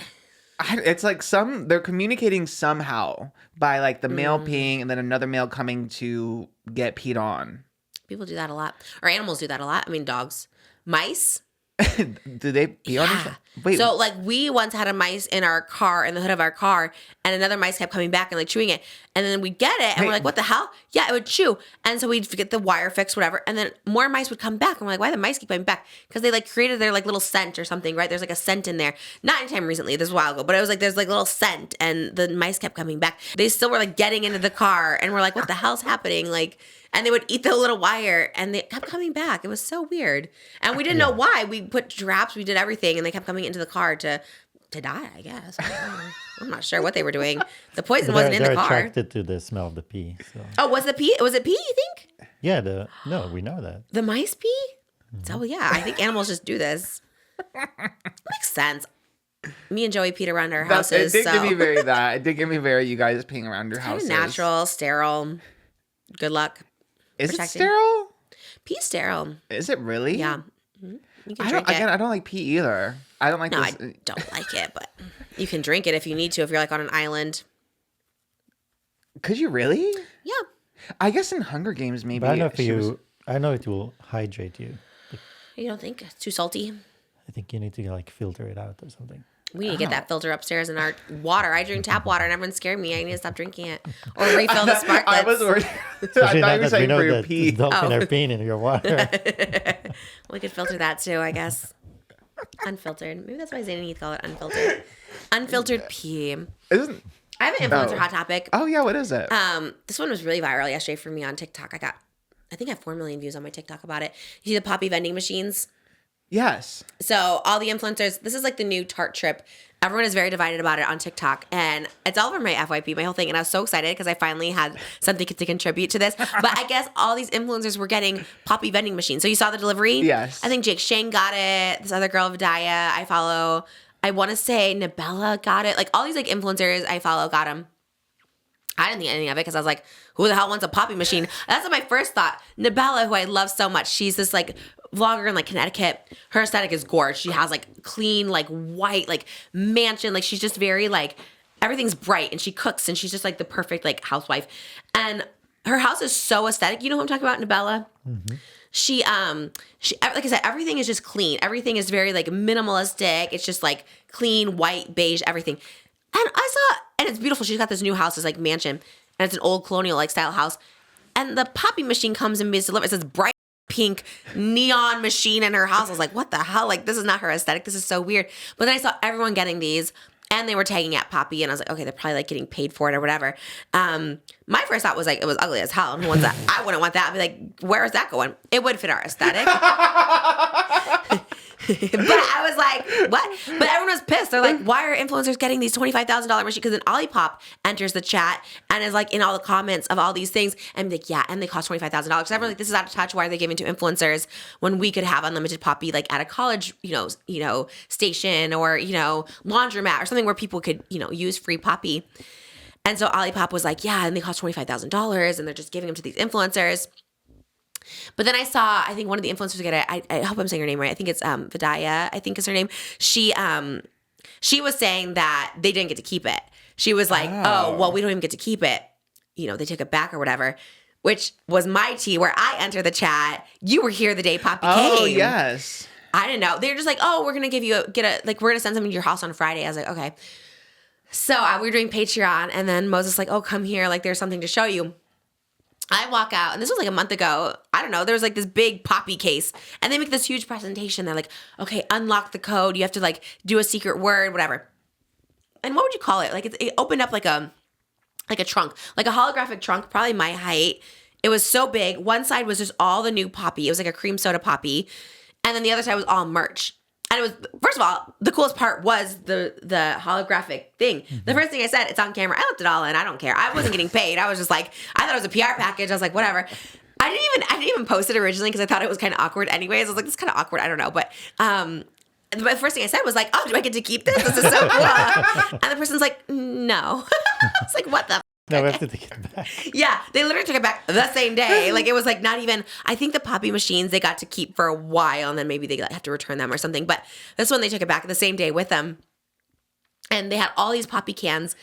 It's like they're communicating somehow by like the male peeing and then another male coming to get peed on. People do that a lot. Or animals do that a lot. I mean, dogs. Mice. Do they pee on each Yeah. other? Wait, So like we once had a mice in our car, in the hood of our car, and another mice kept coming back and like chewing it. And then we'd get it and we're Wait. like, what the hell? Yeah, it would chew. And so we'd get the wire fixed, whatever. And then more mice would come back. And we're like, why the mice keep coming back? Because they like created their like little scent or something, right? There's like a scent in there. Not anytime recently, this was a while ago, but it was like there's like little scent and the mice kept coming back. They still were like getting into the car and we're like, what the hell's happening? Like, and they would eat the little wire and they kept coming back. It was so weird. And we didn't know why. We put traps, we did everything, and they kept coming into the car to die, I guess. I don't know. I'm not sure what they were doing. The poison But wasn't in they're the car. attracted to the smell of the pee. So Oh, was it pee? Was it pee, you think? yeah, no, we know that. The mice pee? So yeah, I think animals just do this. Makes sense. Me and Joey peed around our it houses. did So give me very that. It did give me very you guys peeing around your kind houses. of natural, sterile. Good luck. Is it protecting. sterile? Pee's sterile. Is it really? Yeah. Mhm. You can I drink don't. it. Again, I don't like pee either. I don't like No, this. I don't like it, but you can drink it if you need to, if you're like on an island. Could you really? Yeah. I guess in Hunger Games maybe. But I don't know if she was- I know it will hydrate you. You don't think it's too salty? I think you need to like filter it out or something. We need to get that filter upstairs in our water. I drink tap water and everyone's scared me. I need to stop drinking it. Or refill the sparklets. I was worried. I Especially thought you now were that we saying know for your that pee. dolphin are peeing in your water. We could filter that too, I guess. Unfiltered. Maybe that's why Zane needs to call it unfiltered. Unfiltered pee. Isn't? I have an influencer Oh. hot topic. Oh yeah, what is it? This one was really viral yesterday for me on TikTok. I think I have 4 million views on my TikTok about it. You see the POPPI vending machines? Yes. So all the influencers, this is like the new Tart Trip. Everyone is very divided about it on TikTok, and it's all over my FYP, my whole thing. And I was so excited because I finally had something to contribute to this. But I guess all these influencers were getting POPPI vending machines. So you saw the delivery? Yes. I think Jake Shane got it. This other girl, Vidaya, I follow. I want to say Nabella got it. Like all these like influencers I follow got them. I didn't think anything of it because I was like, who the hell wants a POPPI machine? That's what my first thought. Nabella, who I love so much, she's this like vlogger in like Connecticut. Her aesthetic is gorgeous. She has like clean, like white, like mansion. Like she's just very like, everything's bright and she cooks and she's just like the perfect like housewife. And her house is so aesthetic. You know who I'm talking about, Nabella? Mm-hmm. She, like I said, everything is just clean. Everything is very like minimalistic. It's just like clean, white, beige, everything. And I saw, and it's beautiful. She's got this new house, this like mansion, and it's an old colonial like style house. And the POPPI machine comes and is delivered. It's this bright pink neon machine in her house. I was like, what the hell? Like, this is not her aesthetic. This is so weird. But then I saw everyone getting these, and they were tagging at POPPI, and I was like, okay, they're probably like getting paid for it or whatever. My first thought was like, it was ugly as hell. Who wants that? I wouldn't want that. I'd be like, where is that going? It would fit our aesthetic. But I was like, what? But everyone was pissed. They're like, why are influencers getting these $25,000 machines? Because then Olipop enters the chat and is like in all the comments of all these things. And like, yeah, and they cost $25,000. So everyone's like, this is out of touch. Why are they giving to influencers when we could have unlimited POPPI like at a college, station or, laundromat or something where people could, use free POPPI. And so Olipop was like, yeah, and they cost $25,000 and they're just giving them to these influencers. But then I saw, I think one of the influencers get it. I hope I'm saying her name right. I think it's Vidaya, I think is her name. She was saying that they didn't get to keep it. She was like, oh, well, we don't even get to keep it. They took it back or whatever, which was my tea where I entered the chat. You were here the day POPPI came. Oh, yes. I didn't know. They were just like, oh, we're gonna we're gonna send something to your house on Friday. I was like, okay. So we were doing Patreon, and then Moses like, oh, come here, like there's something to show you. I walk out, and this was like a month ago. I don't know. There was like this big POPPI case, and they make this huge presentation. They're like, okay, unlock the code. You have to like do a secret word, whatever. And what would you call it? Like it opened up like a trunk, like a holographic trunk, probably my height. It was so big. One side was just all the new POPPI. It was like a cream soda POPPI, and then the other side was all merch. And it was, first of all, the coolest part was the holographic thing. Mm-hmm. The first thing I said, it's on camera. I left it all in. I don't care. I wasn't getting paid. I was just like, I thought it was a PR package. I was like, whatever. I didn't even post it originally because I thought it was kind of awkward anyways. I was like, this is kind of awkward. I don't know. But the first thing I said was like, oh, do I get to keep this? This is so cool. And the person's like, no. It's like, what the No, we have to take it back. Yeah, they literally took it back the same day. Like, it was like not even, I think the POPPI machines they got to keep for a while, and then maybe they have to return them or something. But this one, they took it back the same day with them. And they had all these POPPI cans,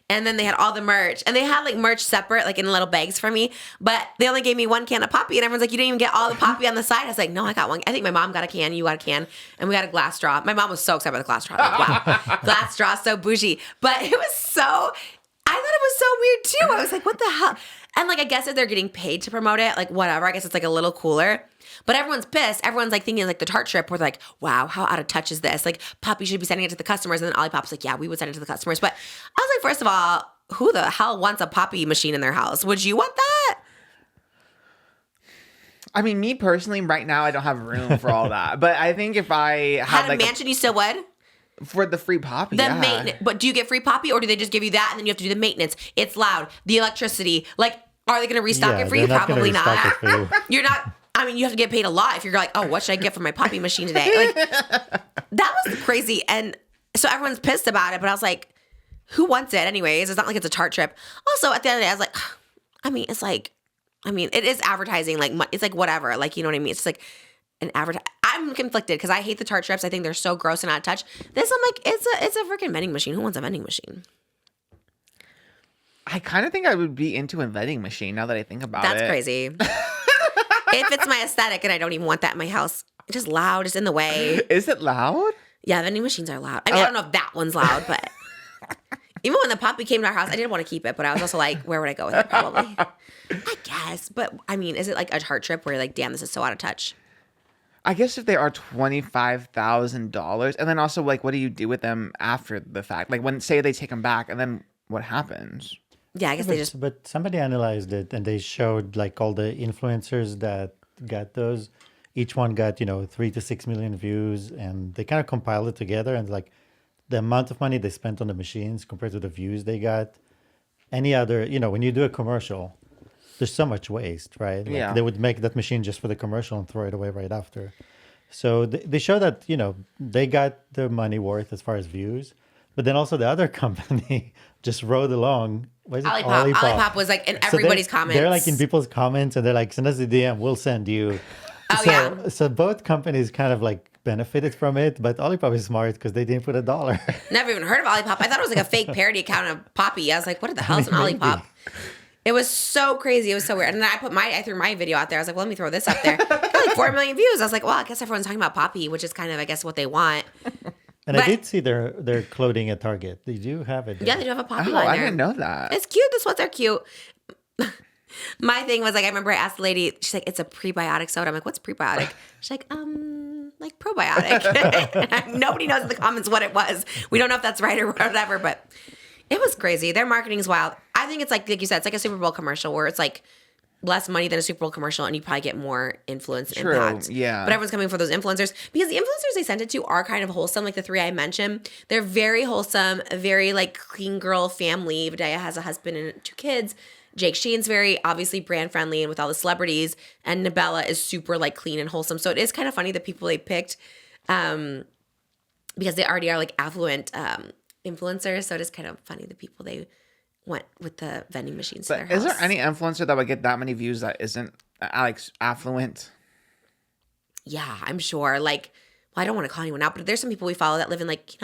and then they had all the merch. And they had like merch separate, like in little bags for me. But they only gave me one can of POPPI, and everyone's like, you didn't even get all the POPPI on the side. I was like, no, I got one. I think my mom got a can, you got a can, and we got a glass straw. My mom was so excited about the glass straw. Like, wow, glass straw, so bougie. But it was so... I thought it was so weird too. I was like, what the hell? And like, I guess if they're getting paid to promote it, like whatever, I guess it's like a little cooler. But everyone's pissed. Everyone's like thinking like the Tarte trip where they're like, wow, how out of touch is this? Like POPPI should be sending it to the customers. And then Olipop's like, yeah, we would send it to the customers. But I was like, first of all, who the hell wants a POPPI machine in their house? Would you want that? I mean, me personally, right now, I don't have room for all that. But I think if I had a like mansion, you still would? For the free POPPI, The maintenance, but do you get free POPPI, or do they just give you that and then you have to do the maintenance? It's loud, the electricity. Like, are they going to restock it for you? Probably not. You're not. I mean, you have to get paid a lot if you're like, oh, what should I get for my POPPI machine today? Like, that was crazy, and so everyone's pissed about it. But I was like, who wants it anyways? It's not like it's a Tarte trip. Also, at the end of the day, I was like, I mean, it's like, I mean, it is advertising. Like, it's like whatever. Like, you know what I mean? It's just like an I'm conflicted because I hate the Tarte trips. I think they're so gross and out of touch. This, I'm like, it's a freaking vending machine. Who wants a vending machine? I kind of think I would be into a vending machine now that I think about it. That's crazy. If it's my aesthetic and I don't even want that in my house, it's just loud. It's in the way. Is it loud? Yeah, vending machines are loud. I mean, I don't know if that one's loud, but even when the POPPI came to our house, I didn't want to keep it, but I was also like, where would I go with it? Probably. I guess. But I mean, is it like a Tarte trip where you're like, damn, this is so out of touch? I guess if they are $25,000, and then also like, what do you do with them after the fact? Like when say they take them back, and then what happens? Yeah, I guess they just. But somebody analyzed it, and they showed like all the influencers that got those. Each one got 3 to 6 million views, and they kind of compiled it together, and like the amount of money they spent on the machines compared to the views they got. Any other, when you do a commercial, there's so much waste, right? Like Yeah. They would make that machine just for the commercial and throw it away right after. So they show that, they got their money worth as far as views, but then also the other company just rode along. What is it? Olipop was like in So everybody's comments. They're like in people's comments, and they're like, send us a DM, we'll send you. Oh, So both companies kind of like benefited from it, but Olipop is smart because they didn't put $1. Never even heard of Olipop. I thought it was like a fake parody account of POPPI. I was like, what the hell is an Maybe. Olipop? It was so crazy. It was so weird. And then I threw my video out there. I was like, well, let me throw this up there. Got like 4 million views. I was like, well, I guess everyone's talking about POPPI, which is kind of, I guess, what they want. And I did see their clothing at Target. They do have it there. Yeah, they do have a POPPI Oh, line I there. didn't know that. It's cute. The sweats are cute. My thing was like, I remember I asked the lady, she's like, it's a prebiotic soda. I'm like, what's prebiotic? She's like, like probiotic. Nobody knows in the comments what it was. We don't know if that's right or whatever, but it was crazy. Their marketing is wild. I think it's like you said, it's like a Super Bowl commercial where it's like less money than a Super Bowl commercial, and you probably get more influence and True, impact. yeah. But everyone's coming for those influencers because the influencers they sent it to are kind of wholesome, like the 3 I mentioned. They're very wholesome, very like clean girl family. Vidya has a husband and 2 kids. Jake Shane's very obviously brand friendly and with all the celebrities, and Nabella is super like clean and wholesome. So it is kind of funny the people they picked because they already are like affluent influencers. So it is kind of funny the people they went with the vending machines to their house. Is there any influencer that would get that many views that isn't Alex affluent? Yeah, I'm sure. Like, well, I don't want to call anyone out, but there's some people we follow that live in like,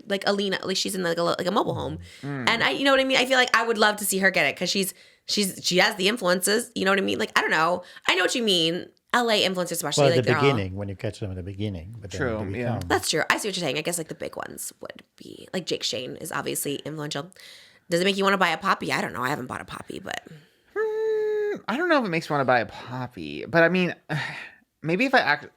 like Alina, like she's in like a mobile home. And I, you know what I mean? I feel like I would love to see her get it because she has the influences, you know what I mean? Like, I don't know. I know what you mean. LA influencers especially. Well, at like the they're all- beginning, when you catch them at the beginning. But then True, they yeah. become- That's true. I see what you're saying. I guess like the big ones would be like Jake Shane is obviously influential. Does it make you want to buy a Poppy? I don't know. I haven't bought a Poppy, but I don't know if it makes me want to buy a Poppy, but I mean, maybe if I act.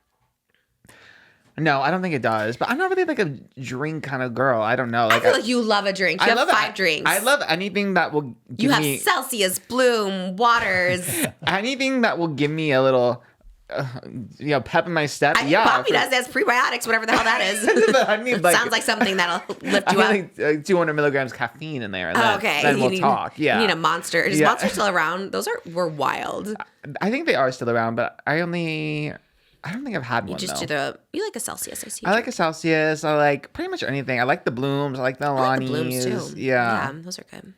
No, I don't think it does. But I'm not really like a drink kind of girl. I don't know. I feel like you love a drink. You have 5 drinks. I love anything that will give You have me Celsius, Bloom, Waters. anything that will give me a little, pep in my step. Poppy does. That's prebiotics, whatever the hell that is. But I need like Sounds like something that'll lift I you need up. like 200 milligrams caffeine in there. And Oh, then, okay. Then You we'll need- talk. Yeah. You need a Monster. Is Yeah. Monster still around? Those were wild. I think they are still around, but I don't think I've had one. You just though. you like a Celsius. I see. I like a Celsius. I like pretty much anything. I like the Blooms. I like the I like Alani's. the Blooms too. Yeah. Those are good.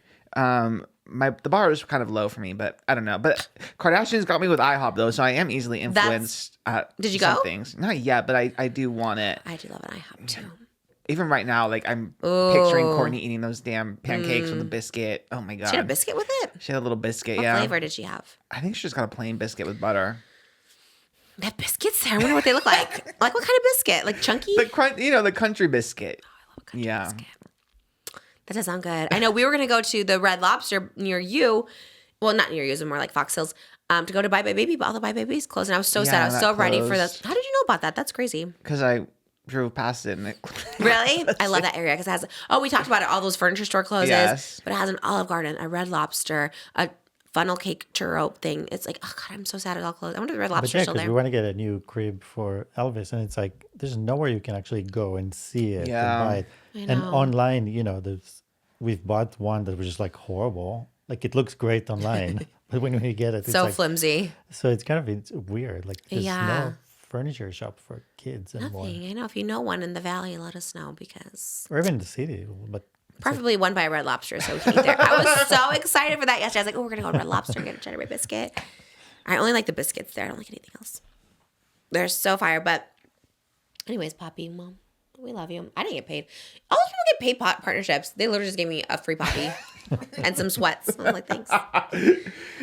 The bar is kind of low for me, but I don't know. But Kardashians got me with IHOP though, so I am easily influenced. Did you some go? things? Not yet, but I do want it. I do love an IHOP too. Even right now, like I'm picturing Courtney eating those damn pancakes with a biscuit. Oh my god! She had a biscuit with it. She had a little biscuit. What yeah. flavor did she have? I think she just got a plain biscuit with butter. They have biscuits there. I wonder what they look like. Like what kind of biscuit? Like chunky? The country biscuit. Country Yeah. biscuit. That does sound good. I know we were gonna go to the Red Lobster near you. Well, not near you, it's more like Fox Hills. To go to Bye Bye Baby, but all the Bye Bye Babies closed, and I was so sad. I was that so ready for this. closed. How did you know about that? That's crazy. Because I drove past it and it. Really? I love that area because it has. Oh, we talked about it. All those furniture store closes, Yes. but it has an Olive Garden, a Red Lobster, a funnel cake churro thing. It's like, oh god, I'm so sad it all closed. I wonder if the Red But Lobster's yeah, still because there. we want to get a new crib for Elvis, and it's like there's nowhere you can actually go and see it Yeah. and buy it. I And know. online, we've bought one that was just like horrible. Like it looks great online, but when we get it, it's So like, flimsy. so it's weird. Like there's Yeah. no furniture shop for kids anymore, Nothing. I know. If you know one in the valley, let us know because or even in the city. But preferably one by a Red Lobster so we can eat there. I was so excited for that yesterday. I was like, oh, we're gonna go to Red Lobster and get a cheddar bay biscuit. I only like the biscuits there. I don't like anything else. They're so fire. But anyways, Poppy, Mom, we love you. I didn't get paid. All those people get paid partnerships. They literally just gave me a free Poppy and some sweats. I'm like, thanks.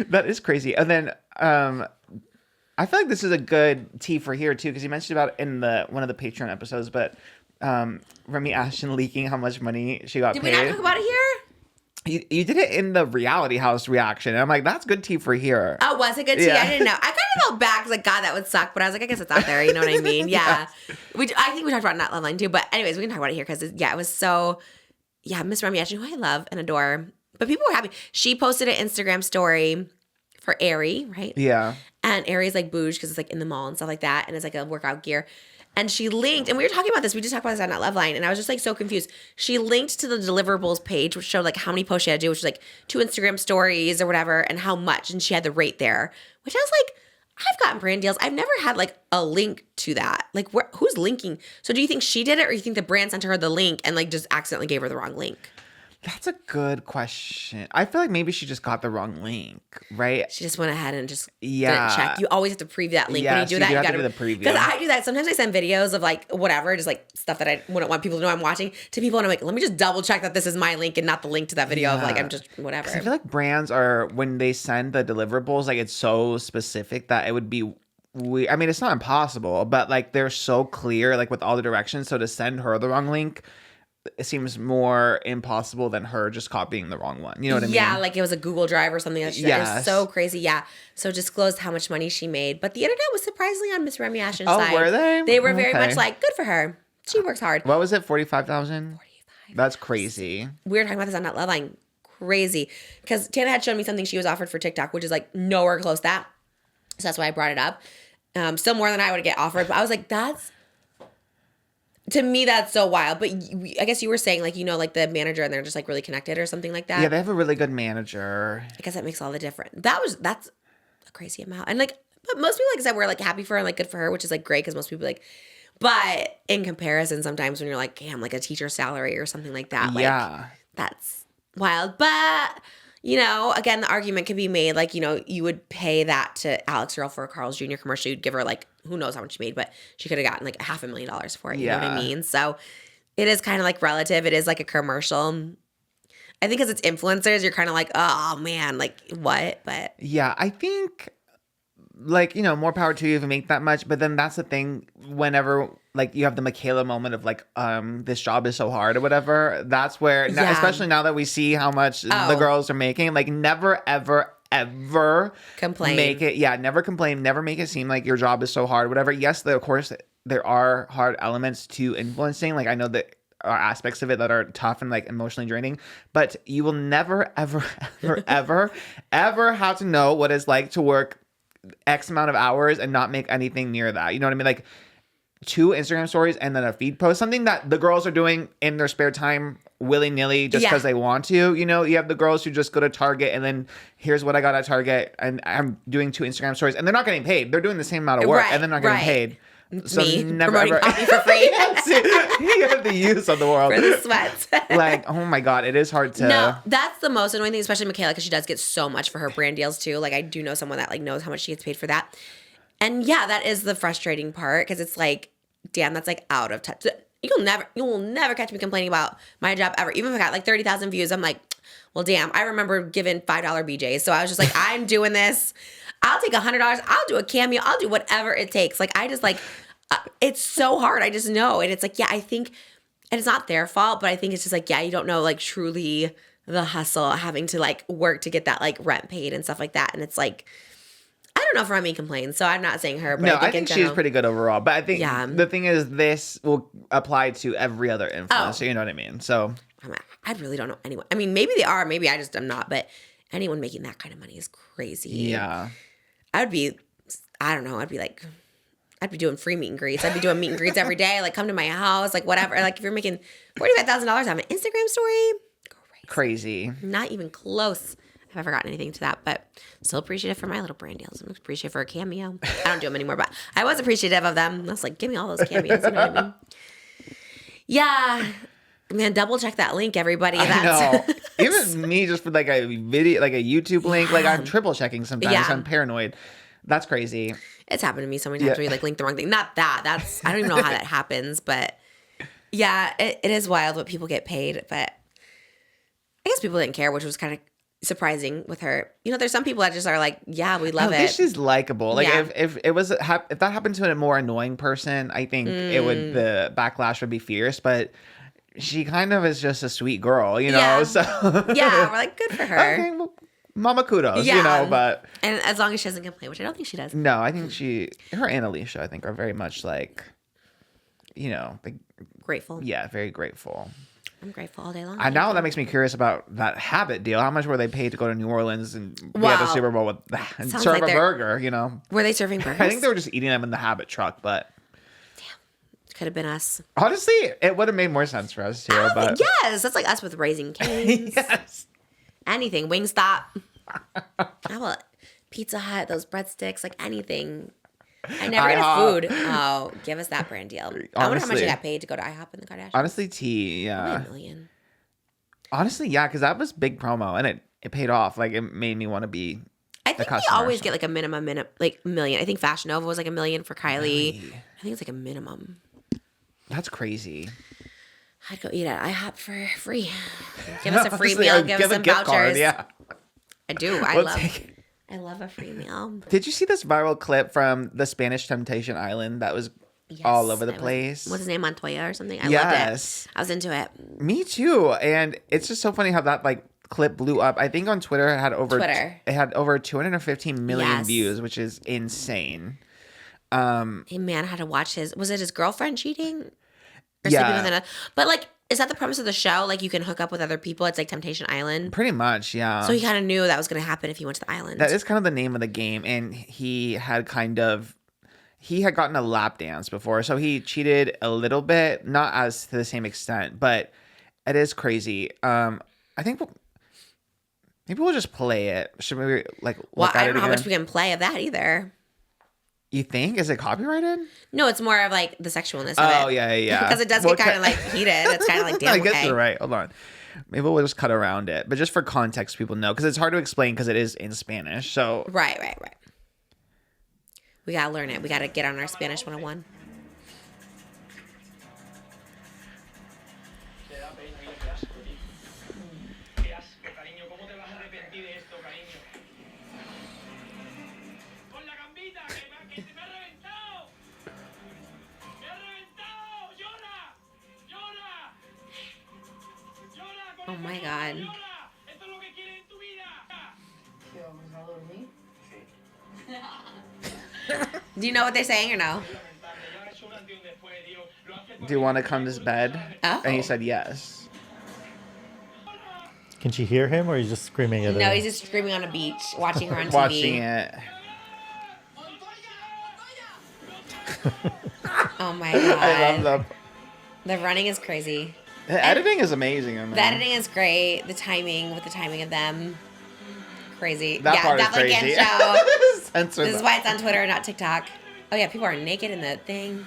That is crazy. And then I feel like this is a good tea for here too, because you mentioned about it in one of the Patreon episodes, but Remy Ashton leaking how much money she got Did we paid. not talk about it here? You did it in the Reality House reaction, and I'm like, that's good tea for here. Oh, was it good tea? Yeah. I didn't know. I kind of felt bad because, like, God, that would suck. But I was like, I guess it's out there. You know what I mean? Yeah. I think we talked about Not Love Line too. But anyways, we can talk about it here because, it was so, Miss Remy Ashton, who I love and adore. But people were happy. She posted an Instagram story for Aerie, right? Yeah. And Aerie's like bouge because it's like in the mall and stuff like that. And it's like a workout gear. And she linked, and we were talking about this. We just talked about this on Not Love Line, and I was just like so confused. She linked to the deliverables page, which showed like how many posts she had to do, which was like 2 Instagram stories or whatever, and how much. And she had the rate there, which I was like, I've gotten brand deals. I've never had like a link to that. Like, who's linking? So do you think she did it, or you think the brand sent her the link and like just accidentally gave her the wrong link? That's a good question. I feel like maybe she just got the wrong link, right? She just went ahead and just Yeah. didn't check. You always have to preview that link when you Yes, do you that. do You have to gotta do the preview. because I do that. Sometimes I send videos of like whatever, just like stuff that I wouldn't want people to know I'm watching to people, and I'm like, let me just double check that this is my link and not the link to that video of like I'm just whatever. 'Cause I feel like brands are, when they send the deliverables, like it's so specific that it would be I mean, it's not impossible, but like they're so clear, like with all the directions. So to send her the wrong link, it seems more impossible than her just copying the wrong one. You know what I mean? Yeah, like it was a Google Drive or something. That she It was Yes. so crazy. Yeah. So disclosed how much money she made. But the internet was surprisingly on Miss Remy Ashton's Oh, side. were they? They were very Okay. much like, good for her. She works hard. What was it? 45,000? That's crazy. We were talking about this on Not Love Line. Crazy. Because Tana had shown me something she was offered for TikTok, which is like nowhere close to that. So that's why I brought it up. Still more than I would get offered. But I was like, to me, that's so wild. But I guess you were saying like, like the manager and they're just like really connected or something like that. Yeah, they have a really good manager. I guess that makes all the difference. That's a crazy amount. And like, but most people, like I said, were like happy for her and like good for her, which is like great because most people like, but in comparison, sometimes when you're like, damn, like a teacher's salary or something like that, like Yeah. that's wild. But, again, the argument could be made like, you would pay that to Alex Earl for a Carl's Jr. commercial. You'd give her like, who knows how much she made, but she could have gotten like $500,000 for it. You know what I Yeah. mean? So it is kind of like relative. It is like a commercial. I think because it's influencers, you're kind of like, oh man, like what? But Yeah, I think like, you know, more power to you if you make that much. But then that's the thing, whenever like you have the Michaela moment of like, this job is so hard or whatever, that's where, especially now that we see how much the girls are making, like never, ever complain. Never complain, never make it seem like your job is so hard, whatever. Yes, of course, there are hard elements to influencing. Like I know that are aspects of it that are tough and like emotionally draining, but you will never, ever have to know what it's like to work X amount of hours and not make anything near that. You know what I mean? Like 2 Instagram stories and then a feed post, something that the girls are doing in their spare time willy-nilly just because they want to. You know, you have the girls who just go to Target and then here's what I got at Target and I'm doing 2 Instagram stories and they're not getting paid. They're doing the same amount of work and they're not getting paid. So Me never promoting ever POPPI for free. You have the use of the world for the sweats. Like, oh my God, it is hard to. No, that's the most annoying thing, especially Michaela, because she does get so much for her brand deals too. Like I do know someone that like knows how much she gets paid for that, and yeah, that is the frustrating part because it's like, damn, that's like out of touch. You will never catch me complaining about my job ever. Even if I got like 30,000 views, I'm like, well, damn, I remember giving $5 BJs, so I was just like, I'm doing this. I'll take $100. I'll do a cameo. I'll do whatever it takes. Like, I just like, it's so hard. I just know. And it's like, yeah, I think, and it's not their fault, but I think it's just like, yeah, you don't know like truly the hustle, having to like work to get that like rent paid and stuff like that. And it's like, I don't know if Remy complains, so I'm not saying her. But no, I think she's pretty good overall. But I think the thing is, this will apply to every other influencer. You know what I mean? So I really don't know anyone. I mean, maybe they are. Maybe I just am not. But anyone making that kind of money is crazy. Yeah. I would be, I don't know. I'd be doing free meet and greets. I'd be doing meet and greets every day. Like, come to my house, like whatever. Like, if you're making $45,000 on an Instagram story, crazy. Not even close. I've ever gotten anything to that, but still appreciative for my little brand deals. I'm appreciative for a cameo. I don't do them anymore, but I was appreciative of them. I was like, give me all those cameos. You know what I mean? Yeah. Man, double check that link, everybody. I know. Even me, just for like a video, like a YouTube link, like I'm triple checking sometimes. Yeah. I'm paranoid. That's crazy. It's happened to me so many times where you like link the wrong thing. Not that. That's, I don't even know how that happens, but yeah, it is wild what people get paid. But I guess people didn't care, which was kind of surprising with her. You know, there's some people that just are like, yeah, we love it. She's likable. Like if it was if that happened to a more annoying person, I think the backlash would be fierce. But she kind of is just a sweet girl, you know. Yeah. So yeah, we're like, good for her. Okay, well, mama kudos, you know. But and as long as she doesn't complain, which I don't think she does. No, I think her and Alicia, I think, are very much like, you know, like, grateful. Yeah, very grateful. I'm grateful all day long. I know that makes me curious about that Habit deal. How much were they paid to go to New Orleans and be at the Super Bowl with that and serve like a burger, you know? Were they serving burgers? I think they were just eating them in the Habit truck, but damn, could have been us. Honestly, it would have made more sense for us too. But yes, that's like us with Raising Cane's. Yes. Anything. Wingstop. How about Pizza Hut, those breadsticks, like anything. I never get food. Oh, give us that brand deal. Honestly, I wonder how much you got paid to go to IHOP in the Kardashians. Honestly, yeah. Probably $1 million. Honestly, yeah, because that was big promo and it paid off. Like it made me want to be. I think we always get like a minimum, like $1 million. I think Fashion Nova was like $1 million for Kylie. Really? I think it's like a minimum. That's crazy. I'd go eat at IHOP for free. Give us a free meal. Give us some vouchers. Card, yeah. I do. I love a free meal. Did you see this viral clip from the Spanish Temptation Island that was all over the place? What's his name? Montoya or something? I loved it. I was into it. Me too. And it's just so funny how that like clip blew up. I think on Twitter it had over 215 million views, which is insane. Hey man, I had to watch was it his girlfriend cheating? Or sleeping with another? But like, is that the premise of the show? Like, you can hook up with other people. It's like Temptation Island. Pretty much, yeah. So he kind of knew that was going to happen if he went to the island. That is kind of the name of the game. And he had gotten a lap dance before. So he cheated a little bit, not as to the same extent, but it is crazy. I think maybe we'll just play it. Should we like look at it I don't know again? how much we can play of that either. You think? Is it copyrighted? No, it's more of like the sexualness of it. Oh, yeah. Because it does get kind of like heated. It's kind of like, damn, I guess you're right. Hold on. Maybe we'll just cut around it. But just for context, people know. Because it's hard to explain because it is in Spanish. So Right. We got to learn it. We got to get on our Spanish 101. my God. Do you know what they're saying or no? Do you want to come to bed? Oh. And he said yes. Can she hear him, or he's just screaming at her? No, he's just screaming on a beach, watching her on TV. Watching it. Oh my God. I love The running is crazy. the editing is amazing. I mean. The editing is great. The timing of them. Crazy. That part is definitely crazy. can't show. Censor This is that. why it's on Twitter, not TikTok. Oh yeah, people are naked in the thing.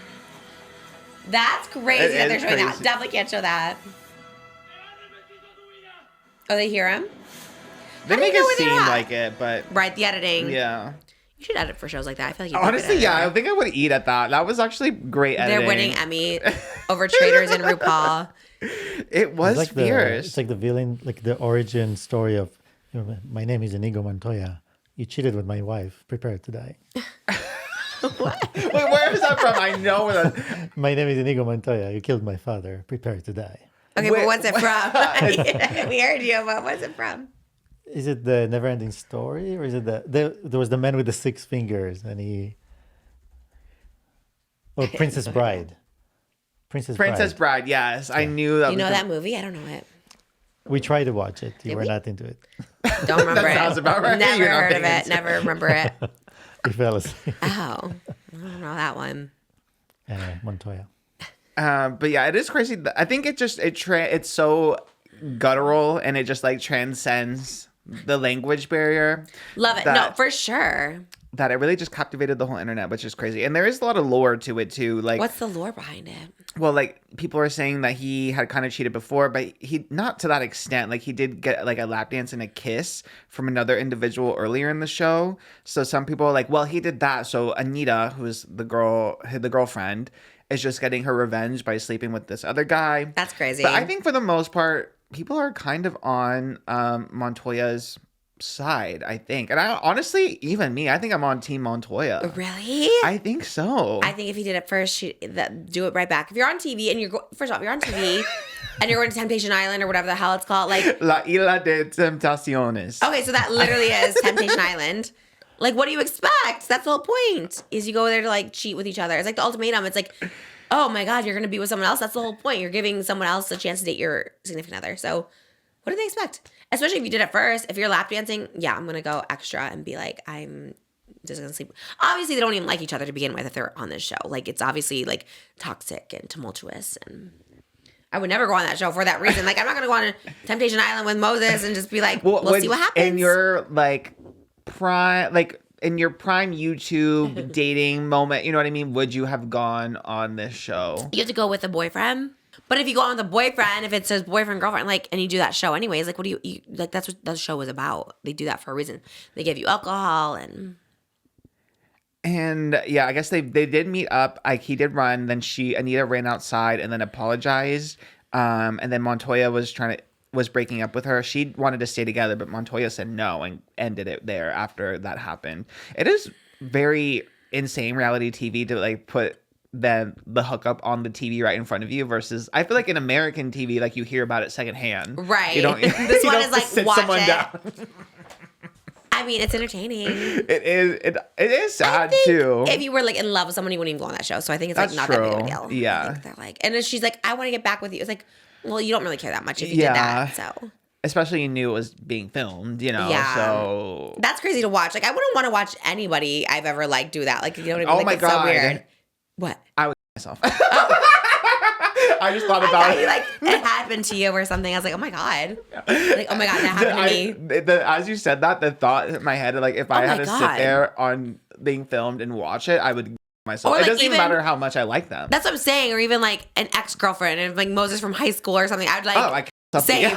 That's crazy It that they're is showing that. crazy. Definitely can't show that. Oh, they hear him? They How do make you know it where they're seem at? like it, but Right, the editing. yeah. You should edit for shows like that. I feel like you Honestly, yeah, I think I would eat at that. That was actually great editing. They're winning Emmy over Traders and RuPaul. It was It's like fierce. it's like the villain, like the origin story of, my name is Inigo Montoya. You cheated with my wife. Prepare to die. Wait, where is that from? I know where that. My name is Inigo Montoya. You killed my father. Prepare to die. Okay, Wait, but what's it from? We heard you, but what's it from? Is it the Never-Ending Story, or is it there was the man with the 6 fingers, and he? Oh, Princess Bride. Princess Bride, yes. I knew that You was know the- that movie? I don't know it. We tried to watch it. You Did were we? not into it. Don't remember it. sounds about right. Never You're not heard of paying it. Never remember it. We fell asleep. Oh, I don't know that one. Anyway, Montoya. But yeah, it is crazy. I think it's so guttural, and it just like transcends the language barrier. Love it. No, for sure. That it really just captivated the whole internet, which is crazy. And there is a lot of lore to it too. Like, What's the lore behind it? well, like people are saying that he had kind of cheated before, but he not to that extent. Like he did get like a lap dance and a kiss from another individual earlier in the show. So some people are like, well, he did that. So Anita, who's the girlfriend, is just getting her revenge by sleeping with this other guy. That's crazy. But I think for the most part, people are kind of on Montoya's side, I think. And I honestly, even me, I think I'm on Team Montoya. Really? I think so. I think if he did it first, do it right back. If you're on TV and first off, you're on TV and you're going to Temptation Island or whatever the hell it's called, like, La Isla de Tentaciones. okay, so that literally is Temptation Island. Like, what do you expect? That's the whole point. Is you go there to like cheat with each other. It's like the ultimatum. It's like, oh my God, you're gonna be with someone else. That's the whole point. You're giving someone else a chance to date your significant other. So, what do they expect? Especially if you did it first. If you're lap dancing, yeah, I'm gonna go extra and be like, I'm just gonna sleep. Obviously, they don't even like each other to begin with if they're on this show. Like, it's obviously like toxic and tumultuous, and I would never go on that show for that reason. Like, I'm not gonna go on a Temptation Island with Moses and just be like, we'll see what happens. In your prime YouTube dating moment, you know what I mean? Would you have gone on this show? You have to go with a boyfriend. But if you go on with a boyfriend, if it says boyfriend, girlfriend, like, and you do that show anyways, like, what do you like, that's what the show is about. They do that for a reason. They give you alcohol and yeah, I guess they did meet up. Like, he did run, then Anita ran outside and then apologized. And then Montoya was breaking up with her. She wanted to stay together, but Montoya said no and ended it there after that happened. It is very insane reality TV to like put the hookup on the TV right in front of you versus I feel like in American TV, like you hear about it secondhand. right. You don't, This you one don't is like sit watch someone it. down. I mean, it's entertaining. It is sad too. If you were like in love with someone, you wouldn't even go on that show. So I think it's That's like not that big of a true. deal. Yeah. Like, they're like, and then she's like, I want to get back with you. It's like, well, you don't really care that much if you Yeah. did that. So Especially you knew it was being filmed, you know. Yeah. So that's crazy to watch. Like, I wouldn't want to watch anybody I've ever like do that. Like, you know what I mean? Oh like, my it's so God. weird. What? I would myself. I just thought about I it. thought it happened to you or something. I was like, oh my God. Like, oh my God, that happened to me. As you said that, the thought in my head, like if I Oh had my to God. sit there on being filmed and watch it, I would myself. Or, It like, doesn't even even- matter how much I like them. That's what I'm saying. Or even like an ex-girlfriend and like Moses from high school or something. I'd like, oh, I can't same.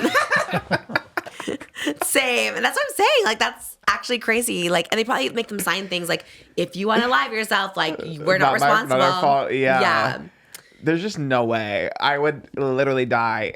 Same. And that's what I'm saying. Like, that's actually crazy. Like, and they probably make them sign things like, if you want to live yourself, like, we're not responsible. Not our fault. Yeah. Yeah. There's just no way. I would literally die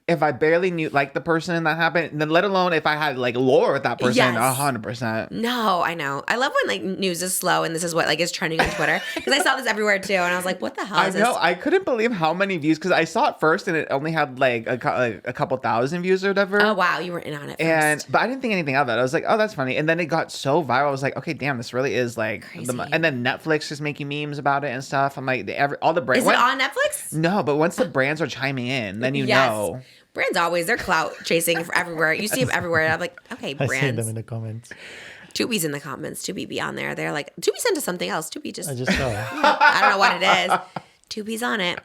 if I barely knew like the person that happened, then let alone if I had like lore with that person, Yes. 100%. No, I know. I love when like news is slow and this is what like is trending on Twitter because I saw this everywhere too, and I was like, "What the hell I is know. this?" I couldn't believe how many views because I saw it first and it only had like a couple thousand views or whatever. Oh wow, you were in on it first. But I didn't think anything of it. I was like, oh, that's funny. And then it got so viral. I was like, okay, damn, this really is like. Crazy. And then Netflix is making memes about it and stuff. I'm like, all the brands. Is it on Netflix? No, but once the brands are chiming in, then you know. Brands always, they're clout chasing for everywhere. You see them everywhere. And I'm like, okay, I see them brands. in the comments. Tubi's in the comments. Tubi be on there. They're like, Tubi sent us something else. Tubi just, I just saw it. I don't know what it is. Tubi's on it.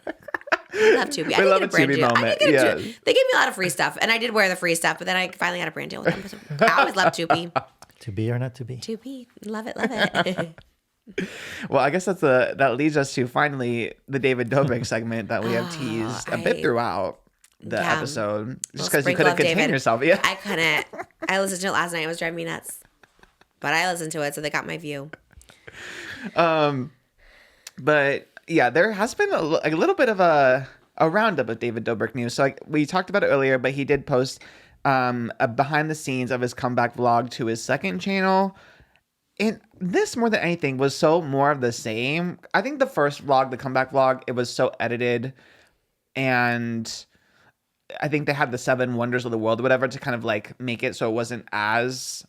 I love Tubi. We I love need a a brand Tubi deal. I moment, need to get a yeah. Tubi. They gave me a lot of free stuff, and I did wear the free stuff, but then I finally got a brand deal with them. So I always love Tubi. To be or not to be. Tubi. Love it, love it. Well, I guess that leads us to finally the David Dobrik segment that we have teased a bit throughout the Yeah. episode, just Little because you sprinkle couldn't of contain David. yourself. Yeah. I couldn't. I listened to it last night. It was driving me nuts. But I listened to it, so they got my view. But yeah, there has been a little bit of a roundup of David Dobrik news. So we talked about it earlier, but he did post a behind the scenes of his comeback vlog to his second channel. And this, more than anything, was so more of the same. I think the first vlog, the comeback vlog, it was so edited. And I think they had the 7 wonders of the world or whatever to kind of like make it so it wasn't as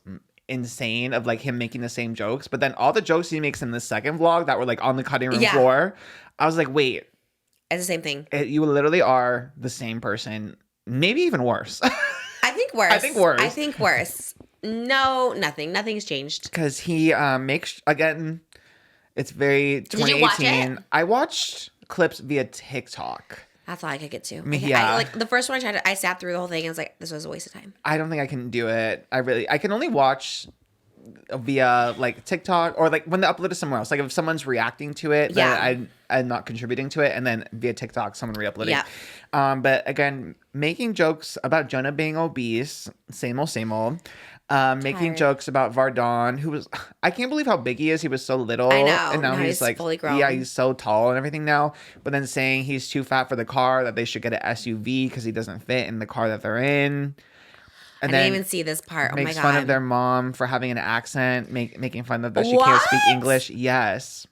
insane of like him making the same jokes. But then all the jokes he makes in the second vlog that were like on the cutting room floor, I was like, wait. It's the same thing. You literally are the same person. Maybe even worse. I think worse. I think worse. I think worse. No, nothing. Nothing's changed. Because he makes, again, it's very 2018. Did you watch it? I watched clips via TikTok. That's all I could get to. Yeah. Like the first one I tried to, I sat through the whole thing and I was like, this was a waste of time. I don't think I can do it. I can only watch via like TikTok or like when they upload it somewhere else. Like if someone's reacting to it, then I'm not contributing to it, and then via TikTok someone re-uploading. Yeah. But again, making jokes about Jonah being obese, same old. Making Tired. jokes about Vardon, who was, I can't believe how big he is. He was so little. I know. And now he's like, fully grown. yeah, he's so tall and everything now. But then saying he's too fat for the car, that they should get an SUV because he doesn't fit in the car that they're in. I And didn't even see this part. Oh my makes God. fun of their mom for having an accent, making fun of that she can't speak What? English. Yes.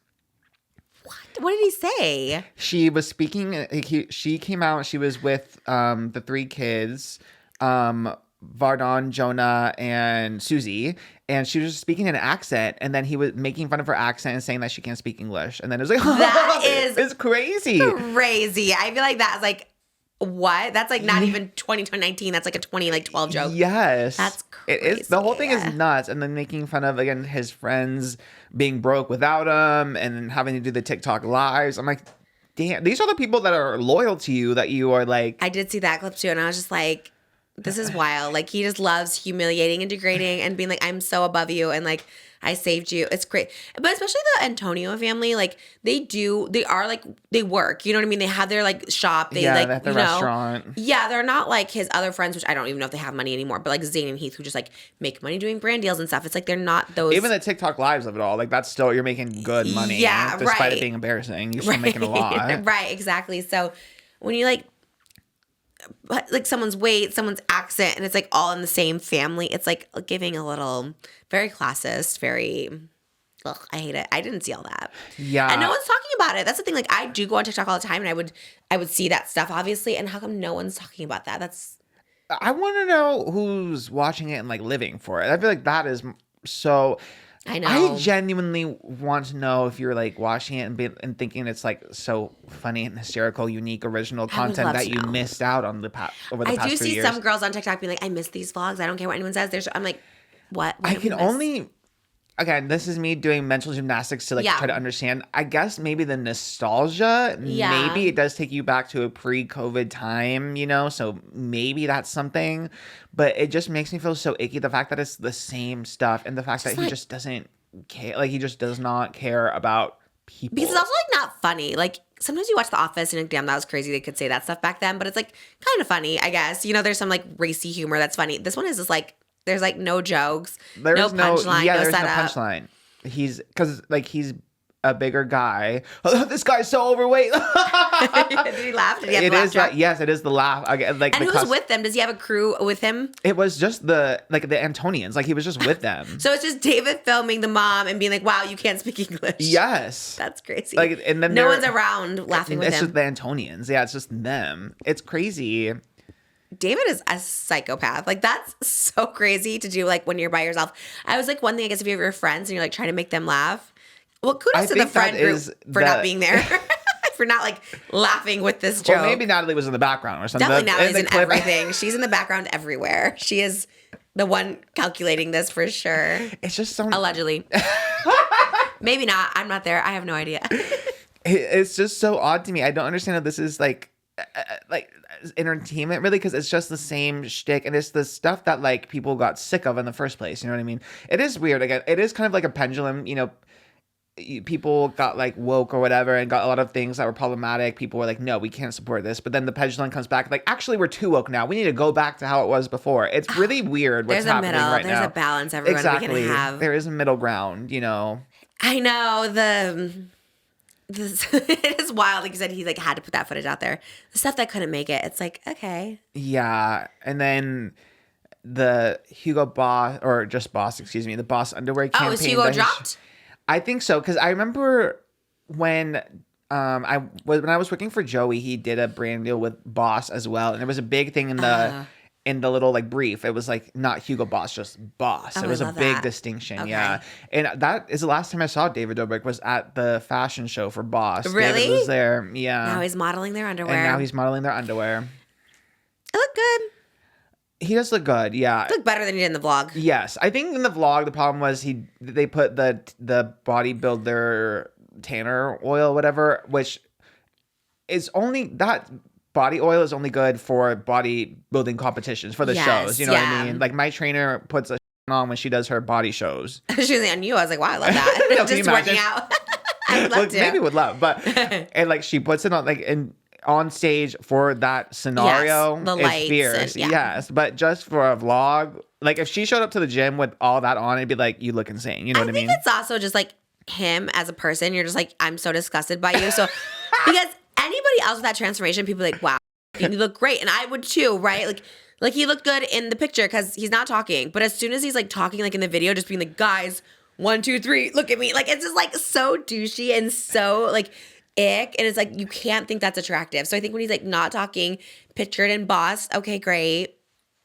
What did he say? She was speaking, she came out, she was with the 3 kids, Vardon, Jonah, and Susie, and she was speaking in an accent, and then he was making fun of her accent and saying that she can't speak English. And then it was like, That is it's crazy. Crazy. I feel like that's like, what? That's like not even 2019. That's like a 2012 joke. Yes. That's It is. The whole thing is crazy. nuts. And then making fun of, again, his friends being broke without him and then having to do the TikTok lives. I'm like, damn, these are the people that are loyal to you that you are like. I did see that clip too, and I was just like, this is wild. Like, he just loves humiliating and degrading and being like, I'm so above you, and like, I saved you. It's great. But especially the Antonio family, like, they work. You know what I mean? They have their like shop. They like, they have the you know, restaurant. Yeah, they're not like his other friends, which I don't even know if they have money anymore, but like Zayn and Heath, who just like make money doing brand deals and stuff. It's like they're not those. Even the TikTok lives of it all, like that's still, you're making good money. Yeah, despite right. it being embarrassing, you're still making a lot. Right, exactly. So when you like someone's weight, someone's accent, and it's like all in the same family, it's like giving a little very classist, very. Ugh, I hate it. I didn't see all that. Yeah. And no one's talking about it. That's the thing. Like, I do go on TikTok all the time, and I would see that stuff, obviously. And how come no one's talking about that? That's. I want to know who's watching it and like living for it. I feel like that is so. I know. I genuinely want to know if you're like watching it and thinking it's like so funny and hysterical, unique, original content love that to you know. missed out on over the past I do few see years. some girls on TikTok being like, I miss these vlogs. I don't care what anyone says. I'm like, what? What I did we can miss? only. Again, this is me doing mental gymnastics to like Yeah. try to understand. I guess maybe the nostalgia, Yeah. maybe it does take you back to a pre-COVID time, you know? So maybe that's something. But it just makes me feel so icky. The fact that it's the same stuff and the fact that he just doesn't care. Like, he just does not care about people. Because it's also like not funny. Like, sometimes you watch The Office and you're like, damn, that was crazy. They could say that stuff back then. But it's like kind of funny, I guess. You know, there's some like racy humor that's funny. This one is just like, there's like no jokes, There's no punchline, no there's setup. no punchline. He's because like he's a bigger guy. Oh, this guy's so overweight. Did he laugh? Did he have It the laugh is track? that. Yes, it is the laugh. Like And who's with them? Does he have a crew with him? It was just the Antonians. Like he was just with them. So it's just David filming the mom and being like, "Wow, you can't speak English." Yes. That's crazy. Like, and then no they're- one's around laughing with It's him. just the Antonians. Yeah, it's just them. It's crazy. David is a psychopath. Like that's so crazy to do. Like when you're by yourself. I was like, one thing I guess if you have your friends and you're like trying to make them laugh. Well, kudos to the think that friend group is for not being there, for not like laughing with this joke. Well, maybe Natalie was in the background or something. Definitely Natalie's in clip- everything. She's in the background everywhere. She is the one calculating this for sure. It's just so Allegedly. Maybe not. I'm not there. I have no idea. It's just so odd to me. I don't understand how this is like entertainment really, because it's just the same shtick, and it's the stuff that like people got sick of in the first place. You know what I mean? It is weird. Again, it is kind of like a pendulum. You know, people got like woke or whatever and got a lot of things that were problematic. People were like, no, we can't support this. But then the pendulum comes back like, actually, we're too woke now. We need to go back to how it was before. It's really weird what's There's a happening middle. right There's now. a balance everyone Exactly. we can have. There is a middle ground, you know. I know it is wild. Like you said, he like had to put that footage out there. The stuff that couldn't make it, it's like, okay. Yeah. And then the Hugo Boss, or just Boss, excuse me, the Boss underwear campaign. Oh, is Hugo that dropped? I think so, because I remember when I was working for Joey, he did a brand deal with Boss as well, and there was a big thing in the little like brief. It was like not Hugo Boss, just Boss. Oh, it was I a love big that. distinction, Okay. yeah. And that is the last time I saw David Dobrik was at the fashion show for Boss. Really? David was there, yeah. Now he's modeling their underwear. and now he's modeling their underwear. It looked good. He does look good, yeah. It looked better than he did in the vlog. Yes, I think in the vlog the problem was they put the bodybuilder tanner oil, whatever, which is only that body oil is only good for bodybuilding competitions for the Yes, shows. You know what yeah. I mean? Like my trainer puts a on when she does her body shows. She was on you. I was like, wow, I love that. No, can you Just working imagine? out. I would love to. Maybe would love, but and like she puts it on like on stage for that scenario. Yes, the it's lights fierce. and- yeah. Yes, but just for a vlog, like if she showed up to the gym with all that on, it'd be like, you look insane. You know what I think mean? it's also just like him as a person. You're just like, I'm so disgusted by you. So because anybody else with that transformation, people are like, wow, you look great. And I would too, right? Like he looked good in the picture because he's not talking. But as soon as he's like talking, like in the video, just being like, guys, 1, 2, 3, look at me. Like it's just like so douchey and so like ick. And it's like, you can't think that's attractive. So I think when he's like not talking, pictured in Boss, okay, great.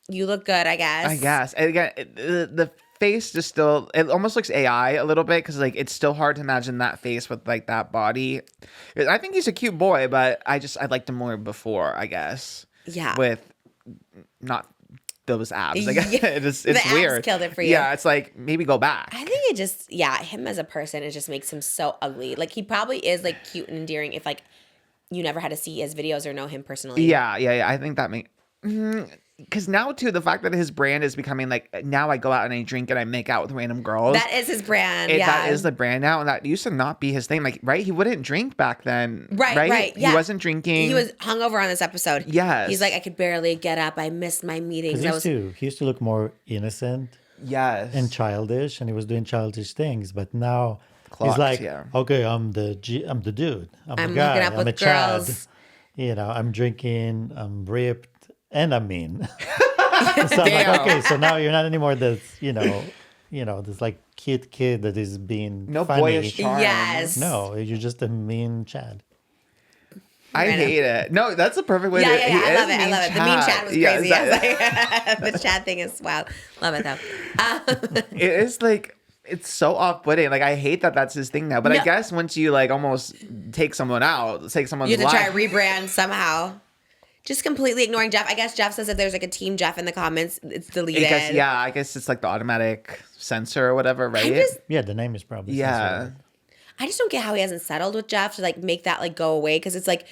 You look good, I guess. And again, the face just still, it almost looks AI a little bit because like it's still hard to imagine that face with like that body. I think he's a cute boy, but I liked him more before, I guess. Yeah. With not those abs. Like, Yeah. it's The abs weird. killed it for you. Yeah, it's like maybe go back. I think it just, yeah, him as a person, it just makes him so ugly. Like, he probably is, like, cute and endearing if, like, you never had to see his videos or know him personally. Yeah. I think that makes... Because now, too, the fact that his brand is becoming, like, now I go out and I drink and I make out with random girls. That is his brand, yeah. That is the brand now, and that used to not be his thing. Like, right? He wouldn't drink back then. Right, yeah. He wasn't drinking. He was hungover on this episode. Yes. He's like, I could barely get up. I missed my meetings. Because he used to look more innocent Yes. and childish, and he was doing childish things. But now Clocks, he's like, yeah. okay, I'm the dude. I'm I'm the guy. hooking up I'm with a Chad. girls. You know, I'm drinking. I'm ripped, and I'm mean. So I'm like, okay, so now you're not anymore this, this like cute kid that is being No funny. boyish charm. Yes. No, you're just a mean Chad. I hate it. No, that's the perfect way Yeah, to... yeah, he yeah. I is love it. I love it. The mean Chad was Yeah, crazy. I was like, the Chad thing is wild. Love it, though. it is like... It's so off-putting. Like, I hate that that's his thing now. But No. I guess once you, like, almost take someone out, take someone's You have to life... try rebrand somehow. Just completely ignoring Jeff. I guess Jeff says if there's like a team Jeff in the comments, it's deleted. I guess it's like the automatic censor or whatever, right? Yeah, the name is probably Yeah. censored. I just don't get how he hasn't settled with Jeff to like make that like go away because it's like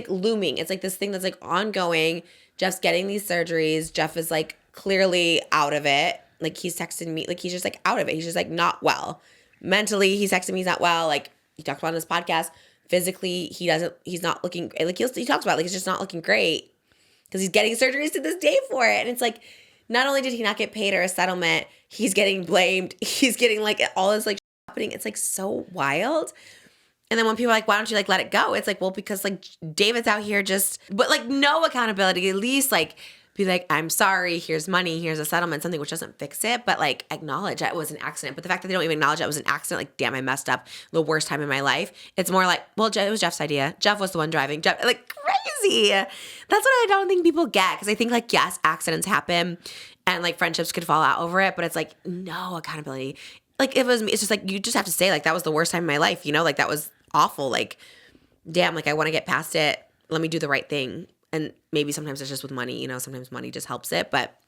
looming. It's like this thing that's like ongoing. Jeff's getting these surgeries. Jeff is like clearly out of it. Like he's texting me, like he's just like out of it. He's just like not well. Mentally, he's texting me he's not well. Like he talked about on this podcast. Physically, he's not looking, like he talks about like he's just not looking great because he's getting surgeries to this day for it. And it's like, not only did he not get paid or a settlement, he's getting blamed. He's getting like all this like happening. It's like so wild. And then when people are like, why don't you like let it go? It's like, well, because like David's out here but like no accountability, at least like be like, I'm sorry, here's money, here's a settlement, something which doesn't fix it, but like acknowledge that it was an accident. But the fact that they don't even acknowledge that it was an accident, like, damn, I messed up the worst time in my life. It's more like, well, it was Jeff's idea. Jeff was the one driving. Jeff, like crazy. That's what I don't think people get. Cause I think like, yes, accidents happen and like friendships could fall out over it, but it's like, no accountability. Like if it was me, it's just like, you just have to say like, that was the worst time in my life, you know, like that was awful. Like, damn, like I want to get past it. Let me do the right thing. And maybe sometimes it's just with money, you know, sometimes money just helps it, but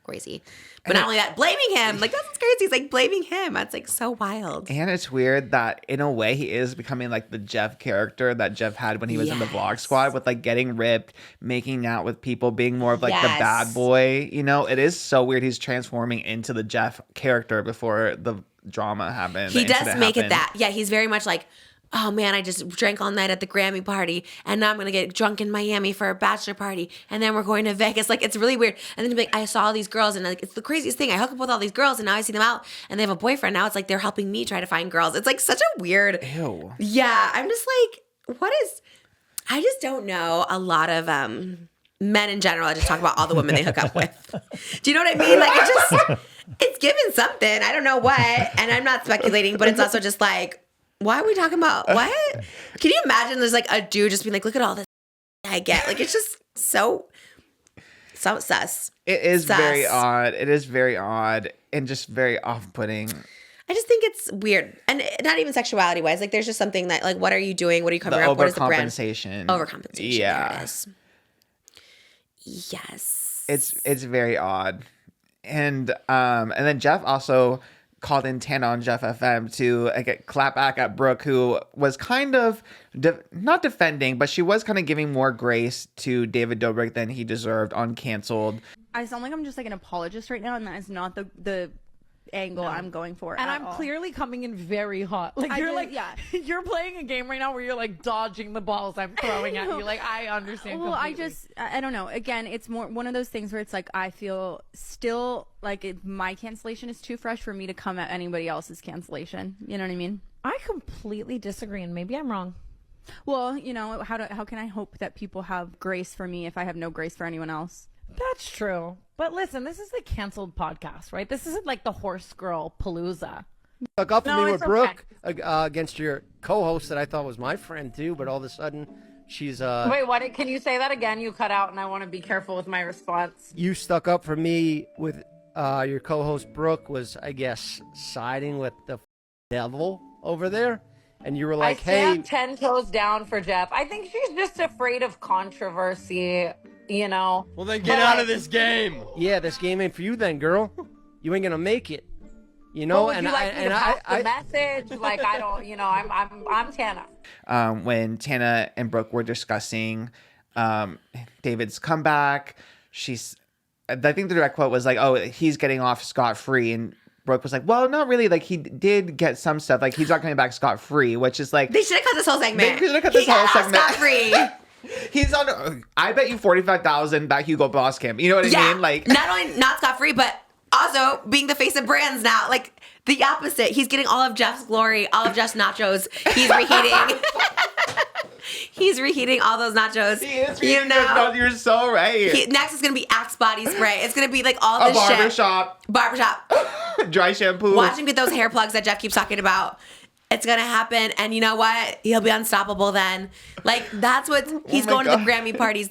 crazy. But not only that, blaming him, like that's what's crazy. It's like blaming him. That's like so wild. And it's weird that in a way he is becoming like the Jeff character that Jeff had when he was in the Vlog Squad with like getting ripped, making out with people, being more of like the bad boy. You know, it is so weird. He's transforming into the Jeff character before the drama happened. He does make it that. Yeah, he's very much like, oh man, I just drank all night at the Grammy party and now I'm going to get drunk in Miami for a bachelor party and then we're going to Vegas. Like, it's really weird. And then like, I saw all these girls and like, it's the craziest thing. I hook up with all these girls and now I see them out and they have a boyfriend. Now it's like they're helping me try to find girls. It's like such a weird. Ew. Yeah, I'm just like, I just don't know a lot of men in general. I just talk about all the women they hook up with. Do you know what I mean? Like, it's given something. I don't know what. And I'm not speculating, but it's also just like, why are we talking about what? Can you imagine there's like a dude just being like, look at all this I get. Like, it's just so sus. It is very odd. It is very odd and just very off-putting. I just think it's weird. And not even sexuality wise. Like, there's just something that, like, what are you doing? What are you covering up? What is the brand? Overcompensation. Yeah. There it is. Yes. It's very odd. And then Jeff also called in TANA on Jeff FM to clap back at Brooke, who was kind of not defending, but she was kind of giving more grace to David Dobrik than he deserved on Canceled. I sound like I'm just like an apologist right now, and that is not the angle I'm going for. And I'm clearly coming in very hot. Like you're playing a game right now where you're like dodging the balls I'm throwing at you. Like, I understand. Well, completely. I don't know. Again, it's more one of those things where it's like I feel still like my cancellation is too fresh for me to come at anybody else's cancellation. You know what I mean? I completely disagree, and maybe I'm wrong. Well, you know, how can I hope that people have grace for me if I have no grace for anyone else? That's true. But listen, this is the Canceled podcast, right? This isn't like the Horse Girl Palooza. Stuck up for me with Brooke against your co-host that I thought was my friend too, but all of a sudden she's Wait, what? Can you say that again? You cut out, and I want to be careful with my response. You stuck up for me with your co-host Brooke was, I guess, siding with the devil over there, and you were like, "Hey, 10 toes down for Jeff." I think she's just afraid of controversy. You know. Well, then get out of this game. Yeah, this game ain't for you, then, girl. You ain't gonna make it. You know, well, and you like the message. Like, I don't. You know, I'm Tana. When Tana and Brooke were discussing David's comeback, I think the direct quote was like, "Oh, he's getting off scot-free," and Brooke was like, well, not really. Like, he did get some stuff. Like, he's not coming back scot-free, which is like... They should have cut this whole segment. They should have cut this whole segment. Scot-free. He's on... I bet you $45,000 that Hugo Boss camp. You know what I mean? Like, not only not scot-free, but also being the face of brands now. Like, the opposite. He's getting all of Jeff's glory, all of Jeff's nachos. He's reheating... He's reheating all those nachos. He is reheating those nachos. You're so right. Next is going to be Axe body spray. It's going to be like all this shit. Barbershop. Dry shampoo. Watch him get those hair plugs that Jeff keeps talking about. It's going to happen. And you know what? He'll be unstoppable then. Like, that's what he's going to the Grammy parties.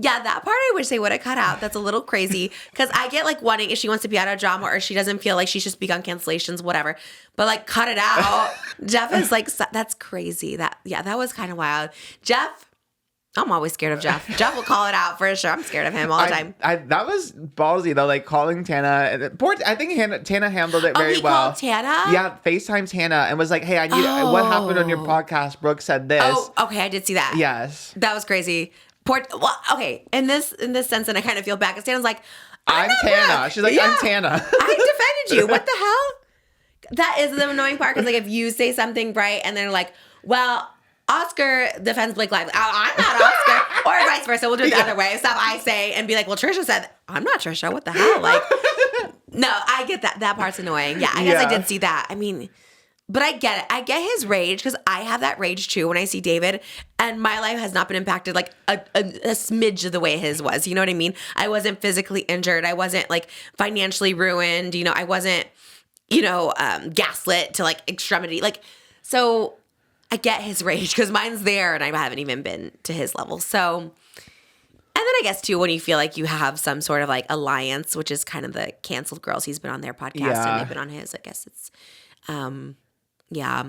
Yeah, that part I wish they would have cut out. That's a little crazy. Because I get, like, wanting, if she wants to be out of drama or she doesn't feel like she should speak on cancellations, whatever. But, like, cut it out. Jeff is, like, that's crazy. That was kind of wild. Jeff, I'm always scared of Jeff. Jeff will call it out for sure. I'm scared of him all the time. That was ballsy, though, like, calling Tana. I think Tana handled it very well. Called Tana? Yeah, FaceTime Tana and was like, hey, I need what happened on your podcast? Brooke said this. Oh, okay, I did see that. Yes. That was crazy. Okay, in this sense, and I kind of feel bad because Tana's like, I'm Tana. Brooke. She's like, I'm Tana. I defended you. What the hell? That is the annoying part because, like, if you say something right and they're like, well, Oscar defends Blake Lively. I'm not Oscar. Or vice versa. We'll do it the other way. Stuff I say and be like, well, Trisha said, I'm not Trisha. What the hell? Like, no, I get that. That part's annoying. Yeah, I guess I did see that. I mean, But I get it. I get his rage because I have that rage too when I see David, and my life has not been impacted like a smidge of the way his was. You know what I mean? I wasn't physically injured. I wasn't like financially ruined. You know, I wasn't, gaslit to like extremity. Like, so I get his rage because mine's there and I haven't even been to his level. So, and then I guess too, when you feel like you have some sort of like alliance, which is kind of the canceled girls. He's been on their podcast and they've been on his. I guess it's, yeah.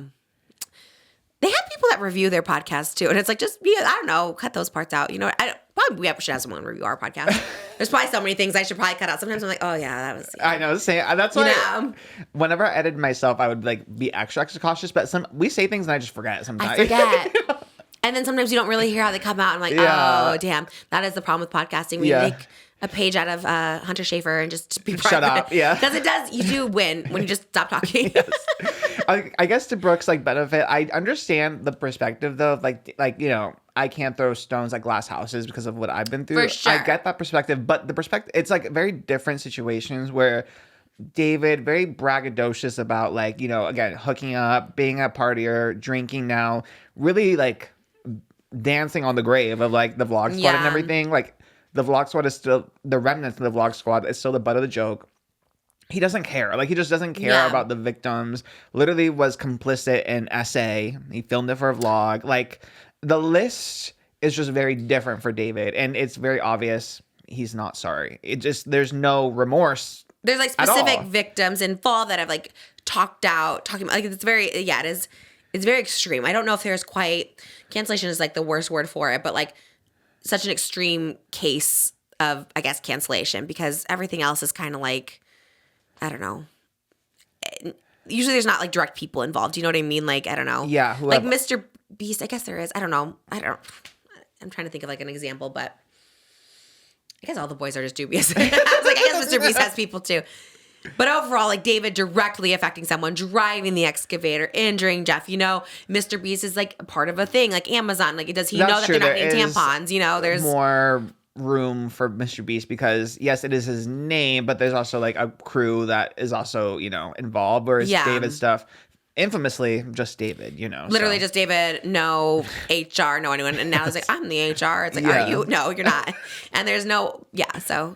They have people that review their podcast too. And it's like, just, I don't know, cut those parts out. You know, probably we should have someone review our podcast. There's probably so many things I should probably cut out. Sometimes I'm like, oh yeah, that was. Yeah. I know. That's why whenever I edited myself, I would like be extra cautious. But we say things and I just forget sometimes. I forget. And then sometimes you don't really hear how they come out. I'm like, oh, damn. That is the problem with podcasting. We make a page out of Hunter Schafer and just be private. Shut up, yeah. Because you do win when you just stop talking. Yes. I guess to Brooke's like benefit, I understand the perspective though. Like I can't throw stones at glass houses because of what I've been through. For sure. I get that perspective, but the perspective, it's like very different situations where David very braggadocious about like, again, hooking up, being a partier, drinking now, really like dancing on the grave of like the vlog squad and everything. Like the vlog squad is still, the remnants of the vlog squad is still the butt of the joke. He doesn't care. Like, he just doesn't care about the victims. Literally was complicit in SA. He filmed it for a vlog. Like, the list is just very different for David. And it's very obvious he's not sorry. There's no remorse. There's like specific victims involved that have like talking about, like, it's very, it's very extreme. I don't know if there's quite, cancellation is like the worst word for it, but like such an extreme case of, I guess, cancellation, because everything else is kind of like, I don't know. Usually there's not like direct people involved. You know what I mean? Like, I don't know. Yeah. Like Mr. Beast, I guess there is. I don't know. I'm trying to think of like an example, but I guess all the boys are just dubious. I was like, I guess Mr. Beast has people too. But overall, like David directly affecting someone, driving the excavator, injuring Jeff. Mr. Beast is like part of a thing, like Amazon. Like, does he know that they're not getting tampons? There's more room for Mr. Beast because yes, it is his name, but there's also like a crew that is also involved. Whereas David's stuff, infamously, just David. Literally just David. No HR, no anyone. And now it's like, I'm the HR. It's like, are you? No, you're not. And there's no So.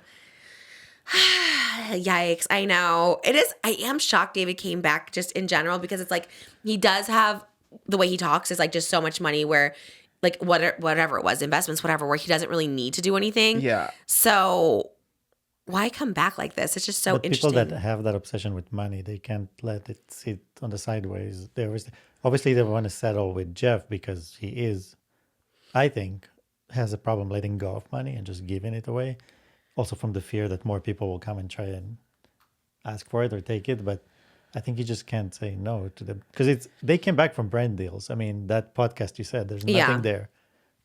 Yikes. I know. It is. I am shocked David came back just in general, because it's like he does have, the way he talks is like just so much money where like whatever it was, investments, whatever, where he doesn't really need to do anything. Yeah. So why come back like this? It's just so interesting. People that have that obsession with money, they can't let it sit on the sideways. Obviously they want to settle with Jeff because he is, I think, has a problem letting go of money and just giving it away. Also from the fear that more people will come and try and ask for it or take it. But I think you just can't say no to them, because they came back from brand deals. I mean, that podcast you said, there's nothing there.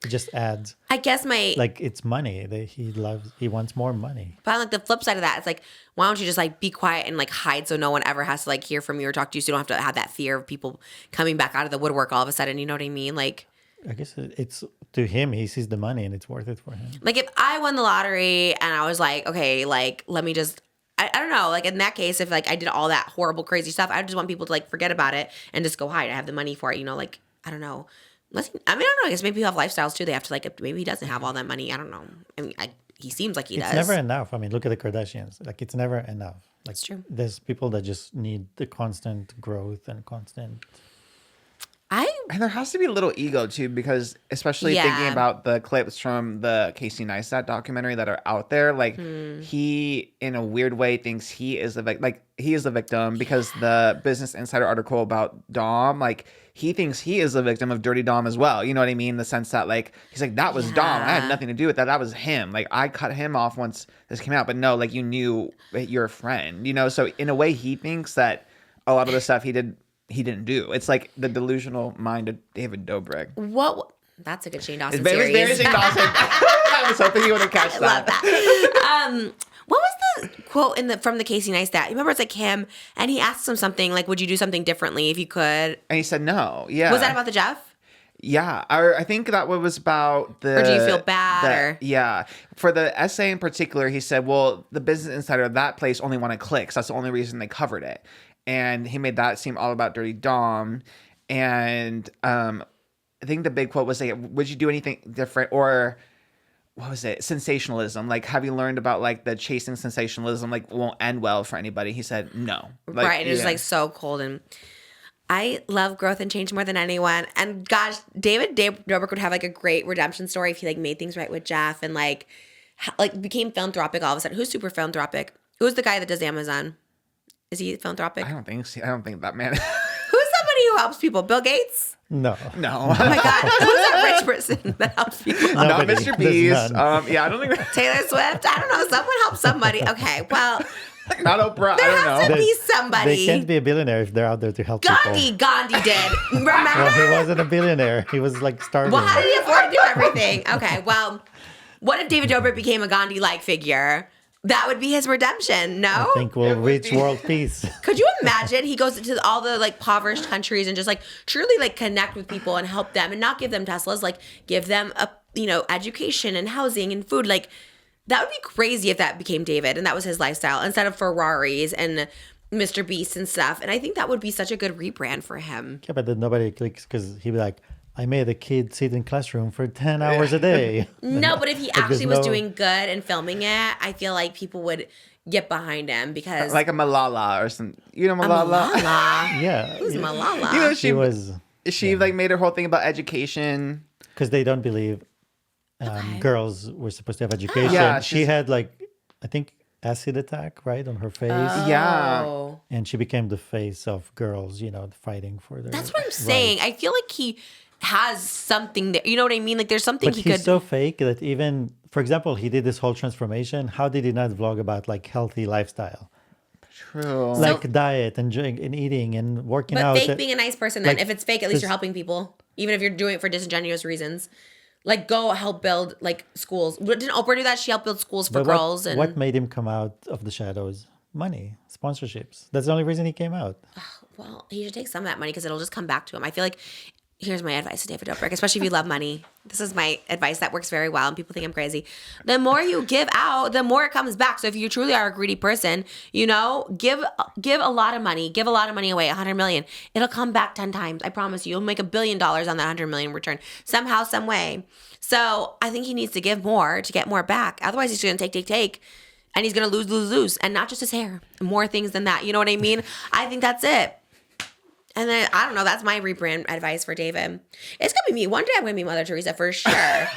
It just adds. I guess it's money. He wants more money. But like the flip side of that, it's like, why don't you just like be quiet and like hide so no one ever has to like hear from you or talk to you, so you don't have to have that fear of people coming back out of the woodwork all of a sudden. You know what I mean? Like, I guess it's to him, he sees the money and it's worth it for him. Like if I won the lottery and I was like, okay, like let me just, I don't know, like in that case, if like I did all that horrible crazy stuff, I just want people to like forget about it and just go hide. I have the money for it, like, I don't know. I don't know. I guess maybe people have lifestyles too. They have to like, maybe he doesn't have all that money. I don't know. I mean, he seems like he does. It's never enough. I mean, look at the Kardashians. Like, it's never enough. Like, it's true. There's people that just need the constant growth and constant. And there has to be a little ego too, because especially thinking about the clips from the Casey Neistat documentary that are out there, like he, in a weird way, thinks he is the victim because the Business Insider article about Dom, like he thinks he is the victim of Dirty Dom as well. You know what I mean? In the sense that like he's like, that was Dom. I had nothing to do with that. That was him. Like I cut him off once this came out, but no, like you knew your friend. So in a way, he thinks that a lot of the stuff he didn't do. It's like the delusional mind of David Dobrik. What? That's a good Shane Dawson series. It's very Shane Dawson. I was hoping you would have catch that. I love that. What was the quote from the Casey Neistat? You remember it's like him, and he asked him something like, would you do something differently if you could? And he said no. Yeah. Was that about the Jeff? Yeah. I think that was about the... Or do you feel bad? Yeah. For the essay in particular, he said, well, the Business Insider, that place only wanted clicks. That's the only reason they covered it. and he made that seem all about dirty dom. And I think the big quote was like, would you do anything different, or what was it? Sensationalism. Like, have you learned about like the chasing sensationalism like won't end well for anybody? He said no. Like, right. And it was like so cold. And I love growth and change more than anyone. And gosh, David Dobrik would have like a great redemption story if he like made things right with Jeff and like became philanthropic all of a sudden. Who's super philanthropic? Who's the guy that does Amazon? Is he philanthropic? I don't think so. I don't think that man. Who's somebody who helps people? Bill Gates? No. No. Oh my God. Who's that rich person that helps people? Not Nobody. Mr. There's Beast. none. Yeah, I don't think Taylor Swift? I don't know. Someone helps somebody. Okay, well, not Oprah. there I don't has know. to be They somebody. can't be a billionaire if they're out there to help people. Gandhi did. Remember? Well, he wasn't a billionaire. He was like starving. Well, how did he afford to do everything? Okay, well, what if David Dobrik became a Gandhi-like figure? That would be his redemption, no? I think we'll reach world peace. Could you imagine he goes into all the like impoverished countries and just like truly like connect with people and help them and not give them Teslas, like give them a education and housing and food. Like that would be crazy if that became David and that was his lifestyle instead of Ferraris and Mr. Beast and stuff. And I think that would be such a good rebrand for him. Yeah, but then nobody clicks because he'd be like, I made a kid sit in classroom for 10 hours a day. No, but if he there's actually was no- doing good and filming it, I feel like people would get behind him because Like a Malala or some, Malala. Malala. Yeah. Who's Malala? You know, She was, she like made her whole thing about education. because they don't believe girls were supposed to have education. Yeah, she she's- had like, I think, acid attack, right, on her face. Yeah. Oh. And she became the face of girls, fighting for their That's what I'm saying. I feel like he has something there. You know what I mean? Like there's something But he he's could. so fake that even, for example, he did this whole transformation. How did he not vlog about like healthy lifestyle? True. Like diet and drink and eating and working but out. fake being a nice person then. like, If it's fake, at least you're this- helping people. Even if you're doing it for disingenuous reasons. Like go help build like schools. Didn't Oprah do that? She helped build schools for But girls and what made him come out of the shadows? Money, sponsorships. That's the only reason he came out. well, he should take some of that money because it'll just come back to him. I feel like here's my advice to David Dobrik, especially if you love money. This is my advice that works very well and people think I'm crazy. The more you give out, the more it comes back. So if you truly are a greedy person, give a lot of money, give a lot of money away, 100 million. It'll come back 10 times. I promise you. You'll make $1 billion on that 100 million return somehow, some way. So I think he needs to give more to get more back. Otherwise he's going to take. And he's going to lose. And not just his hair. More things than that. You know what I mean? I think that's it. And then, I don't know, that's my rebrand advice for David. It's going to be me. One day I'm going to be Mother Teresa for sure.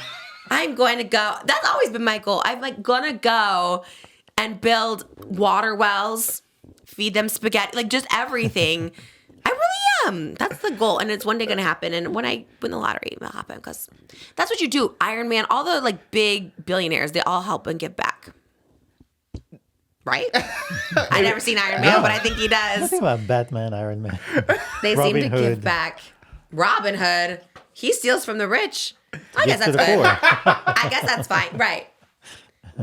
I'm going to go. That's always been my goal. I'm like going to go and build water wells, feed them spaghetti, like just everything. I really am. That's the goal. And it's one day going to happen. And when I win the lottery, it'll happen because that's what you do. Iron Man, all the like big billionaires, they all help and give back. Right? I've never seen Iron Man, but I think he does. Nothing about Batman, Iron Man. They Robin seem to give Hood. back. Robin Hood, he steals from the rich. I guess Gives to that's the good. poor. I guess that's fine. Right.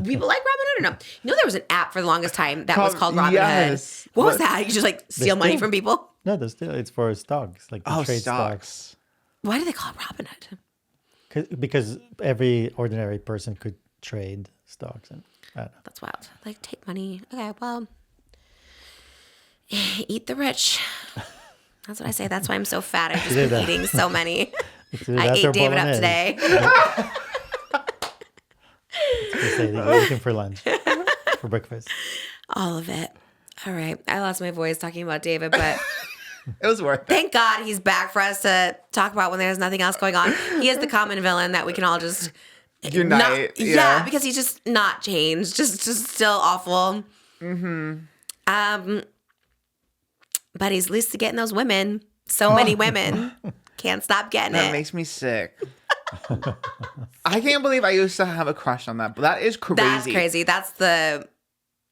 People like Robin Hood or no? You know, there was an app for the longest time that was called Robin yes. Hood. What was What? that? You just like steal money still- from people? No, it's for stocks. Like they trade stocks. Why do they call it Robin Hood? Because every ordinary person could trade stocks. And I don't know. That's wild. Like, take money. Okay, well, eat the rich. That's what I say. That's why I'm so fat. I've just Did been that. eating so many. It's either I that or ate David up bolognese. today. They say they eat him for lunch, for breakfast. All of it. All right. I lost my voice talking about David, but It was worth it. thank God he's back for us to talk about when there's nothing else going on. He is the common villain that we can all just Unite. yeah, because he's just not changed. Just still awful. But he's at least getting those women. So many women. Can't stop getting That it. makes me sick. I can't believe I used to have a crush on that. But that is crazy. That's crazy.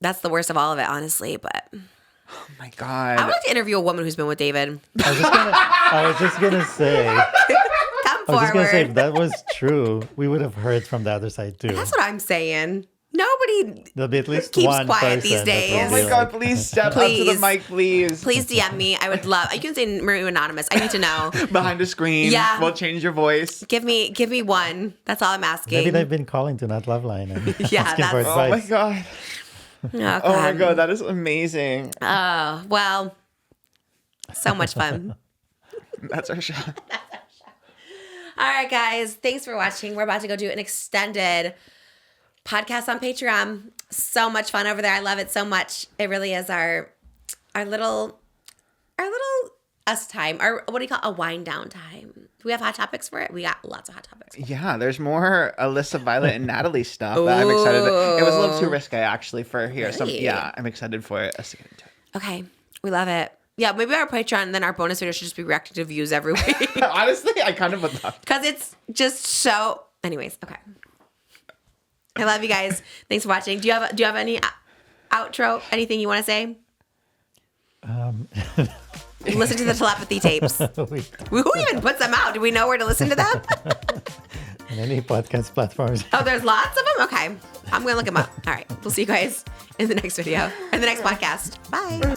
That's the worst of all of it, honestly. But Oh my God. I would like to interview a woman who's been with David. I was just gonna say, Come I was just gonna say, if forward. that was true, we would have heard from the other side too. That's what I'm saying. Nobody There'll be at least keeps one quiet person these that days. will Oh be my like- God, please step up to Please. the mic, please. please DM me. I would love. You can say Marie Anonymous. I need to know. Behind the screen. Yeah. We'll change your voice. Give me one. That's all I'm asking. Maybe they've been calling to Not Loveline and Yeah, asking for that's- Oh my advice. God. Oh, Oh my God, that is amazing. well, So much fun. That's our show. All right, guys. Thanks for watching. We're about to go do an extended podcast on Patreon. So much fun over there. I love it so much. It really is our little us time. Or what do you call a wind down time? Do we have hot topics for it? We got lots of hot topics. Yeah, there's more Alyssa, Violet, and Natalie stuff that I'm excited. It was a little too risque actually for here. So Really? yeah, I'm excited for us to get into it. Okay. We love it. Yeah, maybe our Patreon and then our bonus video should just be reacting to views every week. Honestly, I kind of would love. Because it's just so. Anyways, okay. I love you guys. Thanks for watching. Do you have any outro? Anything you want to say? Listen to the telepathy tapes. Who even puts them out? Do we know where to listen to them? On any podcast platforms. Oh, there's lots of them? Okay. I'm going to look them up. All right. We'll see you guys in the next video, in the next podcast. Bye.